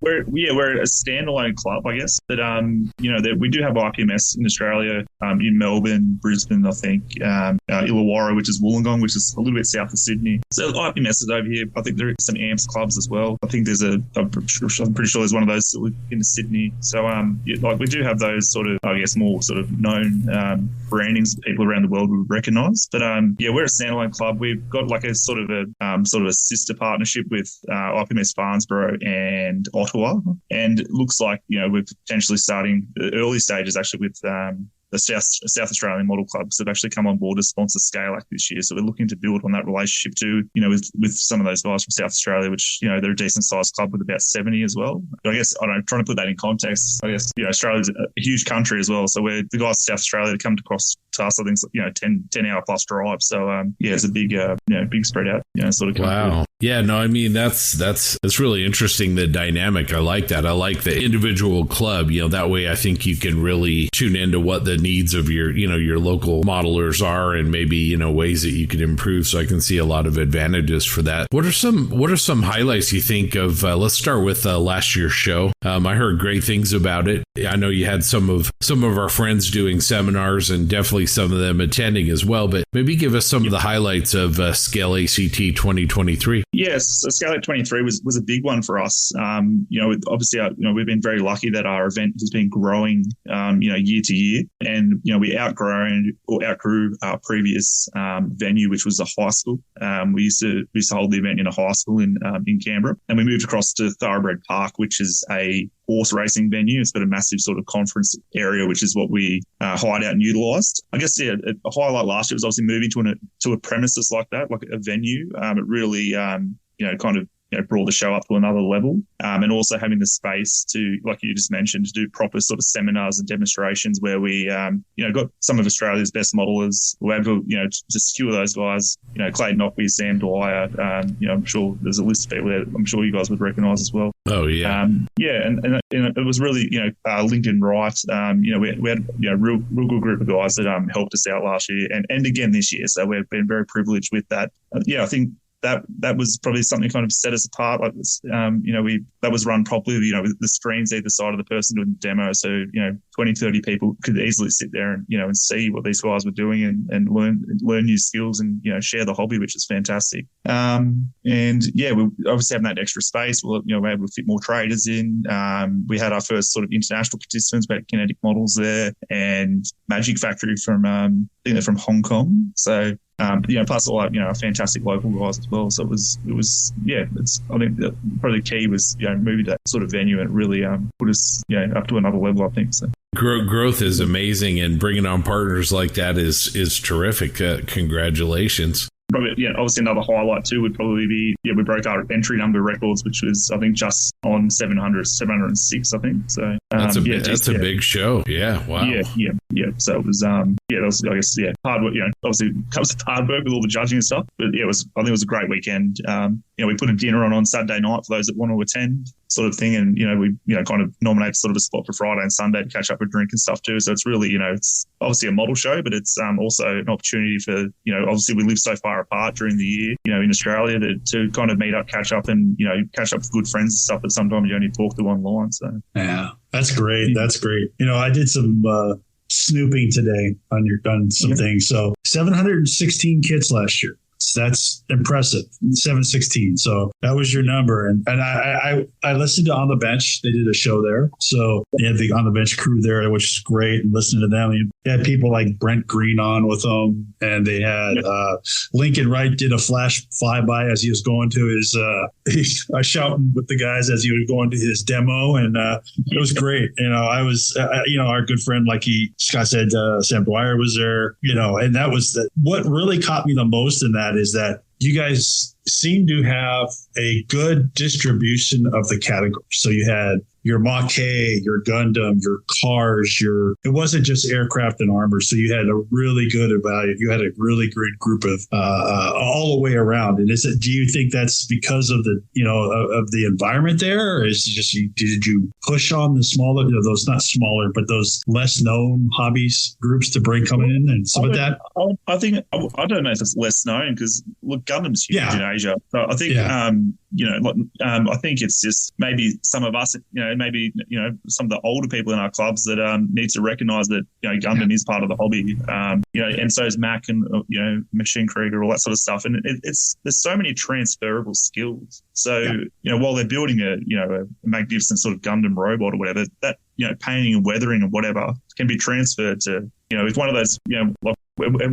S16: We're a standalone club, I guess. But that we do have IPMS in Australia, in Melbourne, Brisbane, I think, Illawarra, which is Wollongong, which is a little bit south of Sydney. So IPMS is over here. I think there are some AMPS clubs as well. I think I'm pretty sure there's one of those in Sydney. So we do have those sort of, I guess, more sort of known brandings that people around the world would recognise. But we're a standalone club. We've got like a sort of a sister partnership with IPMS Farnborough and Ottawa, and it looks like we're potentially starting the early stages actually with the South Australian Model Clubs have actually come on board to sponsor Scale Act this year. So we're looking to build on that relationship too, with some of those guys from South Australia, which, they're a decent sized club with about 70 as well. But I guess, trying to put that in context, I guess, Australia's a huge country as well. So we're the guys in South Australia that come across to us, I think, 10 hour plus drive. So, it's a big, big spread out, sort of.
S3: Wow. Yeah, no, I mean, that's really interesting, the dynamic. I like that. I like the individual club, that way I think you can really tune into what the needs of your local modelers are, and maybe, ways that you could improve. So I can see a lot of advantages for that. What are some highlights you think of? Let's start with last year's show. I heard great things about it. I know you had some of our friends doing seminars, and definitely some of them attending as well, but maybe give us some of the highlights of Scale ACT 2023.
S16: Yes, so Scale ACT 23 was a big one for us. Obviously, we've been very lucky that our event has been growing, year to year, and we outgrew our previous venue, which was a high school. We used to hold the event in a high school in Canberra, and we moved across to Thoroughbred Park, which is a horse racing venue. It's got a massive sort of conference area, which is what we hired out and utilised. I guess, a highlight last year was obviously moving to a premises like that, like a venue. It really, kind of brought the show up to another level, and also having the space to, like you just mentioned, to do proper sort of seminars and demonstrations where we, got some of Australia's best modelers. We were able to, to secure those guys, Clayton Ockby, Sam Dwyer. I'm sure there's a list of people that I'm sure you guys would recognise as well.
S3: Oh yeah,
S16: and it was really, Lincoln Wright. We had real good group of guys that helped us out last year and again this year. So we've been very privileged with that. I think that was probably something kind of set us apart. Like this, that was run properly, with the screens either side of the person doing the demo. So, 20, 30 people could easily sit there and, and see what these guys were doing and learn new skills and, share the hobby, which is fantastic. We obviously having that extra space, we're able to fit more traders in. We had our first sort of international participants, we had Kinetic Models there and Magic Factory from Hong Kong. So, plus all our fantastic local guys as well. So it was I think probably the key was moving to that sort of venue, and it really put us up to another level, I think. So
S3: growth is amazing, and bringing on partners like that is terrific. Congratulations.
S16: Probably, obviously another highlight too would probably be, we broke our entry number records, which was, I think, just on 706, I think. So
S3: that's a big show. Yeah. Wow.
S16: Yeah. So it was, that was, I guess, hard work, obviously it comes with hard work with all the judging and stuff, but I think it was a great weekend. We put a dinner on Saturday night for those that want to attend, sort of thing. And, we, kind of nominate sort of a spot for Friday and Sunday to catch up with drink and stuff too. So it's really, it's obviously a model show, but it's also an opportunity for, obviously we live so far apart during the year, in Australia to kind of meet up, catch up and, catch up with good friends and stuff that sometimes you only talk to online. So,
S10: yeah, that's great. That's great. I did some, snooping today on some things. So 716 kits last year. That's impressive. 716. So that was your number. And I listened to On the Bench. They did a show there. So they had the On the Bench crew there, which is great. And listening to them, you had people like Brent Green on with them. And they had Lincoln Wright did a flash flyby as he was going to his, shouting with the guys as he was going to his demo. And it was great. I was, our good friend, like Scott said, Sam Dwyer was there, and that was what really caught me the most in that is that you guys seem to have a good distribution of the categories. So you had your Maquet, your Gundam, your cars, it wasn't just aircraft and armor. So you had a really good you had a really great group of all the way around. And do you think that's because of the, of the environment there? Or is it just, did you push on the smaller, those not smaller, but those less known hobbies groups to come in and some of that?
S16: I think, I don't know if it's less known because look, Gundam's huge in Asia. So I think, I think it's just maybe some of us, maybe some of the older people in our clubs that need to recognise that Gundam is part of the hobby. And so is Mac and Machine Krieger, all that sort of stuff. And there's so many transferable skills. So while they're building a magnificent sort of Gundam robot or whatever, that painting and weathering and whatever can be transferred to it's one of those and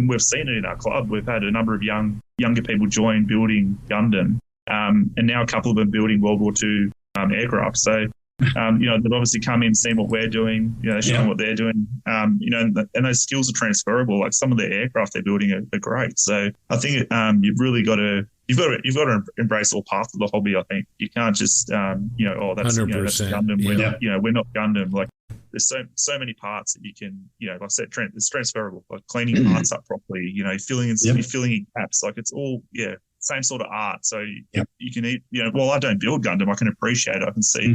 S16: we've seen it in our club. We've had a number of younger people join building Gundam. And now a couple of them building World War II aircraft. So, they've obviously come in, seen what we're doing, showing what they're doing, and those skills are transferable. Like some of the aircraft they're building are great. So I think you've really got to embrace all parts of the hobby. I think you can't just, that's
S3: 100%.
S16: that's Gundam. We're not Gundam. Like there's so many parts that you can, like I said, it's transferable. Like cleaning parts up properly, filling in, filling in gaps. Like it's all same sort of art. So you can eat. While I don't build Gundam, I can appreciate it. I can see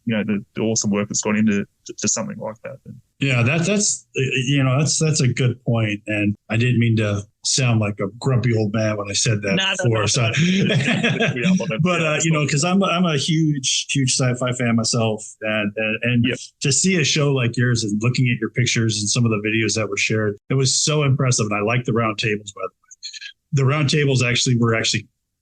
S16: the awesome work that's gone into something like that.
S10: Yeah, that's a good point, and I didn't mean to sound like a grumpy old man when I said that before. But because I'm a huge sci-fi fan myself, and to see a show like yours and looking at your pictures and some of the videos that were shared, it was so impressive, and I like the round tables. By the way, the round tables were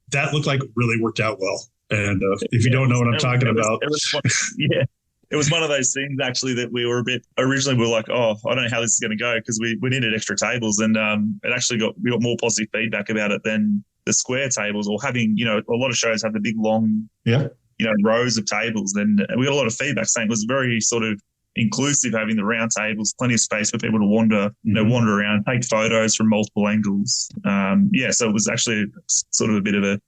S10: that looked like it really worked out well. And if you don't know what I'm talking about,
S16: it was one of those things actually that we were originally we were like, oh, I don't know how this is going to go, because we needed extra tables, and it actually we got more positive feedback about it than the square tables, or having, a lot of shows have the big long, rows of tables. Then we got a lot of feedback saying it was very sort of inclusive, having the round tables, plenty of space for people to wander around, take photos from multiple angles. So it was actually sort of a bit of a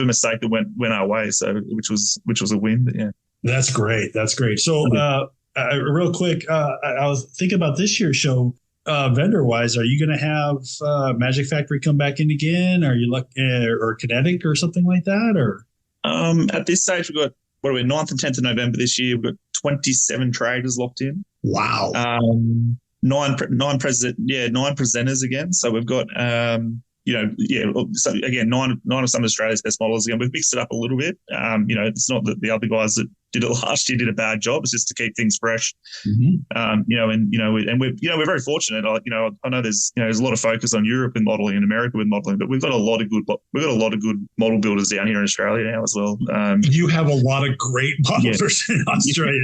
S16: mistake that went our way. So which was a win. But
S10: That's great. So real quick, I was thinking about this year's show, vendor wise. Are you going to have Magic Factory come back in again? Are you or Kinetic or something like that? Or
S16: at this stage, we've got 9th and 10th of November this year. We've got 27 traders locked in.
S10: Wow.
S16: 9 presenters again. So we've got so again, nine of some of Australia's best models again. We've mixed it up a little bit. It's not that the other guys that did it last year did a bad job. It's just to keep things fresh. And we're very fortunate. I know there's a lot of focus on Europe and modeling and America with modeling, but we've got a lot of good model builders down here in Australia now as well.
S10: You have a lot of great modelers in Australia.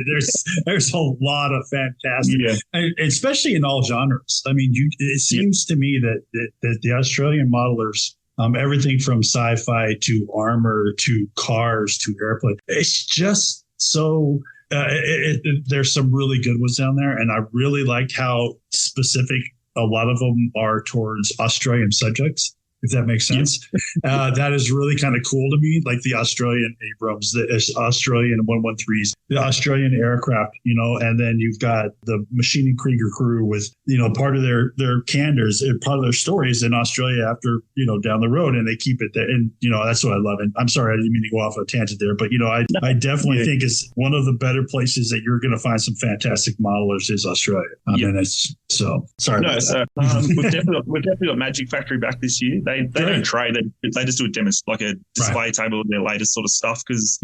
S10: There's a lot of fantastic, and especially in all genres. I mean, it seems to me that the Australian modelers, everything from sci-fi to armor to cars to airplane, it's just so there's some really good ones down there, and I really like how specific a lot of them are towards Australian subjects, if that makes sense. That is really kind of cool to me, like the Australian Abrams, the Australian 113s, the Australian aircraft, and then you've got the Machining Krieger crew with, part of their candors, part of their stories in Australia after, down the road, and they keep it there. And, that's what I love. And I'm sorry, I didn't mean to go off a tangent there, but, I definitely think it's one of the better places that you're going to find some fantastic modelers is Australia. And it's so sorry.
S16: No, so we've definitely got Magic Factory back this year. They don't trade. They just do a display table of their latest sort of stuff, because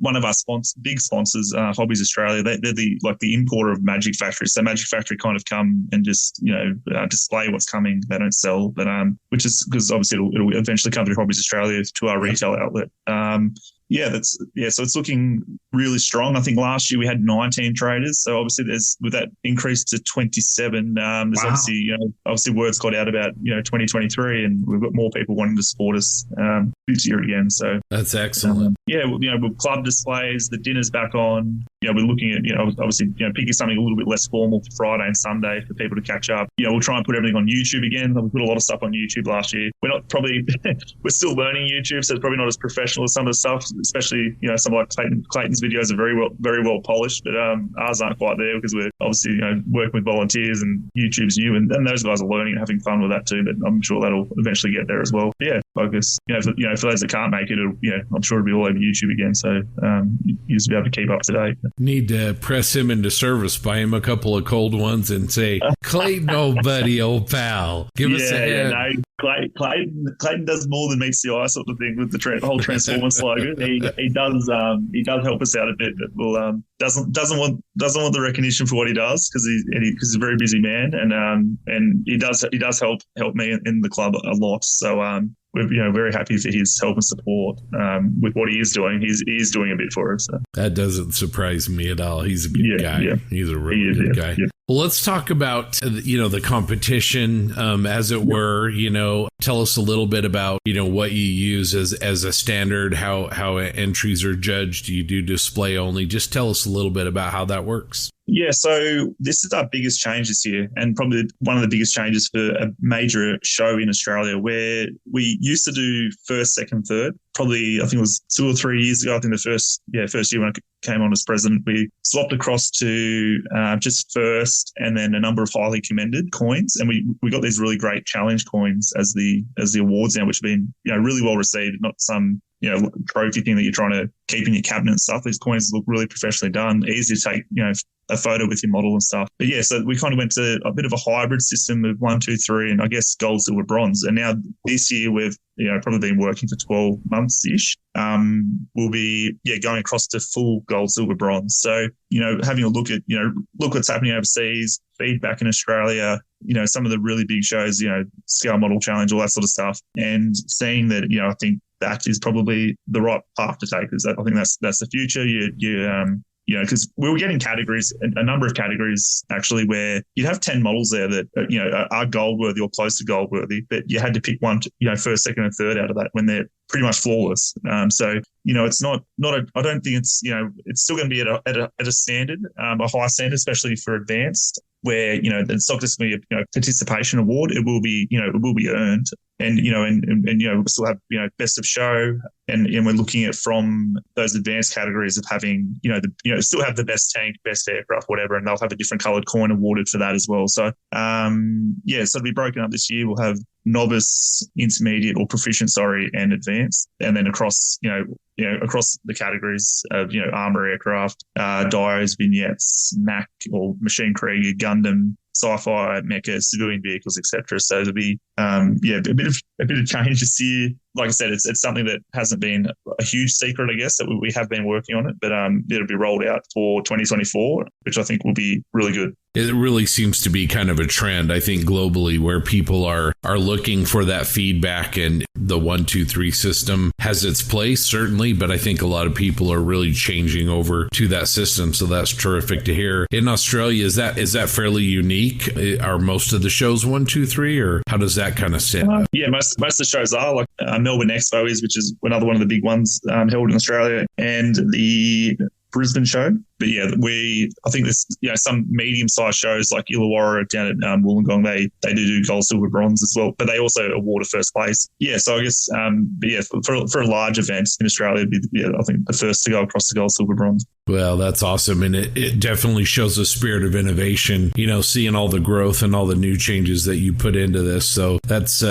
S16: one of our big sponsors, Hobbies Australia, they're the importer of Magic Factory. So Magic Factory kind of come and just display what's coming. They don't sell, but which is because obviously it'll eventually come through Hobbies Australia to our retail outlet. So it's looking really strong. I think last year we had 19 traders. So obviously with that increase to 27, there's obviously words got out about 2023, and we've got more people wanting to support us this year again. So
S3: that's excellent.
S16: With club displays, the dinner's back on. We're looking at obviously picking something a little bit less formal for Friday and Sunday for people to catch up. We'll try and put everything on YouTube again. We put a lot of stuff on YouTube last year. We're still learning YouTube, so it's probably not as professional as some of the stuff. Especially, some like Clayton's videos are very well polished, but ours aren't quite there because we're obviously, working with volunteers, and YouTube's new, and those guys are learning and having fun with that too. But I'm sure that'll eventually get there as well. But focus. For those that can't make it, I'm sure it'll be all over YouTube again. So you just be able to keep up to date.
S3: Need to press him into service, buy him a couple of cold ones, and say, Clayton, old buddy, old pal, give us a hand.
S16: Clayton does more than meets the eye, sort of thing, with the whole Transformer slogan. He does help us out a bit, but doesn't want the recognition for what he does, because he's a very busy man, and he does help me in the club a lot. So we're very happy for his help and support with what he is doing. He is doing a bit for us. So.
S3: That doesn't surprise me at all. He's a good guy. Yeah. He's a really good guy. Yeah. Well, let's talk about the competition, as it were. Tell us a little bit about what you use as a standard, how entries are judged. Do you do display only? Just tell us a little bit about how that works.
S16: Yeah, so this is our biggest change this year, and probably one of the biggest changes for a major show in Australia, where we used to do first, second, third. Probably, I think it was 2 or 3 years ago. I think the first year when I came on as president, we swapped across to just first, and then a number of highly commended coins, and we got these really great challenge coins as the awards now, which have been really well received. Not some trophy thing that you're trying to keep in your cabinet and stuff. These coins look really professionally done, easy to take a photo with your model and stuff. But yeah, so we kind of went to a bit of a hybrid system of 1, 2, 3, and I guess gold, silver, bronze. And now this year we've probably been working for 12 months ish. We'll be going across to full gold, silver, bronze. So having a look at look what's happening overseas, feedback in Australia, some of the really big shows, Scale Model Challenge, all that sort of stuff, and seeing that I think that is probably the right path to take. Because I think that's the future. Because we were getting categories, a number of categories actually, where you'd have 10 models there that are gold worthy or close to gold worthy, but you had to pick one, first, second, and third out of that when they're pretty much flawless. So it's not I don't think it's it's still going to be at a standard, a high standard, especially for advanced, where it's not just going to be a participation award. It will be earned. And we'll still have best of show, and we're looking at from those advanced categories of having still have the best tank, best aircraft, whatever, and they'll have a different coloured coin awarded for that as well. So so it'll be broken up this year. We'll have novice, intermediate, or proficient, and advanced, and then across across the categories of armor aircraft, dios, vignettes, Mac or Machine Krieger, Gundam, sci-fi, mecha, civilian vehicles, etc. So there'll be a bit of change this year. Like I said, it's something that hasn't been a huge secret, I guess, that we have been working on it, but it'll be rolled out for 2024, which I think will be really good.
S3: It really seems to be kind of a trend, I think, globally, where people are looking for that feedback, and the 1, 2, 3 system has its place, certainly, but I think a lot of people are really changing over to that system. So that's terrific to hear. In Australia, is that fairly unique? Are most of the shows 1, 2, 3, or how does that kind of stand up?
S16: Yeah, most of the shows are like Melbourne Expo which is another one of the big ones held in Australia, and the Brisbane show. But yeah, I think there's some medium-sized shows like Illawarra down at Wollongong. They do gold, silver, bronze as well, but they also award a first place. Yeah, so I guess for a large event in Australia, it'd be, I think the first to go across the gold, silver, bronze.
S3: Well, that's awesome, and it definitely shows a spirit of innovation. Seeing all the growth and all the new changes that you put into this. So that's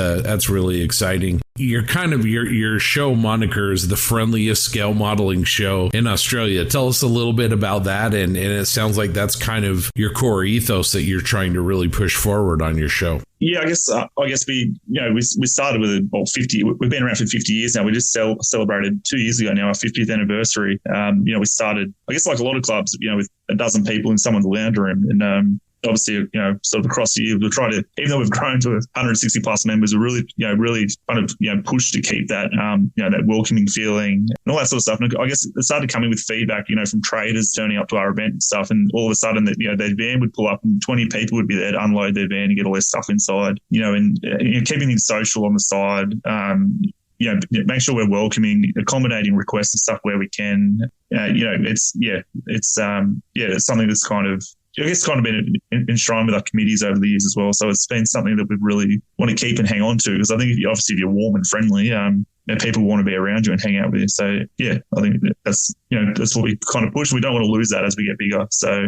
S3: really exciting. Your show moniker is the friendliest scale modeling show in Australia. Tell us a little bit about that, and it sounds like that's kind of your core ethos that you're trying to really push forward on your show.
S16: Yeah, I guess we started with 50. We've been around for 50 years now. We just celebrated 2 years ago now our 50th anniversary. We started, I guess, like a lot of clubs, with a dozen people in someone's lounge room, and obviously, sort of across the year, we'll try to, even though we've grown to 160 plus members, we're really kind of, push to keep that, that welcoming feeling and all that sort of stuff. And I guess it started coming with feedback, from traders turning up to our event and stuff. And all of a sudden that, their van would pull up and 20 people would be there to unload their van and get all their stuff inside, and keeping things social on the side. Make sure we're welcoming, accommodating requests and stuff where we can. It's something that's kind of, I guess, kind of been enshrined with our committees over the years as well. So it's been something that we really want to keep and hang on to, because I think obviously if you're warm and friendly, people want to be around you and hang out with you. So yeah, I think that's what we kind of push. We don't want to lose that as we get bigger. So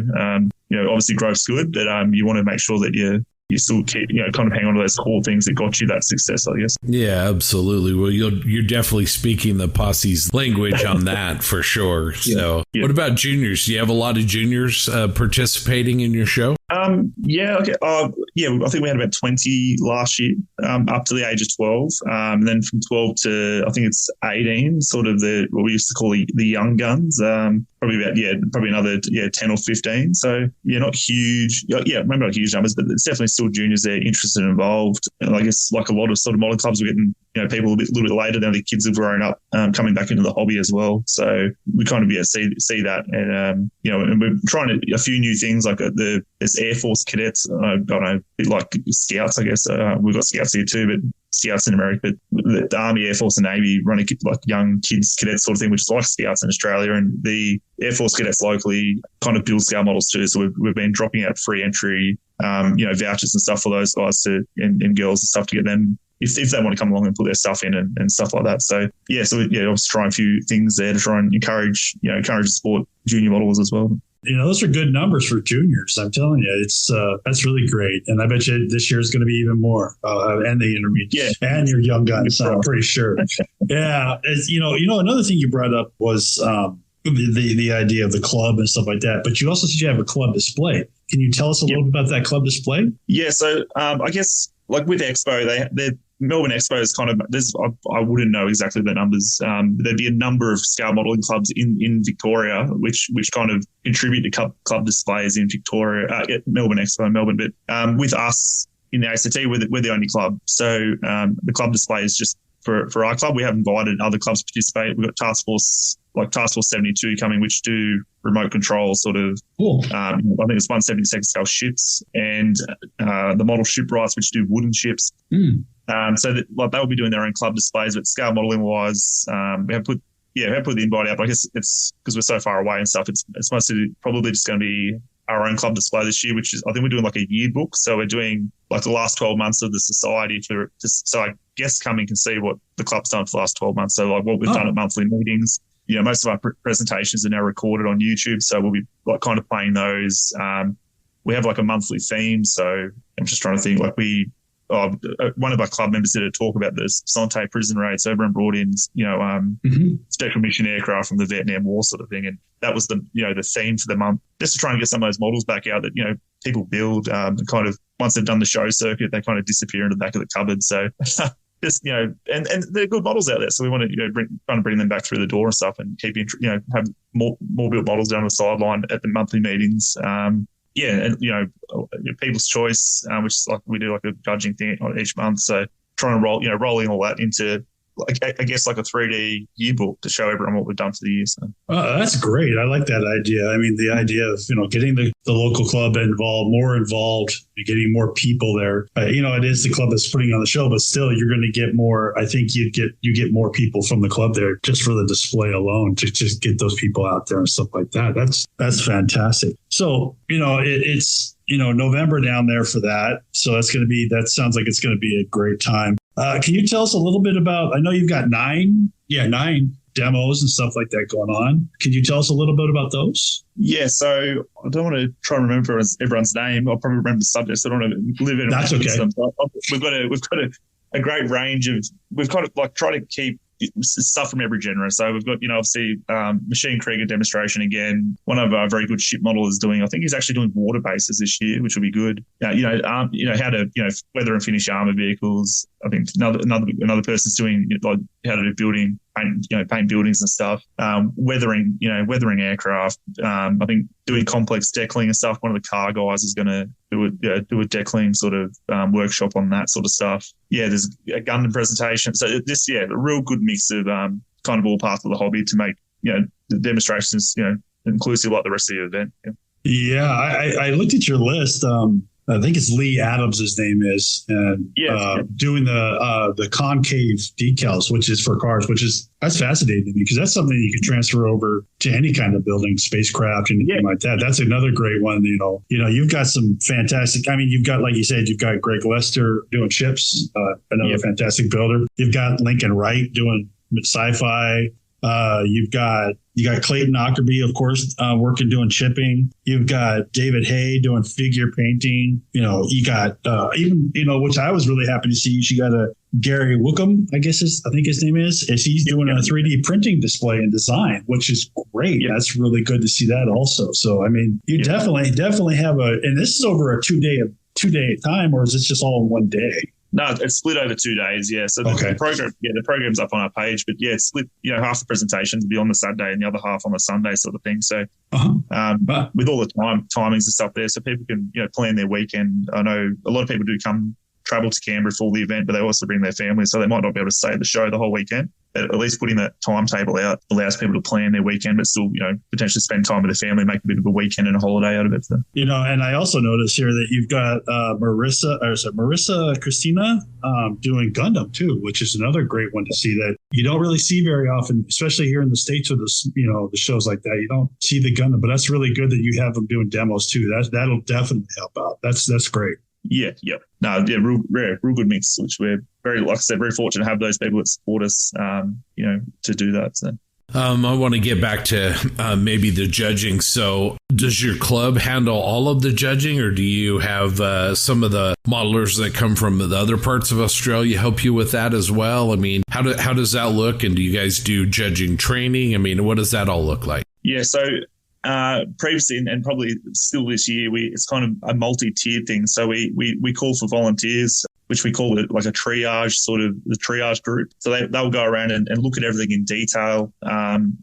S16: obviously growth's good, but you want to make sure that you still keep, kind of hang on to those core things that got you that success, I guess.
S3: Yeah, absolutely. Well, you're definitely speaking the posse's language on that for sure. So What about juniors? Do you have a lot of juniors participating in your show?
S16: Okay. I think we had about 20 last year, up to the age of 12. And then from 12 to, I think it's 18, sort of what we used to call the young guns. Probably another 10 or 15. So not huge. Maybe not huge numbers, but it's definitely still juniors there interested and involved. And I guess like a lot of sort of model clubs, we're getting people a little bit later, now the kids have grown up, coming back into the hobby as well. So we kind of see that, and and we're trying a few new things like there's Air Force cadets. I don't know, a bit like Scouts, I guess. We've got Scouts here too, but Scouts in America, but the Army, Air Force, and Navy run a like young kids cadets sort of thing, which is like Scouts in Australia, and the Air Force cadets locally kind of build scale models too. So we've been dropping out free entry, vouchers and stuff for those guys and girls and stuff to get them if they want to come along and put their stuff in and stuff like that. So I was trying a few things there to try and encourage to support junior models as well.
S10: Those are good numbers for juniors. I'm telling you, it's that's really great, and I bet you this year is going to be even more. And the intermediate, and your young guys, I'm pretty sure. Yeah, another thing you brought up was the idea of the club and stuff like that. But you also said you have a club display. Can you tell us a little bit about that club display?
S16: Yeah, so I guess like with Expo, the Melbourne Expo is kind of I wouldn't know exactly the numbers. There'd be a number of scale modeling clubs in Victoria, which kind of contribute to club displays in Victoria, Melbourne Expo in Melbourne. But with us in the ACT, we're the only club. So the club display is just for our club. We have invited other clubs to participate. We've got Task Force 72 coming, which do remote control sort of. Cool. I think it's 1/72 scale ships, and the model shipwrights, which do wooden ships. So they'll be doing their own club displays, but scale modeling wise, we have put the invite out. But I guess it's because we're so far away and stuff. It's mostly probably just going to be our own club display this year, which is, I think we're doing like a yearbook. So we're doing like the last 12 months of the society so I guess coming can see what the club's done for the last 12 months. So like what we've done at monthly meetings. Most of our presentations are now recorded on YouTube. So we'll be like kind of playing those. We have like a monthly theme. So I'm just trying to think one of our club members did a talk about the Sante prison raid. So everyone brought in, special mission aircraft from the Vietnam War sort of thing. And that was the theme for the month, just to try and get some of those models back out that, people build, and kind of once they've done the show circuit, they kind of disappear into the back of the cupboard. So just, and they're good models out there. So we want to, bring them back through the door and stuff and keep, have more built models down the sideline at the monthly meetings. And people's choice, which is like we do like a judging thing each month. So trying to rolling all that into, I guess, like a 3D yearbook to show everyone what we've done for the year. So.
S10: That's great. I like that idea. I mean, the idea of, getting the local club more involved, getting more people there. It is the club that's putting on the show, but still you're going to get more. I think you get more people from the club there just for the display alone to just get those people out there and stuff like that. That's fantastic. So, it's November down there for that. So that sounds like it's going to be a great time. Can you tell us a little bit about, I know you've got 9 demos and stuff like that going on. Can you tell us a little bit about those?
S16: Yeah, so I don't want to try and remember everyone's name. I'll probably remember the subjects. I don't want to live in. That's okay. We've got a great range of, we've kind of like try to keep stuff from every genre. So we've got, obviously Machine Krieger demonstration again. One of our very good ship model is doing, I think he's actually doing water bases this year, which will be good. How to, weather and finish armor vehicles. I think another person's doing like how to do building, paint buildings and stuff. Weathering aircraft. I think doing complex deckling and stuff. One of the car guys is going to do a deckling sort of workshop on that sort of stuff. Yeah, there's a Gundam presentation. So a real good mix of kind of all parts of the hobby to make the demonstrations inclusive like the rest of the event.
S10: Yeah, I looked at your list. I think it's Lee Adams, his name is, and doing the concave decals, which is for cars, that's fascinating to me because that's something you can transfer over to any kind of building, spacecraft, anything like that. That's another great one. You've got some fantastic. I mean, you've got, like you said, you've got Greg Lester doing chips, another fantastic builder. You've got Lincoln Wright doing sci-fi. You've got Clayton Ockerby, of course, working doing chipping. You've got David Hay doing figure painting. You got which I was really happy to see. You got a Gary Wookham, I think his name is he's doing a 3D printing display and design, which is great. Yeah. That's really good to see that also. So I mean, you definitely have and this is over a two day time, or is this just all in one day?
S16: No, it's split over 2 days. Yeah, so the program's up on our page, but it's split. Half the presentations will be on the Saturday and the other half on the Sunday, sort of thing. So, with all the timings and stuff there, so people can plan their weekend. I know a lot of people do come travel to Canberra for the event, but they also bring their families, so they might not be able to stay at the show the whole weekend. At least putting that timetable out allows people to plan their weekend, but still, potentially spend time with their family, make a bit of a weekend and a holiday out of it. So.
S10: And I also noticed here that you've got Marissa Christina doing Gundam too, which is another great one to see that you don't really see very often, especially here in the States with the shows like that. You don't see the Gundam, but that's really good that you have them doing demos too. That'll definitely help out. That's great.
S16: Yeah. Real good mix, which we're very, like I said, very fortunate to have those people that support us, to do that. So.
S3: I want to get back to maybe the judging. So does your club handle all of the judging, or do you have some of the modelers that come from the other parts of Australia help you with that as well? I mean, how does that look? And do you guys do judging training? I mean, what does that all look like?
S16: Yeah, so previously and probably still this year, it's kind of a multi-tiered thing. So we call for volunteers, which we call it like a triage, sort of the triage group. So they'll go around and look at everything in detail.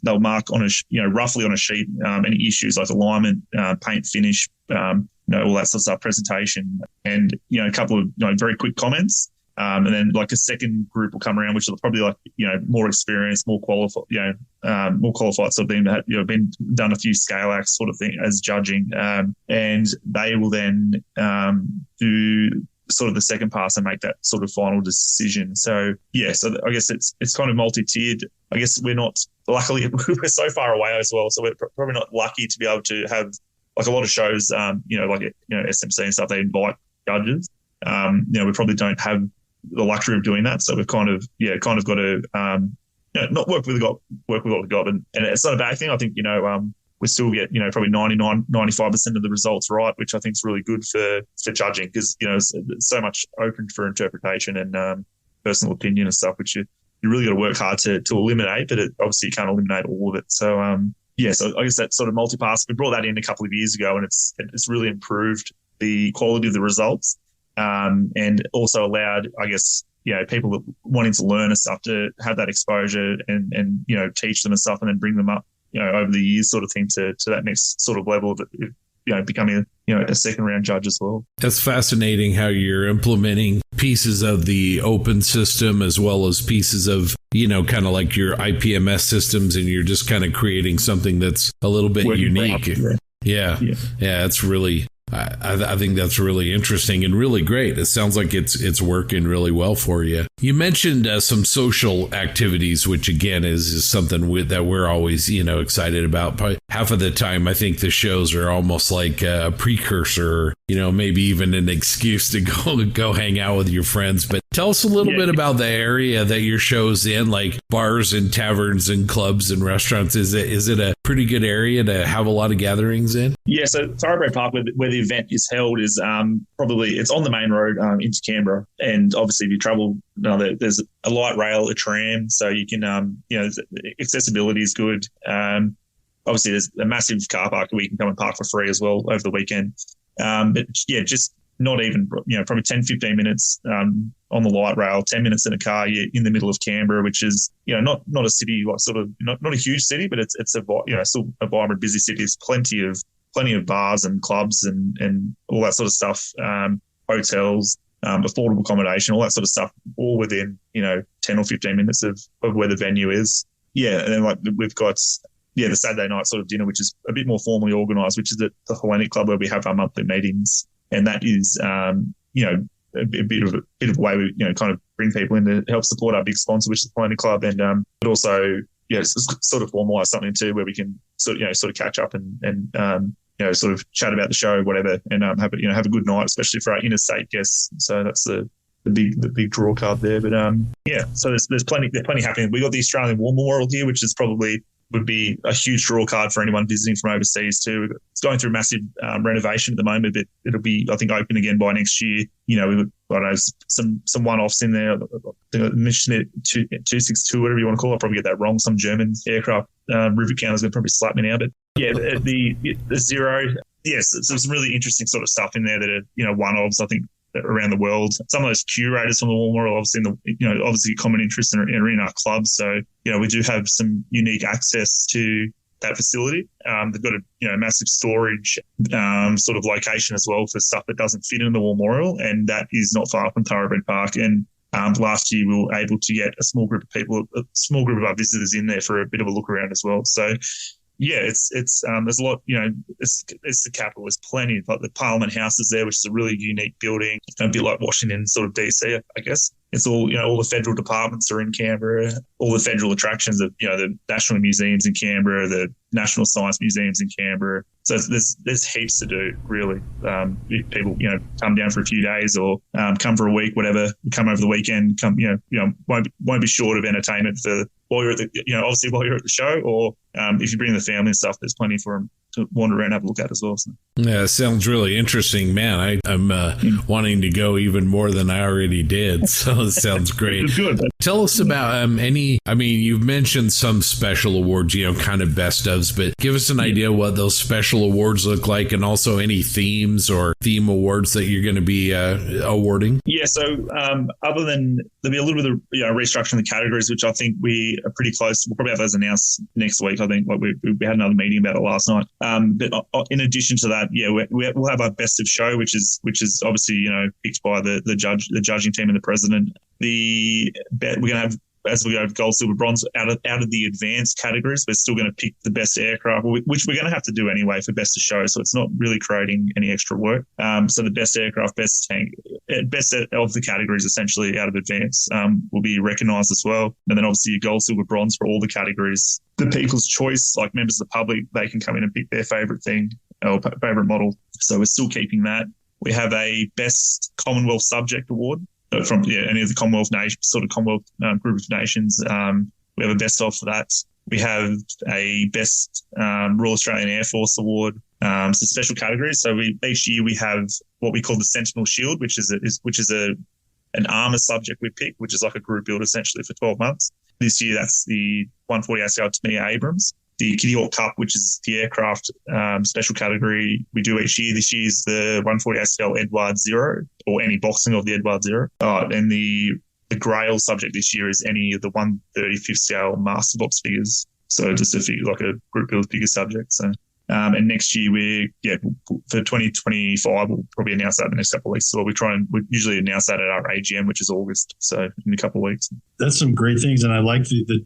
S16: They'll mark on roughly on a sheet any issues like alignment, paint finish, all that sort of stuff, presentation, and a couple of very quick comments. And then like a second group will come around, which are probably like, more experienced, more qualified, more qualified sort of thing that have been done a few scale acts sort of thing as judging. And they will then do sort of the second pass and make that sort of final decision. So I guess it's kind of multi-tiered. I guess luckily we're so far away as well. So we're probably not lucky to be able to have like a lot of shows, SMC and stuff, they invite judges. We probably don't have the luxury of doing that. So we've kind of got to, not work with what we've got. And it's not a bad thing. I think, we still get, probably 95% of the results right, which I think is really good for judging because, it's so much open for interpretation and personal opinion and stuff, which you really got to work hard to eliminate, but obviously you can't eliminate all of it. So, so I guess that sort of multipass, we brought that in a couple of years ago and it's really improved the quality of the results and also allowed, I guess, people that wanting to learn and stuff to have that exposure and teach them and stuff and then bring them up, over the years sort of thing to that next sort of level of, becoming a second round judge as well.
S3: That's fascinating how you're implementing pieces of the open system as well as pieces of, kind of like your IPMS systems, and you're just kind of creating something that's a little bit unique. Yeah. It's really, I think that's really interesting and really great. It sounds like it's working really well for you. You mentioned some social activities, which again is something that we're always, excited about. Probably half of the time, I think the shows are almost like a precursor, maybe even an excuse to go hang out with your friends. But tell us a little bit about the area that your show's in, like bars and taverns and clubs and restaurants. Is it a pretty good area to have a lot of gatherings in?
S16: Yeah, so Thoroughbred Park, where the event is held, is probably it's on the main road into Canberra, and obviously if you travel, there's a light rail, a tram, so you can accessibility is good. Obviously there's a massive car park where you can come and park for free as well over the weekend. But just not even probably 10-15 minutes on the light rail, 10 minutes in a car. You're in the middle of Canberra, which is not a city, like sort of not a huge city, but it's a still a vibrant, busy city. There's plenty of bars and clubs and all that sort of stuff, hotels, affordable accommodation, all that sort of stuff, all within 10 or 15 minutes of where the venue is. Yeah, and then we've got the Saturday night sort of dinner, which is a bit more formally organised, which is at the Hellenic Club where we have our monthly meetings, and that is a bit of a way we kind of bring people in to help support our big sponsor, which is the Hellenic Club, and but also it's sort of formalise something too where we can sort of catch up and sort of chat about the show, whatever, and have a good night, especially for our interstate guests. So that's the big draw card there. But so there's plenty happening. We got the Australian War Memorial here, which is probably would be a huge draw card for anyone visiting from overseas too. It's going through massive renovation at the moment, but it'll be, I think, open again by next year. We've got some one-offs in there. Mission 262, whatever you want to call it. I'll probably get that wrong. Some German aircraft rivet counters going to probably slap me now, but the Zero. Yes, so some really interesting sort of stuff in there that are one-offs, I think, around the world. Some of those curators from the War Memorial, obviously common interest in our club. So, we do have some unique access to that facility. They've got a massive storage sort of location as well for stuff that doesn't fit in the war memorial, and that is not far from Thoroughbred Park. And last year we were able to get a small group of our visitors in there for a bit of a look around as well. So yeah, it's there's a lot, it's the capital. There's plenty, like the Parliament House is there, which is a really unique building, a bit like Washington, sort of DC, I guess. It's all, all the federal departments are in Canberra, all the federal attractions of, the national museums in Canberra, the national science museums in Canberra. So there's heaps to do, really. People, come down for a few days or come for a week, whatever, come over the weekend, won't be short of entertainment for while you're at the, obviously while you're at the show, or if you bring the family and stuff, there's plenty for them to wander around and have a look at as well. So.
S3: Yeah, sounds really interesting, man. I'm wanting to go even more than I already did. So it sounds great.
S16: It's good.
S3: Tell us about you've mentioned some special awards, kind of best ofs, but give us an idea what those special awards look like, and also any themes or theme awards that you're going to be awarding.
S16: Yeah, so other than there'll be a little bit of restructuring the categories, which I think we are pretty close. We'll probably have those announced next week. I think we had another meeting about it last night. But in addition to that, we'll have our best of show, which is obviously picked by the judging team and the president. We're going to have, as we go gold, silver, bronze, out of the advanced categories, we're still going to pick the best aircraft, which we're going to have to do anyway for best of show. So it's not really creating any extra work. So the best aircraft, best tank, best of the categories essentially out of advance will be recognised as well. And then obviously your gold, silver, bronze for all the categories. The people's choice, like members of the public, they can come in and pick their favourite thing or favourite model. So we're still keeping that. We have a best Commonwealth subject award. From any of the Commonwealth Commonwealth group of nations, we have a best of for that. We have a best Royal Australian Air Force award. So special categories. So each year we have what we call the Sentinel Shield, which is an armour subject we pick, which is like a group build essentially for 12 months. This year that's the 140 ASCL Tamiya Abrams. The Kitty Hawk Cup, which is the aircraft special category we do each year. This year's the 140 ASCL Edward Zero, or any boxing of the Edward Zero. And the Grail subject this year is any of the 135th scale Master Box figures. So just a figure, like a group build figure subject. So and next year for 2025 we'll probably announce that in the next couple of weeks. So we usually announce that at our AGM, which is August. So in a couple of weeks.
S10: That's some great things, and I like that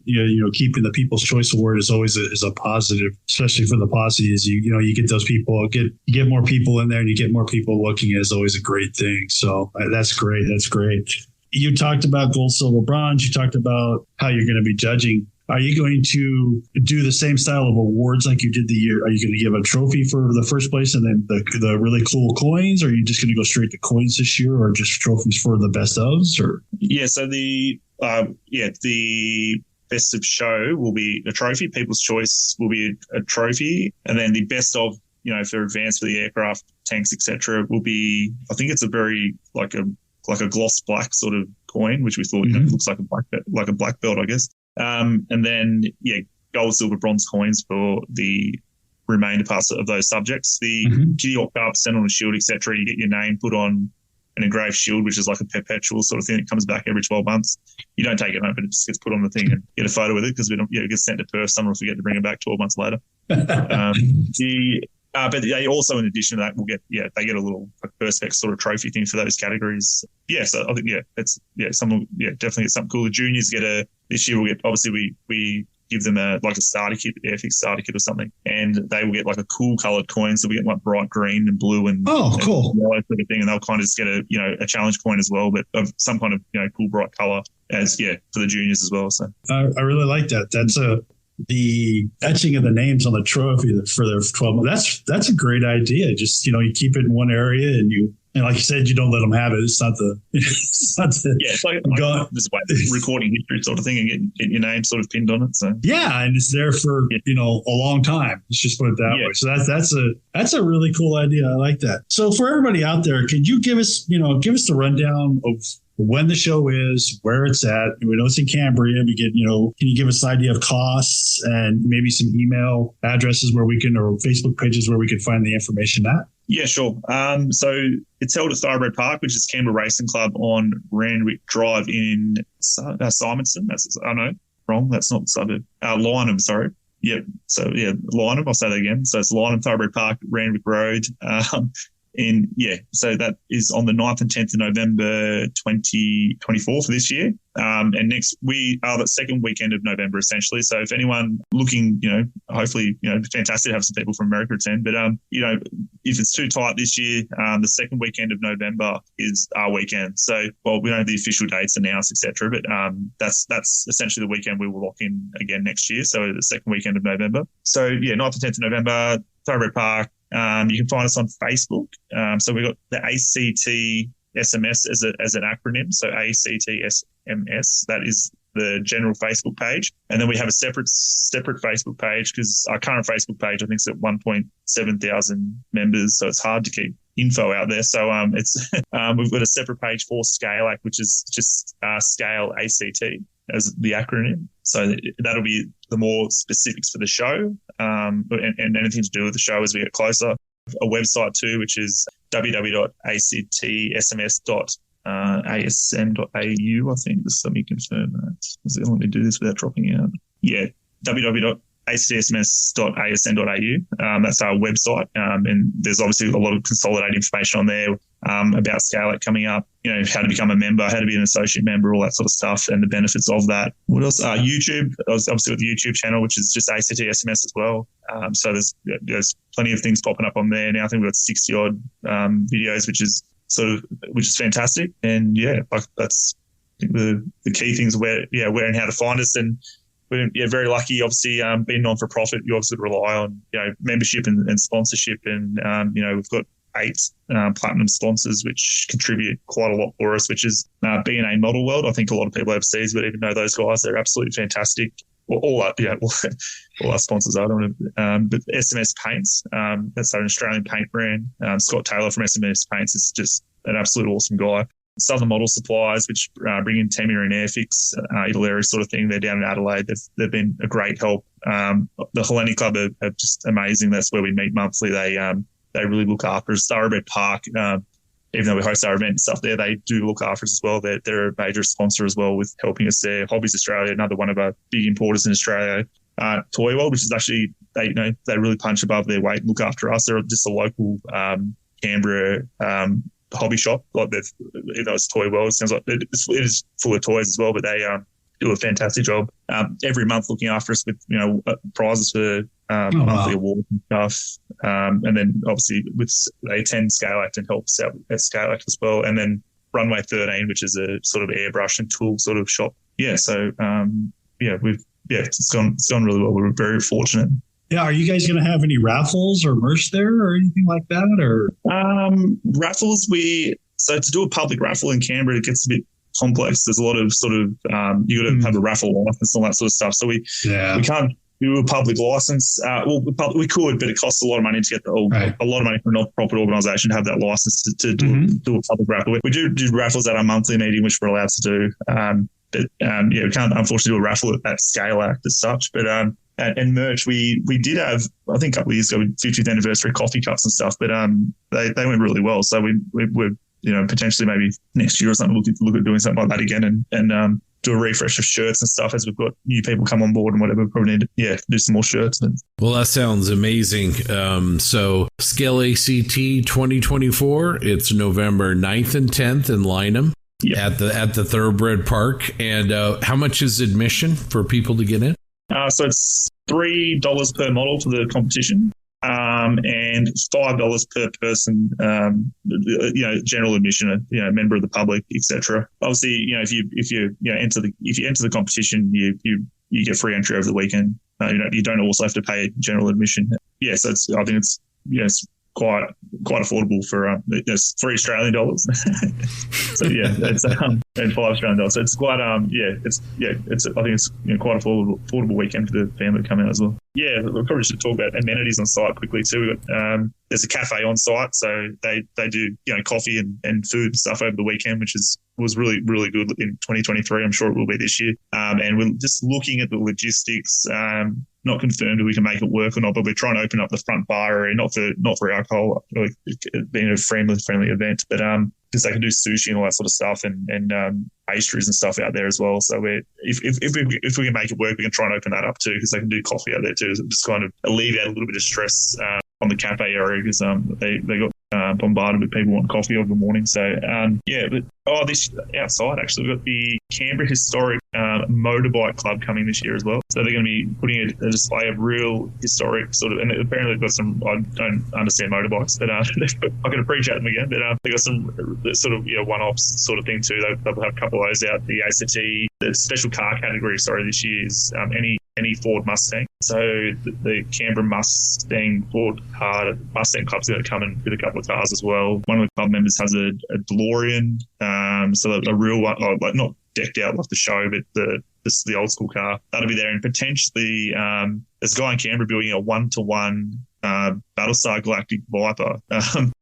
S10: keeping the People's Choice Award is always a positive, especially for the posse. Is you get those people, you get more people in there, and you get more people looking. Is always a great thing. So that's great. That's great. You talked about gold, silver, bronze. You talked about how you're going to be judging. Are you going to do the same style of awards like you did the year? Are you going to give a trophy for the first place and then the really cool coins? Or are you just going to go straight to coins this year, or just trophies for the best ofs? Or
S16: so the best of show will be a trophy. People's Choice will be a trophy, and then the best of for advanced for the aircraft, tanks, etc. will be. I think it's a very like a gloss black sort of coin, which we thought looks like a black belt, I guess. And then, gold, silver, bronze coins for the remainder parts of those subjects. The Kitty Hawk Cup, Sentinel Shield, etc. You get your name put on an engraved shield, which is like a perpetual sort of thing that comes back every 12 months. You don't take it home, but it just gets put on the thing and get a photo with it because we don't. It gets sent to Perth. Someone will forget to bring it back 12 months later. But they also, in addition to that, they get a little perspex sort of trophy thing for those categories. So I think definitely get something cool. The juniors this year we'll get, obviously we give them a starter kit, Airfix starter kit or something, and they will get like a cool coloured coin. So we get like bright green and blue and
S10: cool
S16: yellow sort of thing, and they'll kind of just get a challenge coin as well, but of some kind of cool bright colour for the juniors as well. So
S10: I really like that. That's the etching of the names on the trophy for their 12 months. That's a great idea. Just, you keep it in one area and like you said, you don't let them have it. It's not
S16: it's like this recording history sort of thing and get your name sort of pinned on it. So
S10: and it's there for a long time. Let's just put it that way. So that's a really cool idea. I like that. So for everybody out there, could you give us the rundown of when the show is, where it's at? We know it's in Cambria. We get, can you give us an idea of costs and maybe some email addresses or Facebook pages where we can find the information at?
S16: Yeah, sure. So it's held at Thoroughbred Park, which is Canberra Racing Club on Randwick Drive in Simonson. I know, wrong. That's not the suburb. Lynham, sorry. Yep. So yeah, Lynham. I'll say that again. So it's Lynham, Thoroughbred Park, Randwick Road. So that is on the 9th and 10th of November 2024 for this year. And next, we are the second weekend of November, essentially. So if anyone looking, hopefully, fantastic to have some people from America attend. But, if it's too tight this year, the second weekend of November is our weekend. So, well, we don't have the official dates announced, etc. But that's essentially the weekend we will lock in again next year. So the second weekend of November. So, 9th and 10th of November, Thoroughbred Park. You can find us on Facebook. So we've got the ACT SMS as an acronym. So ACT SMS, that is the general Facebook page. And then we have a separate Facebook page because our current Facebook page, I think, is at 1.7 thousand members. So it's hard to keep info out there. So we've got a separate page for Scale Act, which is just Scale ACT as the acronym. So that'll be the more specifics for the show and anything to do with the show as we get closer. A website too, which is www.actsms.asn.au, I think. Just let me confirm that. Let me do this without dropping out. Yeah, www.actsms.asn.au. That's our website. And there's obviously a lot of consolidated information on there about Scale Act coming up, how to become a member, how to be an associate member, all that sort of stuff, and the benefits of that. What else? YouTube, obviously with the YouTube channel, which is just ACT SMS as well. So there's plenty of things popping up on there now. I think we've got 60 odd videos, which is fantastic. And that's the key things where and how to find us. And we're very lucky, obviously, being non-for-profit, you obviously rely on, membership and sponsorship. And, we've got 8 platinum sponsors, which contribute quite a lot for us, which is B&A Model World. I think a lot of people overseas would even know those guys. They're absolutely fantastic. All our sponsors are. But SMS Paints, that's an Australian paint brand. Scott Taylor from SMS Paints is just an absolute awesome guy. Southern Model Supplies, which bring in Tamiya and Airfix, Italy sort of thing. They're down in Adelaide. They've been a great help. The Hellenic Club are just amazing. That's where we meet monthly. They really look after us. Thoroughbred Park, even though we host our event and stuff there, they do look after us as well. They're a major sponsor as well with helping us there. Hobbies Australia, another one of our big importers in Australia. Toy World, which is actually, they really punch above their weight and look after us. They're just a local Canberra hobby shop. Like even though it's Toy World, it sounds like it is full of toys as well, but they do a fantastic job every month looking after us with prizes for monthly awards and stuff. And then obviously they attend Scale Act and help us out at Scale Act as well. And then Runway 13, which is a sort of airbrush and tool sort of shop. It's gone really well. We're very fortunate.
S10: Yeah, are you guys going to have any raffles or merch there or anything like that? Or
S16: raffles, so to do a public raffle in Canberra, it gets a bit complex. There's a lot of sort of you got to have a raffle license and all that sort of stuff. So we can't do a public license. We could, but it costs a lot of money to get a lot of money for a not-for-profit organisation to have that license to do a public raffle. We do raffles at our monthly meeting, which we're allowed to do. We can't unfortunately do a raffle at Scale Act as such, but and merch, we did have, I think a couple of years ago, 50th anniversary coffee cups and stuff, but they went really well. So we're potentially maybe next year or something, look at doing something like that again and do a refresh of shirts and stuff as we've got new people come on board and whatever. We probably need to do some more shirts.
S3: Well, that sounds amazing. So Scale ACT 2024, it's November 9th and 10th in Lynham at the Thoroughbred Park. And how much is admission for people to get in?
S16: So it's $3 per model for the competition, and $5 per person. General admission, member of the public, etc. Obviously, if you enter the competition, you get free entry over the weekend. You don't also have to pay general admission. So I think it's quite affordable for it's $3 Australian. So it's and $5 Australian dollars. So it's quite I think it's quite affordable weekend for the family to come out as well. We probably should talk about amenities on site quickly too. We've got there's a cafe on site, so they do coffee and food and stuff over the weekend, which was really, really good in 2023. I'm sure it will be this year. And we're just looking at the logistics. Not confirmed if we can make it work or not, but we're trying to open up the front bar area, not for alcohol, being a friendly event, but because they can do sushi and all that sort of stuff, and pastries and stuff out there as well. So if we can make it work, we can try and open that up too, because they can do coffee out there too. So just kind of alleviate a little bit of stress on the cafe area, because they got bombarded with people wanting coffee every morning. So but this outside actually, we've got the Canberra Historic Motorbike Club coming this year as well. So they're going to be putting a display of real historic sort of, and apparently they've got some, I don't understand motorbikes, but I can appreciate them again, but they've got some sort of one-offs sort of thing too. They'll have a couple of those out. The ACT, the special car category, this year is any Ford Mustang. So the Canberra Ford Mustang Club's going to come in with a couple of cars as well. One of the club members has a DeLorean, so a real one, like not decked out like the show, but the old school car that'll be there. And potentially there's a guy in Canberra building a 1-to-1 Battlestar Galactic Viper,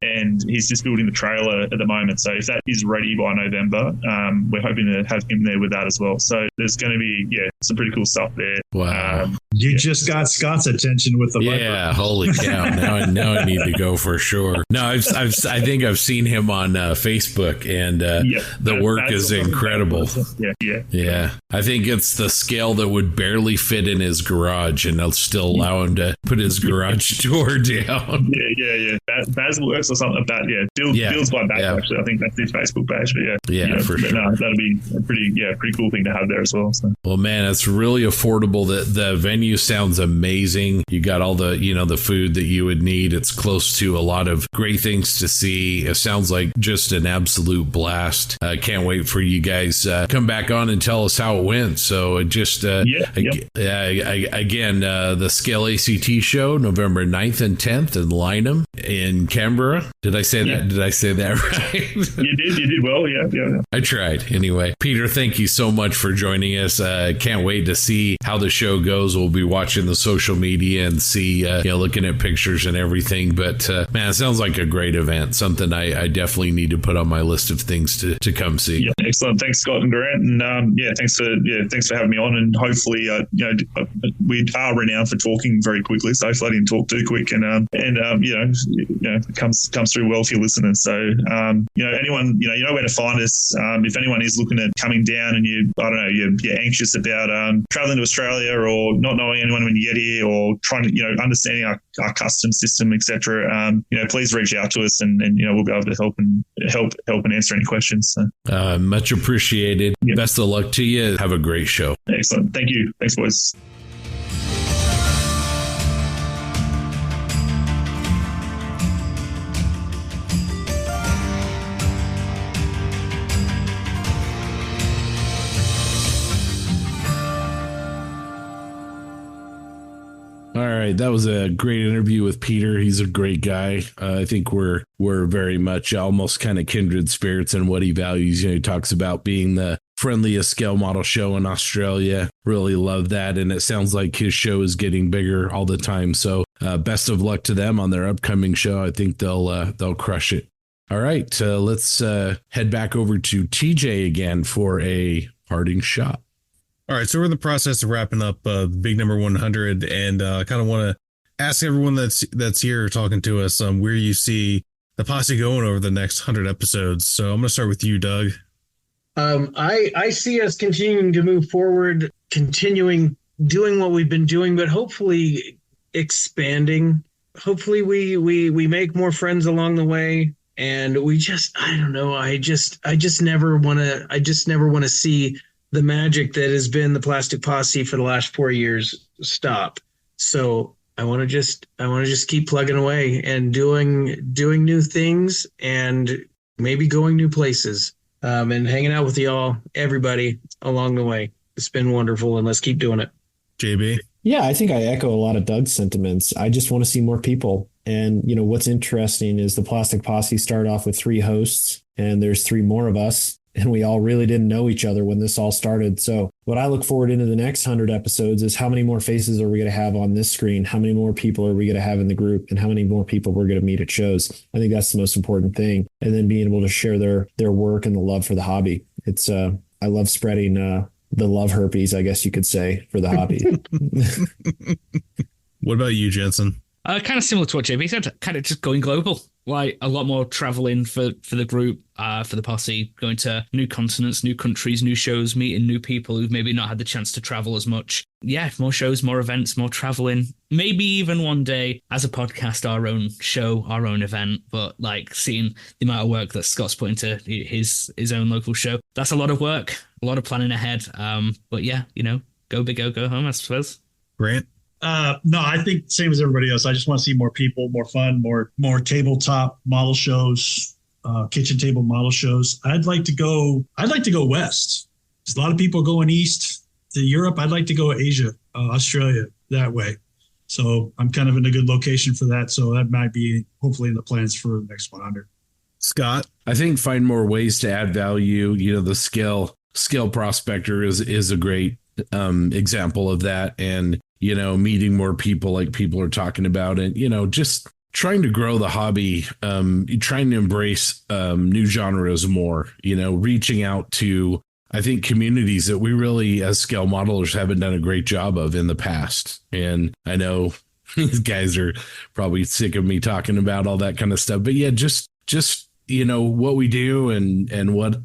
S16: and he's just building the trailer at the moment. So if that is ready by November, we're hoping to have him there with that as well. So there's going to be some pretty cool stuff there.
S3: Wow.
S10: You just got Scott's attention with the Viper.
S3: Yeah, holy cow. Now I need to go for sure. No, I think I've seen him on Facebook, and the work is incredible. Yeah. I think it's the scale that would barely fit in his garage, and they'll still allow him to put his garage door down.
S16: Yeah. Baz works or something like that. Yeah. Builds by Baz, actually. I think that's his Facebook page. But
S3: yeah, for sure.
S16: No, that'll be a pretty cool thing to have there as well. So.
S3: Well, man, it's really affordable. The venue sounds amazing. You got all the, the food that you would need. It's close to a lot of great things to see. It sounds like just an absolute blast. Can't wait for you guys come back on and tell us how it went. So again, the Scale ACT show, November 9th and 10th in Lynham in Canberra. Did I say that? Did I say that right?
S16: You did well. Yeah.
S3: I tried. Anyway, Peter, thank you so much for joining us. Can't wait to see how the show goes. We'll be watching the social media and see, looking at pictures and everything. But man, it sounds like a great event. Something I definitely need to put on my list of things to come see.
S16: Yeah, excellent. Thanks, Scott and Grant, and thanks for having me on. And hopefully, we are renowned for talking very quickly. So hopefully, I didn't talk too quick, and it comes through well for your listeners. So anyone, you know where to find us. If anyone is looking at coming down and you're anxious about traveling to Australia, or not knowing anyone when you get here, or trying to understanding our customs system, etc. Please reach out to us, and we'll be able to help and answer any questions. So.
S3: Much appreciated. Yep. Best of luck to you. Have a great show.
S16: Excellent. Thank you. Thanks, boys.
S3: All right, that was a great interview with Peter. He's a great guy. I think we're very much almost kind of kindred spirits in what he values. He talks about being the friendliest scale model show in Australia. Really love that, and it sounds like his show is getting bigger all the time. So best of luck to them on their upcoming show. I think they'll crush it. All right, let's head back over to TJ again for a parting shot.
S7: All right, so we're in the process of wrapping up big number 100, and I kind of want to ask everyone that's here talking to us where you see the posse going over the next 100 episodes. So I'm going to start with you, Doug.
S6: I see us continuing to move forward, continuing doing what we've been doing, but hopefully expanding. Hopefully we make more friends along the way, and we just, I don't know, I just never want to see the magic that has been the Plastic Posse for the last 4 years stop. So I want to just keep plugging away and doing new things, and maybe going new places, and hanging out with y'all, everybody along the way. It's been wonderful, and let's keep doing it.
S7: JB?
S8: Yeah, I think I echo a lot of Doug's sentiments. I just want to see more people. And, what's interesting is the Plastic Posse started off with 3 hosts, and there's 3 more of us. And we all really didn't know each other when this all started. So what I look forward into the next 100 episodes is how many more faces are we going to have on this screen? How many more people are we going to have in the group? And how many more people we're going to meet at shows? I think that's the most important thing. And then being able to share their work and the love for the hobby. It's I love spreading the love herpes, I guess you could say, for the hobby.
S7: What about you, Jensen?
S9: Kind of similar to what JB said, kind of just going global. like a lot more traveling for the group, for the posse, going to new continents, new countries, new shows, meeting new people who've maybe not had the chance to travel as much. Yeah, more shows, more events, more traveling. Maybe even one day as a podcast, our own show, our own event. But like seeing the amount of work that Scott's put into his own local show, that's a lot of work, a lot of planning ahead. But yeah, go big or go home, I suppose.
S7: Grant?
S10: No, I think same as everybody else. I just want to see more people, more fun, more tabletop model shows, kitchen table model shows. I'd like to go west. There's a lot of people going east to Europe. I'd like to go Asia, Australia, that way. So I'm kind of in a good location for that. So that might be hopefully in the plans for the next 100.
S7: Scott?
S3: I think find more ways to add value. The scale prospector is a great example of that. And meeting more people like people are talking about, and, just trying to grow the hobby, trying to embrace new genres more, reaching out to, I think, communities that we really, as scale modelers, haven't done a great job of in the past. And I know these guys are probably sick of me talking about all that kind of stuff, but yeah, just what we do and what,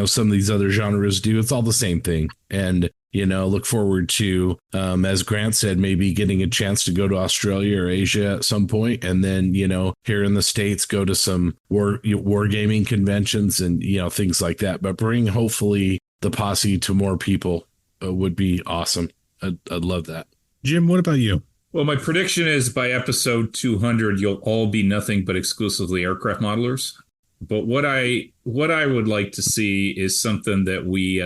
S3: some of these other genres do, it's all the same thing. And look forward to, as Grant said, maybe getting a chance to go to Australia or Asia at some point. And then, here in the States, go to some wargaming conventions and, things like that. But bring, hopefully, the posse to more people would be awesome. I'd love that.
S7: Jim, what about you?
S4: Well, my prediction is by episode 200, you'll all be nothing but exclusively aircraft modelers. But what I would like to see is something that we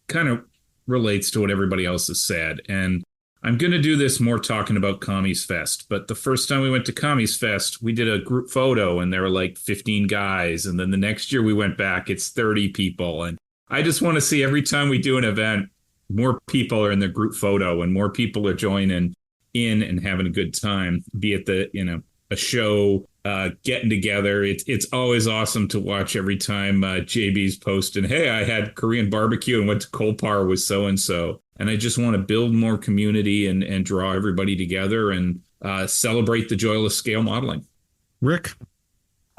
S4: kind of relates to what everybody else has said. And I'm going to do this more talking about Commies Fest. But the first time we went to Commies Fest, we did a group photo and there were like 15 guys. And then the next year we went back, it's 30 people. And I just want to see every time we do an event, more people are in the group photo and more people are joining in and having a good time, be it a show, getting together. It's always awesome to watch every time JB's posting, hey, I had Korean barbecue and went to Kolpar with so-and-so. And I just want to build more community and draw everybody together and celebrate the joyless scale modeling.
S7: Rick?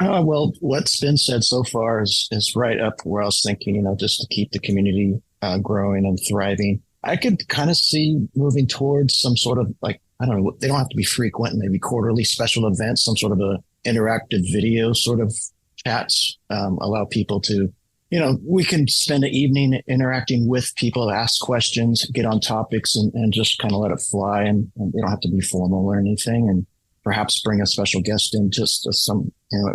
S5: Well, what's been said so far is right up where I was thinking, just to keep the community growing and thriving. I could kind of see moving towards some sort of like, I don't know, they don't have to be frequent, maybe quarterly special events, some sort of a interactive video sort of chats, allow people to, we can spend an evening interacting with people, ask questions, get on topics and just kind of let it fly. And they don't have to be formal or anything. And perhaps bring a special guest in just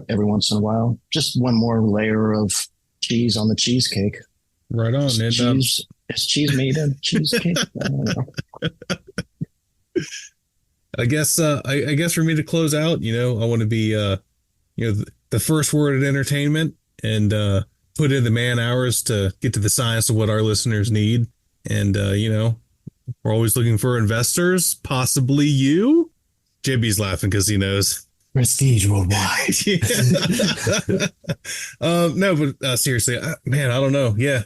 S5: every once in a while. Just one more layer of cheese on the cheesecake.
S7: Right on.
S5: Is cheese made of cheesecake? I don't know.
S7: I guess for me to close out, I want to be, the first word at entertainment and put in the man hours to get to the science of what our listeners need. And, we're always looking for investors, possibly you. JB's laughing because he knows.
S8: Prestige worldwide.
S7: No, but seriously, man, I don't know. Yeah.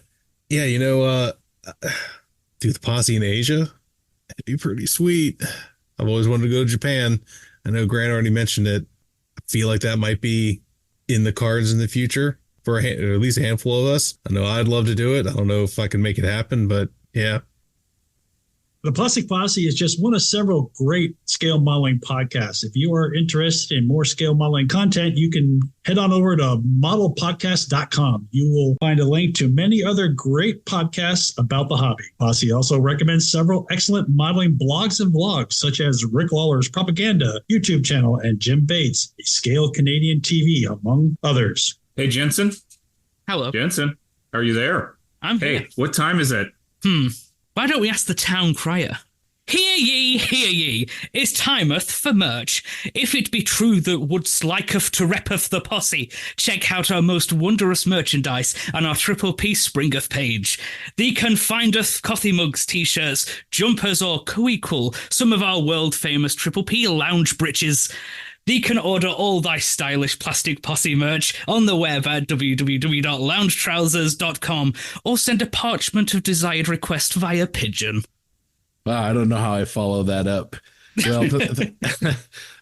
S7: Do the posse in Asia. It'd be pretty sweet. I've always wanted to go to Japan. I know Grant already mentioned it. I feel like that might be in the cards in the future for or at least a handful of us. I know I'd love to do it. I don't know if I can make it happen, but yeah.
S10: The Plastic Posse is just one of several great scale modeling podcasts. If you are interested in more scale modeling content, you can head on over to modelpodcast.com. You will find a link to many other great podcasts about the hobby. Posse also recommends several excellent modeling blogs and vlogs, such as Rick Lawler's Propaganda YouTube channel and Jim Bates, a Scale Canadian TV, among others.
S4: Hey, Jensen.
S9: Hello.
S4: Jensen, are you there?
S9: I'm here.
S4: Hey, what time is it?
S9: Why don't we ask the town crier? Hear ye, it's timeth for merch. If it be true that wouldst liketh to reppeth the posse, check out our most wondrous merchandise on our Triple P Springeth page. Thee can findeth coffee mugs, t-shirts, jumpers or co-equal, some of our world-famous Triple P lounge breeches. Thee can order all thy stylish Plastic Posse merch on the web at www.loungetrousers.com or send a parchment of desired request via pigeon.
S3: Wow, I don't know how I follow that up. Well,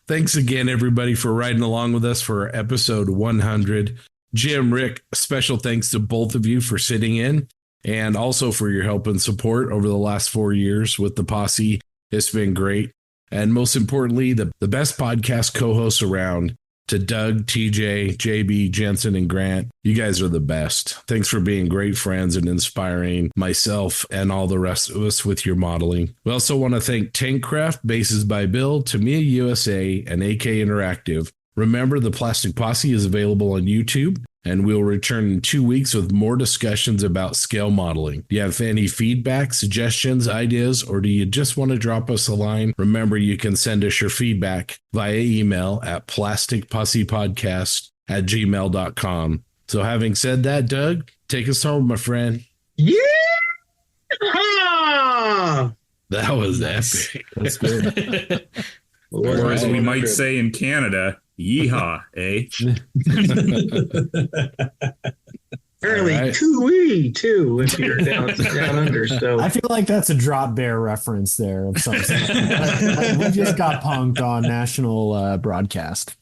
S3: thanks again, everybody, for riding along with us for episode 100. Jim, Rick, special thanks to both of you for sitting in and also for your help and support over the last 4 years with the posse. It's been great. And most importantly, the best podcast co-hosts around, to Doug, TJ, JB, Jensen, and Grant. You guys are the best. Thanks for being great friends and inspiring myself and all the rest of us with your modeling. We also want to thank Tankcraft, Bases by Bill, Tamiya USA, and AK Interactive. Remember, the Plastic Posse is available on YouTube, and we'll return in 2 weeks with more discussions about scale modeling. Do you have any feedback, suggestions, ideas, or do you just want to drop us a line? Remember, you can send us your feedback via email at plasticpossepodcast@gmail.com. So having said that, Doug, take us home, my friend.
S6: Yeah!
S3: That was
S8: Nice.
S3: epic.
S8: That's good.
S4: Or as we might say in Canada, yeehaw, eh?
S6: Apparently,
S3: All right.
S6: coo-wee, too, if you're down under. So
S8: I feel like that's a Drop Bear reference there of some sort. We just got punked on national broadcast.